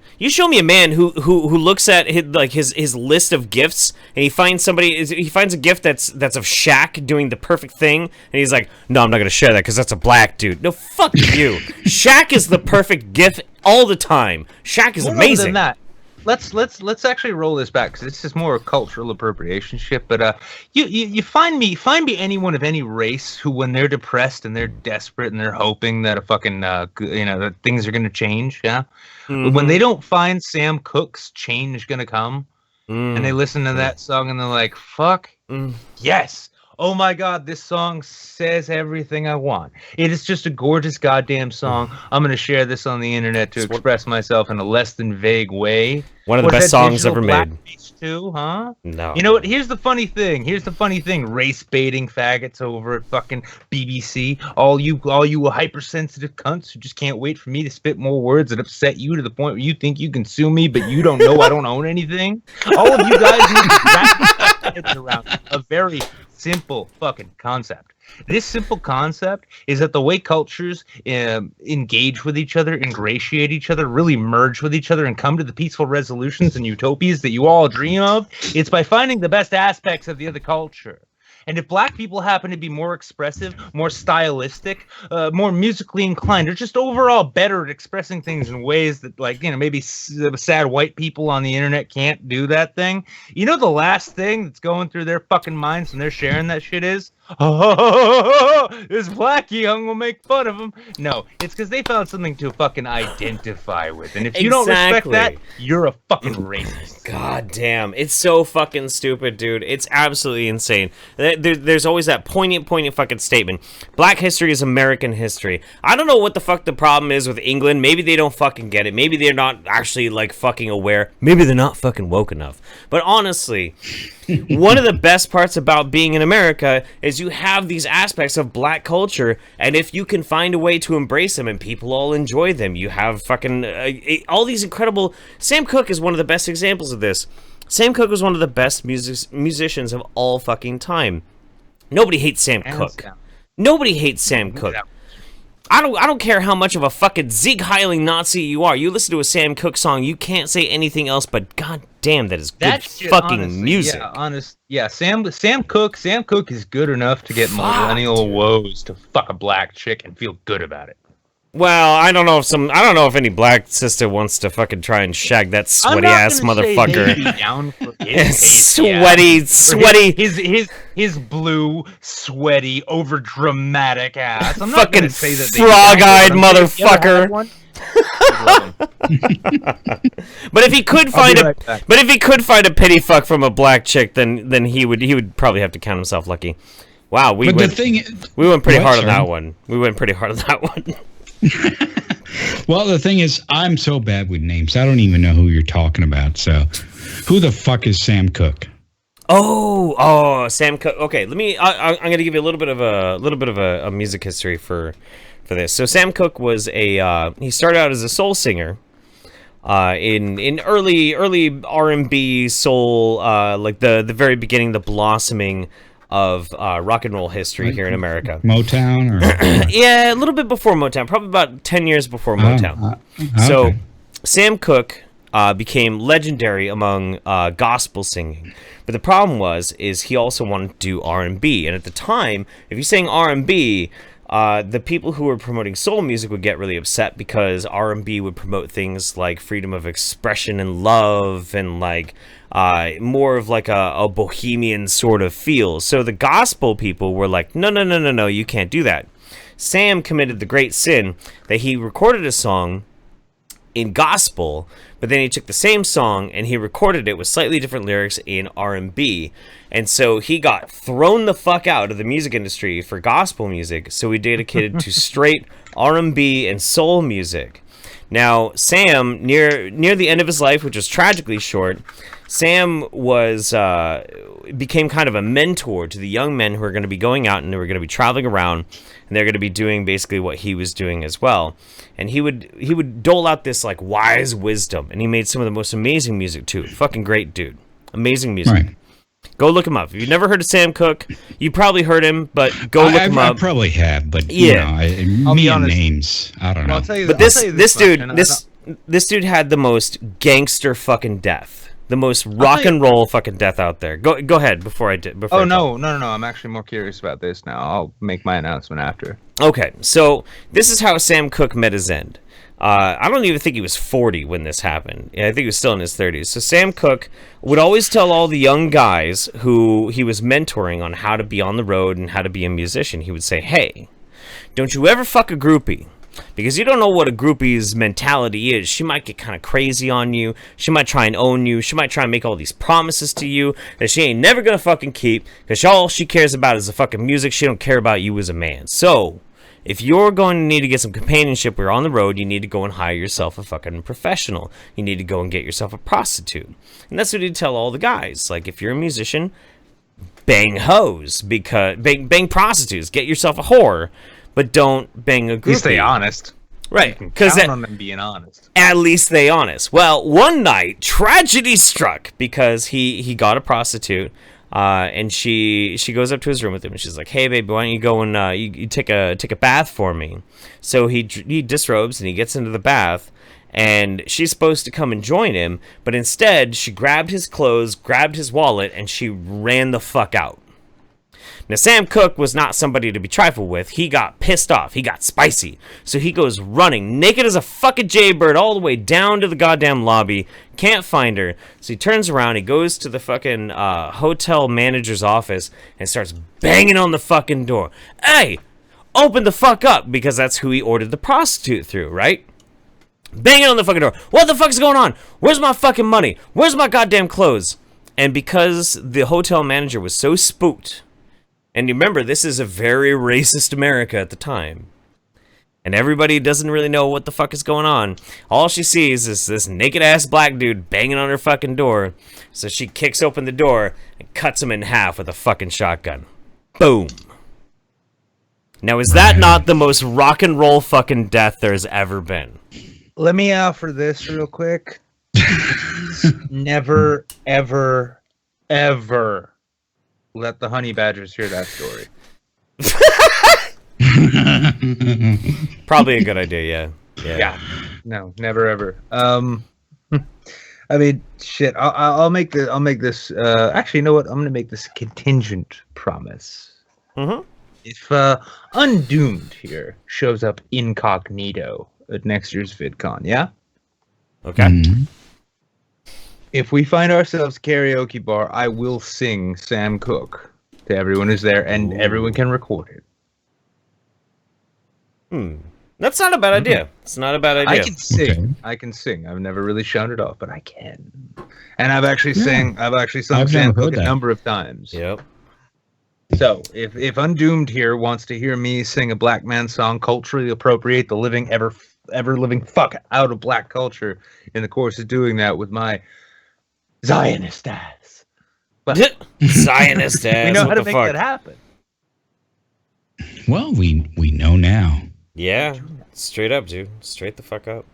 who looks at his list of gifts, and he finds a gift that's of Shaq doing the perfect thing, and he's like, no, I'm not gonna share that because that's a black dude. No, fuck you. Shaq is the perfect gift all the time. Shaq is amazing. Than that. Let's actually roll this back because this is more cultural appropriation shit. But you find me anyone of any race who, when they're depressed and they're desperate and they're hoping that a fucking that things are gonna change, when they don't find Sam Cooke's "Change Gonna Come" and they listen to that song and they're like, fuck yes. Oh my God, this song says everything I want. It is just a gorgeous goddamn song. I'm going to share this on the internet to express myself in a less than vague way. One of the best songs ever made. Too, huh? No. You know what? Here's the funny thing. Race baiting faggots over at fucking BBC. All you hypersensitive cunts who just can't wait for me to spit more words that upset you to the point where you think you can sue me, but you don't know I don't own anything. All of you guys need to wrap your heads around a very simple fucking concept. This simple concept is that the way cultures engage with each other, ingratiate each other, really merge with each other, and come to the peaceful resolutions and utopias that you all dream of, it's by finding the best aspects of the other culture. And if black people happen to be more expressive, more stylistic, more musically inclined, or just overall better at expressing things in ways that, like, maybe sad white people on the internet can't do that thing. You know, the last thing that's going through their fucking minds when they're sharing that shit is, this blackie, I'm gonna make fun of him. No, it's because they found something to fucking identify with. And if you don't respect that, you're a fucking racist. God damn. It's so fucking stupid, dude. It's absolutely insane. There's always that poignant fucking statement. Black history is American history. I don't know what the fuck the problem is with England. Maybe they don't fucking get it. Maybe they're not actually, like, fucking aware. Maybe they're not fucking woke enough. But honestly, one of the best parts about being in America is you have these aspects of black culture, and if you can find a way to embrace them and people all enjoy them, you have fucking all these incredible... Sam Cooke is one of the best examples of this. Sam Cooke was one of the best musicians of all fucking time. Nobody hates Sam Cooke. Nobody hates Sam Cooke. I don't care how much of a fucking Sieg Heiling Nazi you are. You listen to a Sam Cooke song, you can't say anything else but god damn, that is good fucking music. Sam Cooke is good enough to get millennial woes to fuck a black chick and feel good about it. Well, I don't know if any black sister wants to fucking try and shag that sweaty ass motherfucker. Sweaty. His blue, sweaty, over dramatic ass. I'm not fucking gonna say that frog-eyed motherfucker. But if he could find a pity fuck from a black chick, then he would probably have to count himself lucky. Wow, we went pretty hard on that one. Well, the thing is, I'm so bad with names. I don't even know who you're talking about. So, who the fuck is Sam Cooke? Oh, Sam Cooke. Okay, I'm going to give you a little bit of a music history for this. So Sam Cooke was he started out as a soul singer in early R&B soul, like the very beginning, the blossoming of rock and roll history here in America. Motown? Or yeah, a little bit before Motown, probably about 10 years before Motown. Okay. So Sam Cooke became legendary among gospel singing. But the problem is he also wanted to do R&B. And at the time, if you sang R&B, the people who were promoting soul music would get really upset because R&B would promote things like freedom of expression and love and like more of like a bohemian sort of feel. So the gospel people were like, no, you can't do that. Sam committed the great sin that he recorded a song in gospel, but then he took the same song and he recorded it with slightly different lyrics in R&B, and so he got thrown the fuck out of the music industry for gospel music, so he dedicated to straight R&B and soul music. Now, Sam, near the end of his life, which was tragically short, Sam became kind of a mentor to the young men who are going to be going out and who are going to be traveling around, and they're going to be doing basically what he was doing as well. And he would dole out this like wise wisdom, and he made some of the most amazing music too. Fucking great dude, amazing music. Right. Go look him up. If you've never heard of Sam Cooke, you probably heard him, but go look him up. I probably have, but yeah, I'll be honest. Names, I don't know. I'll tell you, but this dude had the most gangster fucking death, the most rock and roll fucking death out there. Go ahead before I did. Before no. I'm actually more curious about this now. I'll make my announcement after. Okay, so this is how Sam Cooke met his end. I don't even think he was 40 when this happened. Yeah, I think he was still in his 30s. So Sam Cooke would always tell all the young guys who he was mentoring on how to be on the road and how to be a musician. He would say, hey, don't you ever fuck a groupie. Because you don't know what a groupie's mentality is. She might get kind of crazy on you. She might try and own you. She might try and make all these promises to you that she ain't never gonna fucking keep. Because all she cares about is the fucking music. She don't care about you as a man. So, if you're going to need to get some companionship while you're on the road, you need to go and hire yourself a fucking professional. You need to go and get yourself a prostitute. And that's what he'd tell all the guys. Like, if you're a musician, bang hoes. Bang prostitutes. Get yourself a whore. But don't bang a groupie. At least they honest. Right. Because count on them being honest. At least they honest. Well, one night, tragedy struck because he got a prostitute, and she goes up to his room with him, and she's like, hey, baby, why don't you go and you take a bath for me? So he disrobes, and he gets into the bath, and she's supposed to come and join him, but instead, she grabbed his clothes, grabbed his wallet, and she ran the fuck out. Now, Sam Cooke was not somebody to be trifled with. He got pissed off. He got spicy. So he goes running, naked as a fucking jaybird, all the way down to the goddamn lobby. Can't find her. So he turns around. He goes to the fucking hotel manager's office and starts banging on the fucking door. Hey, open the fuck up, because that's who he ordered the prostitute through, right? Banging on the fucking door. What the fuck's going on? Where's my fucking money? Where's my goddamn clothes? And because the hotel manager was so spooked, and remember, this is a very racist America at the time, and everybody doesn't really know what the fuck is going on. All she sees is this naked-ass black dude banging on her fucking door, so she kicks open the door and cuts him in half with a fucking shotgun. Boom. Now, is that not the most rock and roll fucking death there's ever been? Let me offer this real quick. Never, ever, ever let the honey badgers hear that story. Probably a good idea, yeah. No, never ever. I mean, shit. I'll make this. Actually, you know what? I'm gonna make this a contingent promise. Mm-hmm. If Undoomed here shows up incognito at next year's VidCon, yeah. Okay. Mm-hmm. If we find ourselves karaoke bar, I will sing Sam Cooke to everyone who's there, and everyone can record it. That's not a bad idea. It's not a bad idea. I can sing. Okay. I can sing. I've never really shown it off, but I can. And I've actually sung Sam Cooke a number of times. Yep. So if Undoomed here wants to hear me sing a black man song, culturally appropriate the living ever living fuck out of black culture in the course of doing that with my Zionist ass. But Zionist ass. we know what how to the make fuck? that happen. Well, we know now. Yeah, straight up, dude. Straight the fuck up.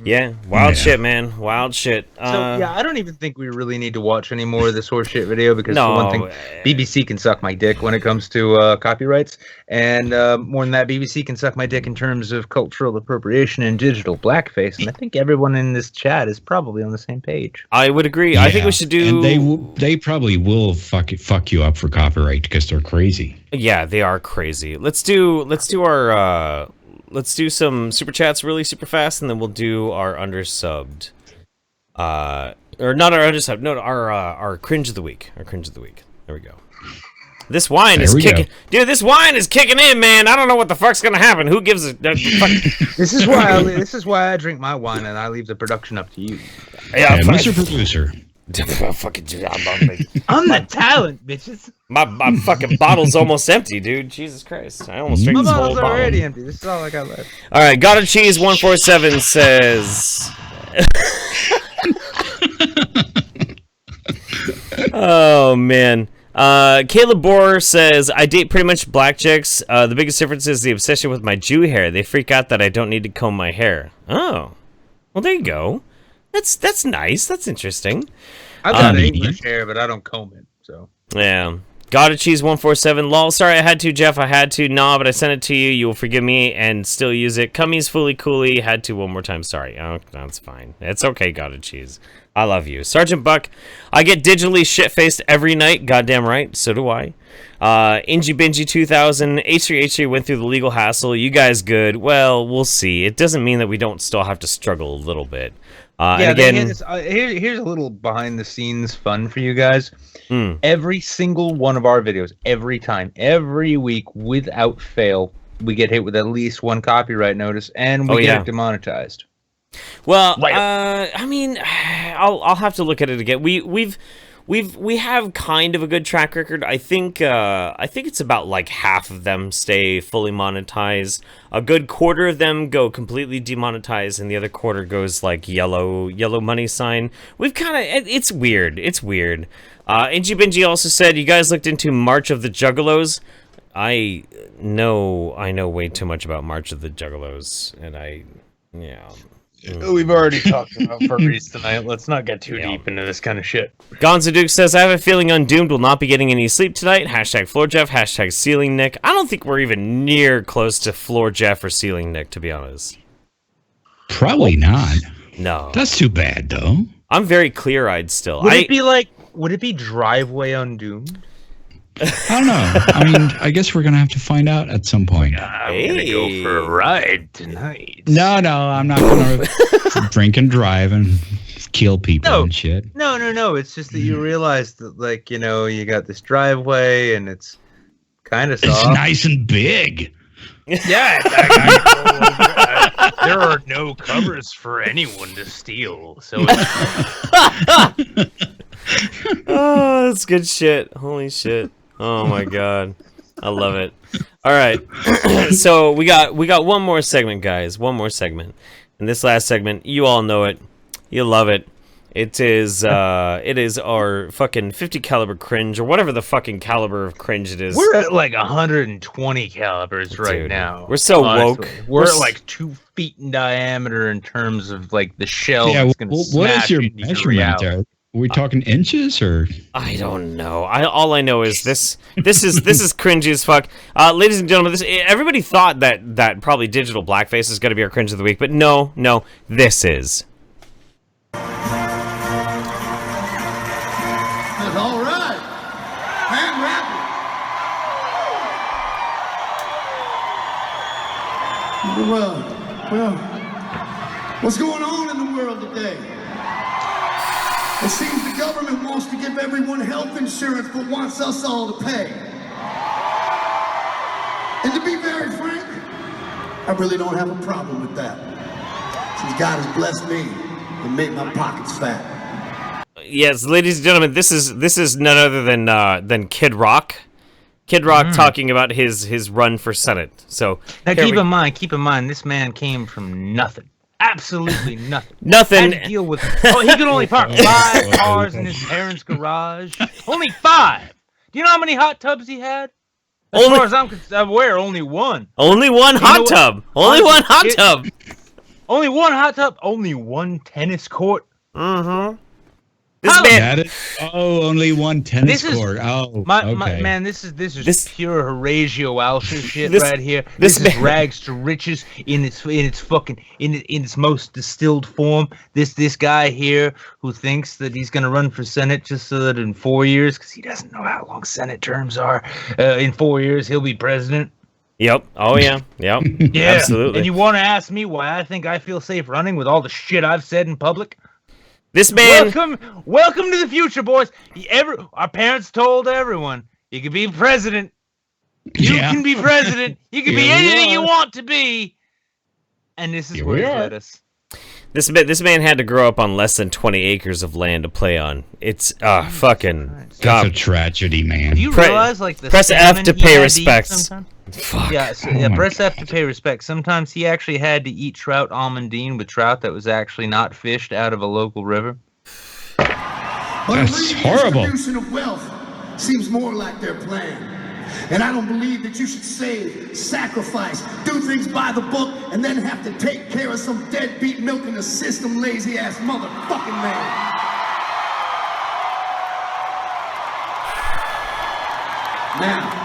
Yeah, wild shit, man. Wild shit. So yeah, I don't even think we really need to watch any more of this horseshit video because for one thing, BBC can suck my dick when it comes to copyrights, and more than that, BBC can suck my dick in terms of cultural appropriation and digital blackface. And I think everyone in this chat is probably on the same page. I would agree. Yeah, I think we should do. And they probably will fuck you up for copyright because they're crazy. Yeah, they are crazy. Let's do our. Let's do some super chats really super fast, and then we'll do our undersubbed. Or not our undersubbed, no, our cringe of the week. Our cringe of the week. There we go. This wine is kicking, dude. This wine is kicking in, man. I don't know what the fuck's gonna happen. Who gives a fuck? This is why I drink my wine and I leave the production up to you. Yeah, Mr. Producer. I'm the talent, bitches. My fucking bottle's almost empty, dude. Jesus Christ. I almost drank My this whole bottle's bottle. already empty. This is all I got left. All right, Gotta Cheese 147 says. Oh man. Caleb Bohr says, I date pretty much black chicks. The biggest difference is the obsession with my Jew hair. They freak out that I don't need to comb my hair. Oh, well, there you go. That's nice. That's interesting. I've got English hair, but I don't comb it. So yeah. Gotta Cheese 147. Lol. Sorry, I had to, Jeff. I had to. Nah, but I sent it to you. You will forgive me and still use it. Cummies fully coolly. Had to one more time. Sorry. Oh, that's fine. It's okay. Gotta Cheese. I love you, Sergeant Buck. I get digitally shit-faced every night. Goddamn right. So do I. Ingy Bingy 2000. H3 went through the legal hassle. You guys good? Well, we'll see. It doesn't mean that we don't still have to struggle a little bit. Yeah, and again, here's a little behind-the-scenes fun for you guys. Every single one of our videos, every week, without fail, we get hit with at least one copyright notice, and we get it demonetized. Well, I mean, I'll have to look at it again. We have kind of a good track record. I think it's about like half of them stay fully monetized. A good quarter of them go completely demonetized, and the other quarter goes like yellow money sign. We've kind of it's weird. It's weird. Ingy Bingy also said you guys looked into March of the Juggalos. I know way too much about March of the Juggalos, and We've already talked about furries tonight. Let's not get too deep into this kind of shit. Gonzo Duke says, I have a feeling Undoomed will not be getting any sleep tonight. Hashtag Floor Jeff, hashtag Ceiling Nick. I don't think we're even near close to Floor Jeff or Ceiling Nick, to be honest. Probably not. No. That's too bad, though. I'm very clear-eyed still. Would it be Driveway Undoomed? I don't know. I mean, I guess we're going to have to find out at some point. I'm going to go for a ride tonight. No, I'm not going to drink and drive and kill people and shit. No. It's just that you realize that, like, you know, you got this driveway and it's kind of soft. It's nice and big. Yeah. There are no covers for anyone to steal. So Oh, that's good shit. Holy shit. Oh my god. I love it. All right. So we got one more segment, guys. One more segment. And this last segment, you all know it. You love it. It is our fucking 50 caliber cringe or whatever the fucking caliber of cringe it is. we're at like 120 calibers right now. We're so woke. We're at like 2 feet in diameter in terms of like the shell. Yeah, that's gonna what is your measurement there? Are we talking inches or? I don't know. All I know is this is cringy as fuck. Ladies and gentlemen, everybody thought that probably digital blackface is going to be our cringe of the week, but no, this is. That's all right. Hand rapid. Well, what's going on in the world today? It seems the government wants to give everyone health insurance but wants us all to pay. And to be very frank, I really don't have a problem with that. Since God has blessed me and made my pockets fat. Yes, ladies and gentlemen, this is none other than Kid Rock. Kid Rock talking about his run for Senate. So now keep in mind, this man came from nothing. Absolutely nothing. Nothing. Had to deal with. Oh, he could only park 5 cars in his parents' garage. Only 5. Do you know how many hot tubs he had? As far as I'm aware, only one. Only one hot tub. Only one hot tub. Only one hot tub. Only one tennis court. Mm-hmm. This man. Only one tennis court. Okay. Man, this is pure Horatio Alsher shit right here. This is rags to riches in its most distilled form. This guy here who thinks that he's gonna run for Senate just so that in 4 years, because he doesn't know how long Senate terms are, in 4 years he'll be president. Yep. Oh yeah. Yep. Yeah. Absolutely. And you want to ask me why I think I feel safe running with all the shit I've said in public? This man. Welcome to the future, boys. Our parents told everyone you can be president. You can be president. You can be anything you want to be. And this is where it led us. This man had to grow up on less than 20 acres of land to play on. It's fucking. That's a tragedy, man. Do you realize, like, the press F to pay respects. Fuck. Yeah, press F to pay respect. Sometimes he actually had to eat trout almondine with trout that was actually not fished out of a local river. That's horrible. Distribution of wealth seems more like their plan. And I don't believe that you should save, sacrifice, do things by the book, and then have to take care of some deadbeat milking the system lazy ass motherfucking man. Now,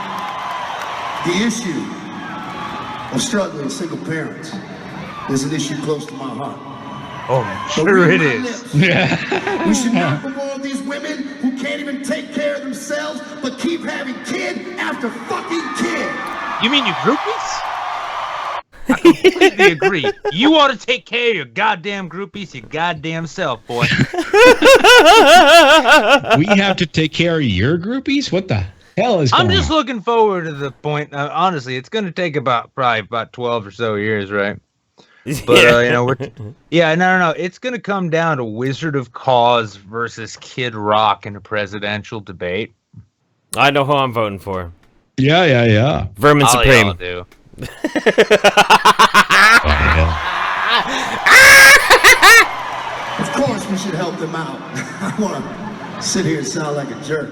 the issue of struggling single parents is an issue close to my heart. Oh, sure it is. We should not reward these women who can't even take care of themselves, but keep having kid after fucking kid. You mean you groupies? I completely agree. You ought to take care of your goddamn groupies, your goddamn self, boy. We have to take care of your groupies? What the hell is going on? I'm just looking forward to the point. Honestly, it's going to take probably about 12 or so years, right? But no. It's going to come down to Wizard of Cause versus Kid Rock in a presidential debate. I know who I'm voting for. Yeah. Vermin All Supreme. y'all do. Of course we should help them out. I want to sit here and sound like a jerk.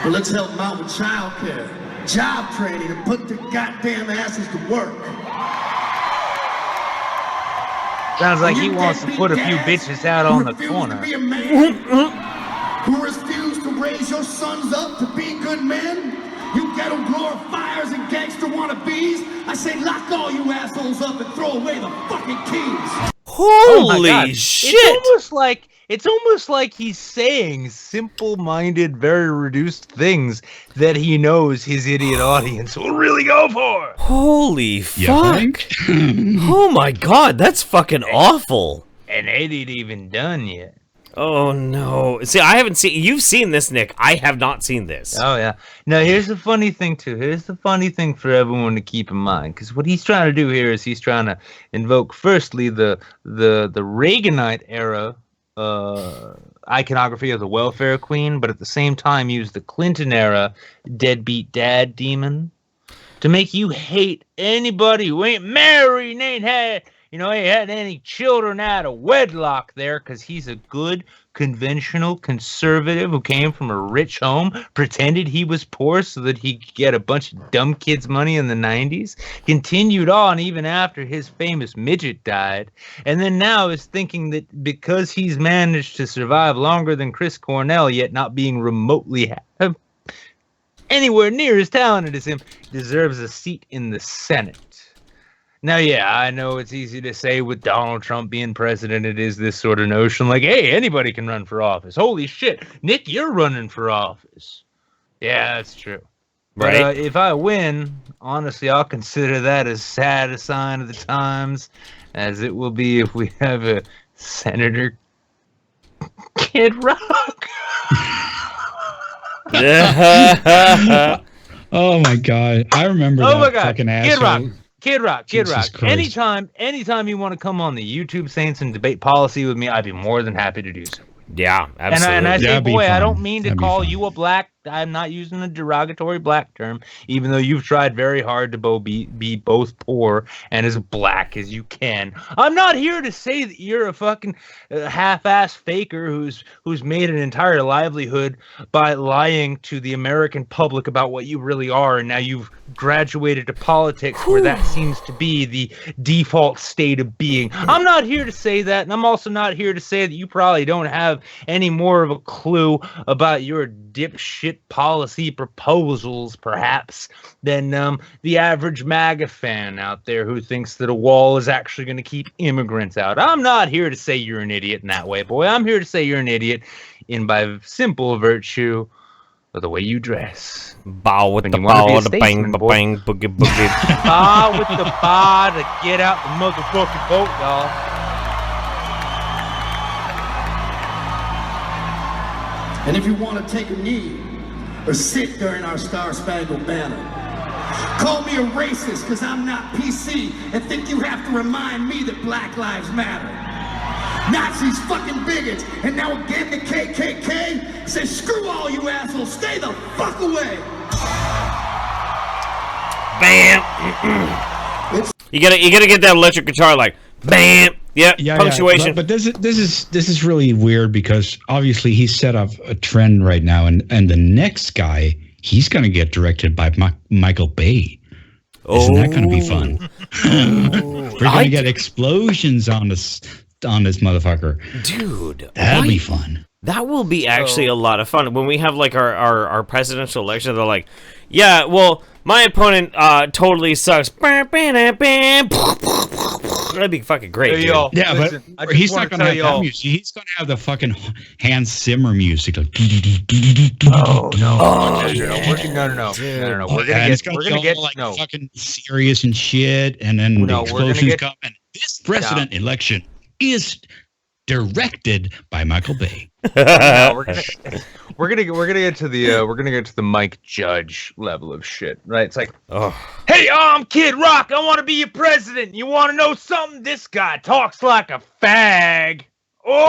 But let's help them out with child care, job training, and put their goddamn asses to work. Sounds like he wants to put a few bitches out on the corner. Be a man who refused to raise your sons up to be good men. You ghetto glorifiers and gangster wannabes. I say lock all you assholes up and throw away the fucking keys. Holy shit! It's almost like he's saying simple-minded, very reduced things that he knows his idiot audience will really go for. Holy fuck! Oh my god, that's fucking awful. And it ain't even done yet. Oh no! See, I haven't seen. You've seen this, Nick. I have not seen this. Oh yeah. Now here's the funny thing too. Here's the funny thing for everyone to keep in mind, because what he's trying to do here is he's trying to invoke, firstly, the Reaganite era iconography of the welfare queen, but at the same time use the Clinton era deadbeat dad demon to make you hate anybody who ain't married and ain't had any children out of wedlock there, because he's a good, conventional conservative who came from a rich home, pretended he was poor so that he could get a bunch of dumb kids' money in the 90s, continued on even after his famous midget died, and then now is thinking that because he's managed to survive longer than Chris Cornell, yet not being remotely anywhere near as talented as him, deserves a seat in the Senate. Now, yeah, I know it's easy to say with Donald Trump being president, it is this sort of notion like, hey, anybody can run for office. Holy shit, Nick, you're running for office. Yeah, that's true. But Right. If I win, honestly, I'll consider that as sad a sign of the times as it will be if we have a Senator Kid Rock. Oh my god, I remember that fucking asshole. Kid Rock. Christ. Anytime you want to come on the YouTube Saints and debate policy with me, I'd be more than happy to do so. Yeah, absolutely. And I say, That'd be boy, I fun. don't mean to That'd be call fun. you a black I'm not using a derogatory black term, even though you've tried very hard to be both poor and as black as you can. I'm not here to say that you're a fucking half-ass faker who's made an entire livelihood by lying to the American public about what you really are, and now you've graduated to politics where that seems to be the default state of being. I'm not here to say that, and I'm also not here to say that you probably don't have any more of a clue about your dipshit policy proposals, perhaps, than the average MAGA fan out there who thinks that a wall is actually going to keep immigrants out. I'm not here to say you're an idiot in that way, boy. I'm here to say you're an idiot by simple virtue of the way you dress. Bow with the bow, the bang, bang, boogie, boogie. Bow with the bar to get out the motherfucking boat, y'all. And if you want to take a knee or sit during our Star-Spangled Banner, call me a racist because I'm not PC and think you have to remind me that Black Lives Matter. Nazis, fucking bigots, and now again the KKK says screw all you assholes, stay the fuck away. Bam. You gotta get that electric guitar like bam. Yeah, punctuation. Yeah, but this is really weird because obviously he's set up a trend right now, and the next guy he's gonna get directed by Michael Bay. Isn't that gonna be fun? We're gonna get explosions on this motherfucker, dude. That'll be fun. That will be actually a lot of fun when we have like our presidential election. They're like, yeah, well, my opponent totally sucks. That'd be fucking great. Hey, yeah, listen, but he's not gonna have that music. He's gonna have the fucking Hans Zimmer music. Like, no. We're gonna get like fucking serious and shit, and then the explosions come. And this president election is directed by Michael Bay. No, we're gonna get to the Mike Judge level of shit, right? It's like, hey, I'm Kid Rock. I want to be your president. You want to know something? This guy talks like a fag. Whoa!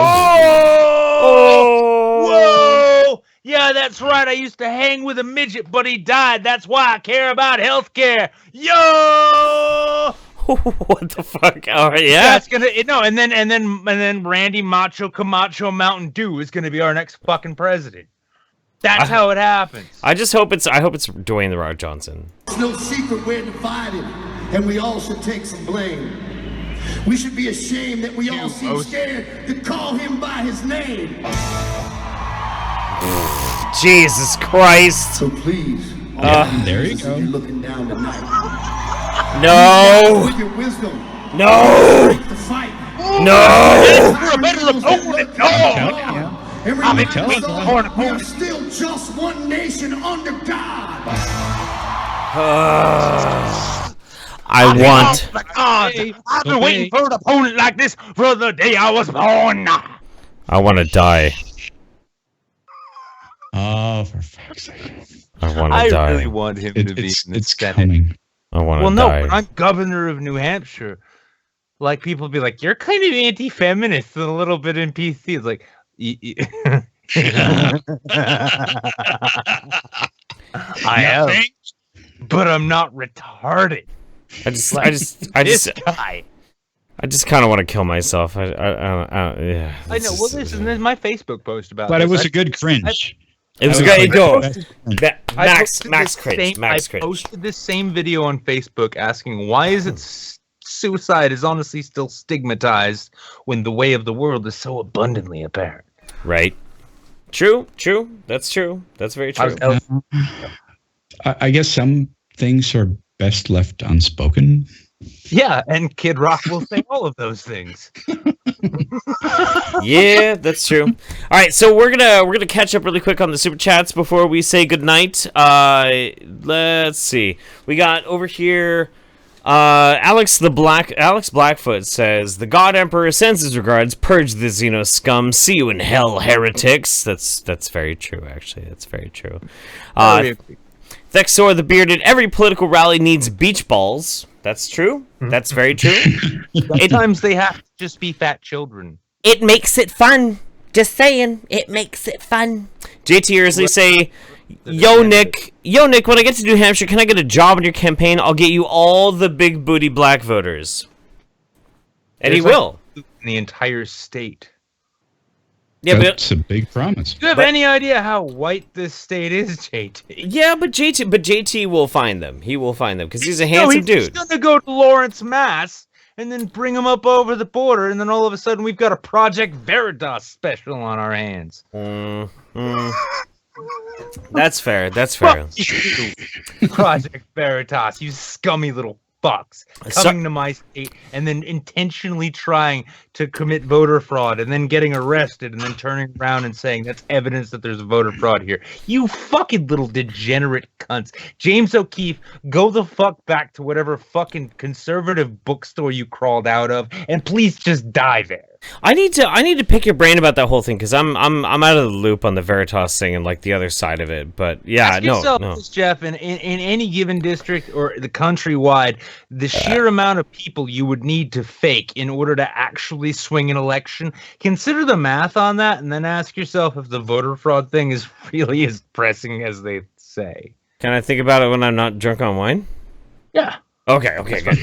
Yeah, that's right. I used to hang with a midget, but he died. That's why I care about healthcare. Yo! What the fuck? All right, yeah. It's gonna and then Randy Macho Camacho Mountain Dew is gonna be our next fucking president. That's how it happens. I hope it's Dwayne The Rock Johnson. It's no secret we're divided, and we all should take some blame. We should be ashamed that we all seem scared to call him by his name. Jesus Christ. So please, there you go. You're looking down tonight. No. With your wisdom. No. Break the fight. No. You're a better opponent. No. And remember, we are still just one nation under God. I've been waiting for an opponent like this for the day I was born. I want to die. Oh, for fuck's sake. I want to die. I really want him to be in the Senate. Coming. I want to die. Well, no, but I'm governor of New Hampshire. Like, people be like, you're kind of anti-feminist and a little bit in PC. It's like, I am, but I'm not retarded. I just kind of want to kill myself. Yeah, I know. Well, listen, there's my Facebook post about. But this. it was a good cringe. It was a good go. Max cringe. I posted this same video on Facebook asking why is it suicide is honestly still stigmatized when the way of the world is so abundantly apparent. Right. True. That's true. That's very true. I guess some things are best left unspoken. Yeah, and Kid Rock will say all of those things. Yeah, that's true. All right, so we're gonna catch up really quick on the super chats before we say goodnight. Let's see. We got over here. Alex Blackfoot says the God Emperor sends his regards. Purge the Xeno scum. See you in hell, heretics. That's very true. Actually, that's very true. Thexor the Bearded. Every political rally needs beach balls. That's true. That's very true. Sometimes they have to just be fat children. It makes it fun. Just saying, it makes it fun. JT Ersley say, Yo, Nick, when I get to New Hampshire, can I get a job in your campaign? I'll get you all the big booty black voters. And he will. In the entire state. Yeah, That's a big promise. Do you have any idea how white this state is, JT? Yeah, but JT will find them. He will find them because he's a handsome dude. He's gonna go to Lawrence, Mass, and then bring him up over the border, and then all of a sudden we've got a Project Veritas special on our hands. That's fair. That's fair. Project Veritas, you scummy little fucks, coming to my state and then intentionally trying to commit voter fraud and then getting arrested and then turning around and saying that's evidence that there's voter fraud here. You fucking little degenerate cunts. James O'Keefe, go the fuck back to whatever fucking conservative bookstore you crawled out of and please just die there. I need to pick your brain about that whole thing because I'm out of the loop on the Veritas thing and like the other side of it. But yeah, Ask yourself this, Jeff, in any given district or the countrywide, the sheer amount of people you would need to fake in order to actually swing an election. Consider the math on that, and then ask yourself if the voter fraud thing is really as pressing as they say. Can I think about it when I'm not drunk on wine? Yeah. Okay, good.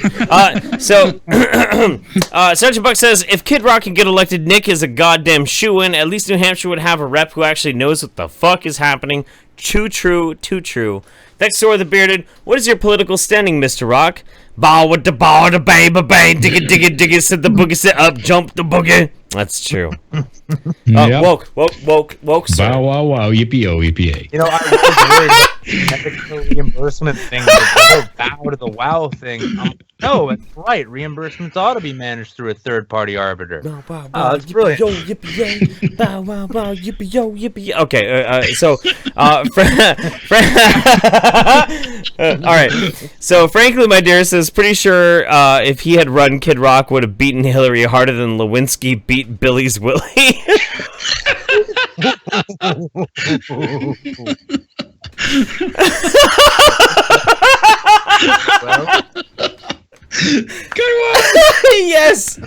Sergeant Buck says, if Kid Rock can get elected, Nick is a goddamn shoo-in. At least New Hampshire would have a rep who actually knows what the fuck is happening. Too true. Next door, the bearded. What is your political standing, Mr. Rock? Bow with the bow, the bang, bang, dig it, sit the boogie, sit up, jump the boogie. That's true. Yep. Woke, sir. Bow wow wow, yippee-o, yippee-a. You know, I was worried about the medical reimbursement thing, the whole bow to the wow thing. No, that's right. Reimbursements ought to be managed through a third-party arbiter. That's brilliant. Yo, yippee, bow, wow, wow, yippee, yo, yippee. Okay, all right. So, frankly, my dear says, pretty sure if he had run, Kid Rock would have beaten Hillary harder than Lewinsky beat Billy's Willie. Good one. Yes,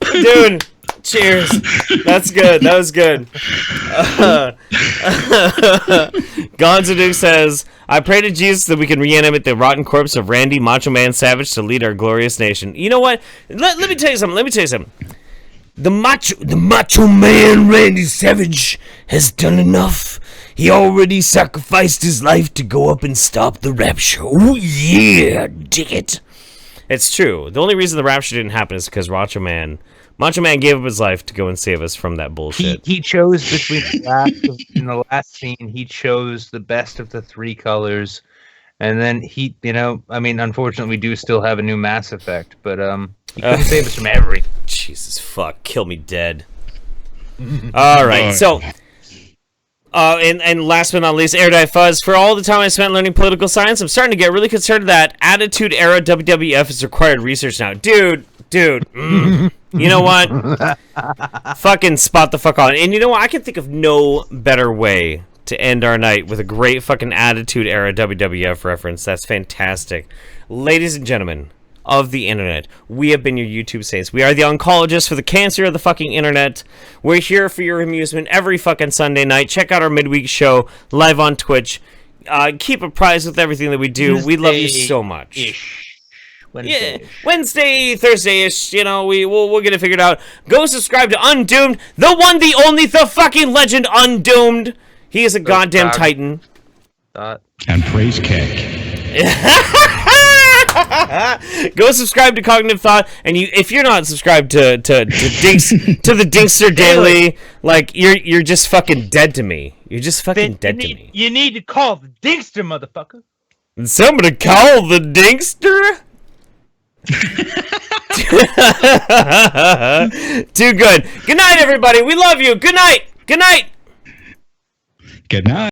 dude. Cheers. That's good. That was good. Gonzaduk says, I pray to Jesus that we can reanimate the rotten corpse of Randy Macho Man Savage to lead our glorious nation. You know what? Let me tell you something. The Macho Man Randy Savage has done enough. He already sacrificed his life to go up and stop the rapture. Oh yeah, dig it. It's true. The only reason the rapture didn't happen is because Macho Man gave up his life to go and save us from that bullshit. He chose between in the last scene. He chose the best of the three colors, and then unfortunately, we do still have a new Mass Effect, but he couldn't save us from everything. Jesus fuck, kill me dead. All right, so. And last but not least, Erudite Fuzz. For all the time I spent learning political science, I'm starting to get really concerned that Attitude Era WWF is required research now. Dude. You know what? Fucking spot the fuck on. And you know what? I can think of no better way to end our night with a great fucking Attitude Era WWF reference. That's fantastic. Ladies and gentlemen of the internet, we have been your YouTube saints. We are the oncologists for the cancer of the fucking internet. We're here for your amusement every fucking Sunday night. Check out our midweek show live on Twitch. Keep apprised with everything that we do. We love you so much. Wednesday, Thursday-ish. You know, we'll get it figured out. Go subscribe to Undoomed, the one, the only, the fucking legend Undoomed. He is a goddamn titan. And praise Cake. Go subscribe to Cognitive Thought, and if you're not subscribed to the Dinkster Daily, like you're just fucking dead to me. You're just fucking dead to me. You need to call the Dinkster, motherfucker. Somebody call the Dinkster. Too good. Good night, everybody. We love you. Good night. Good night. Good night.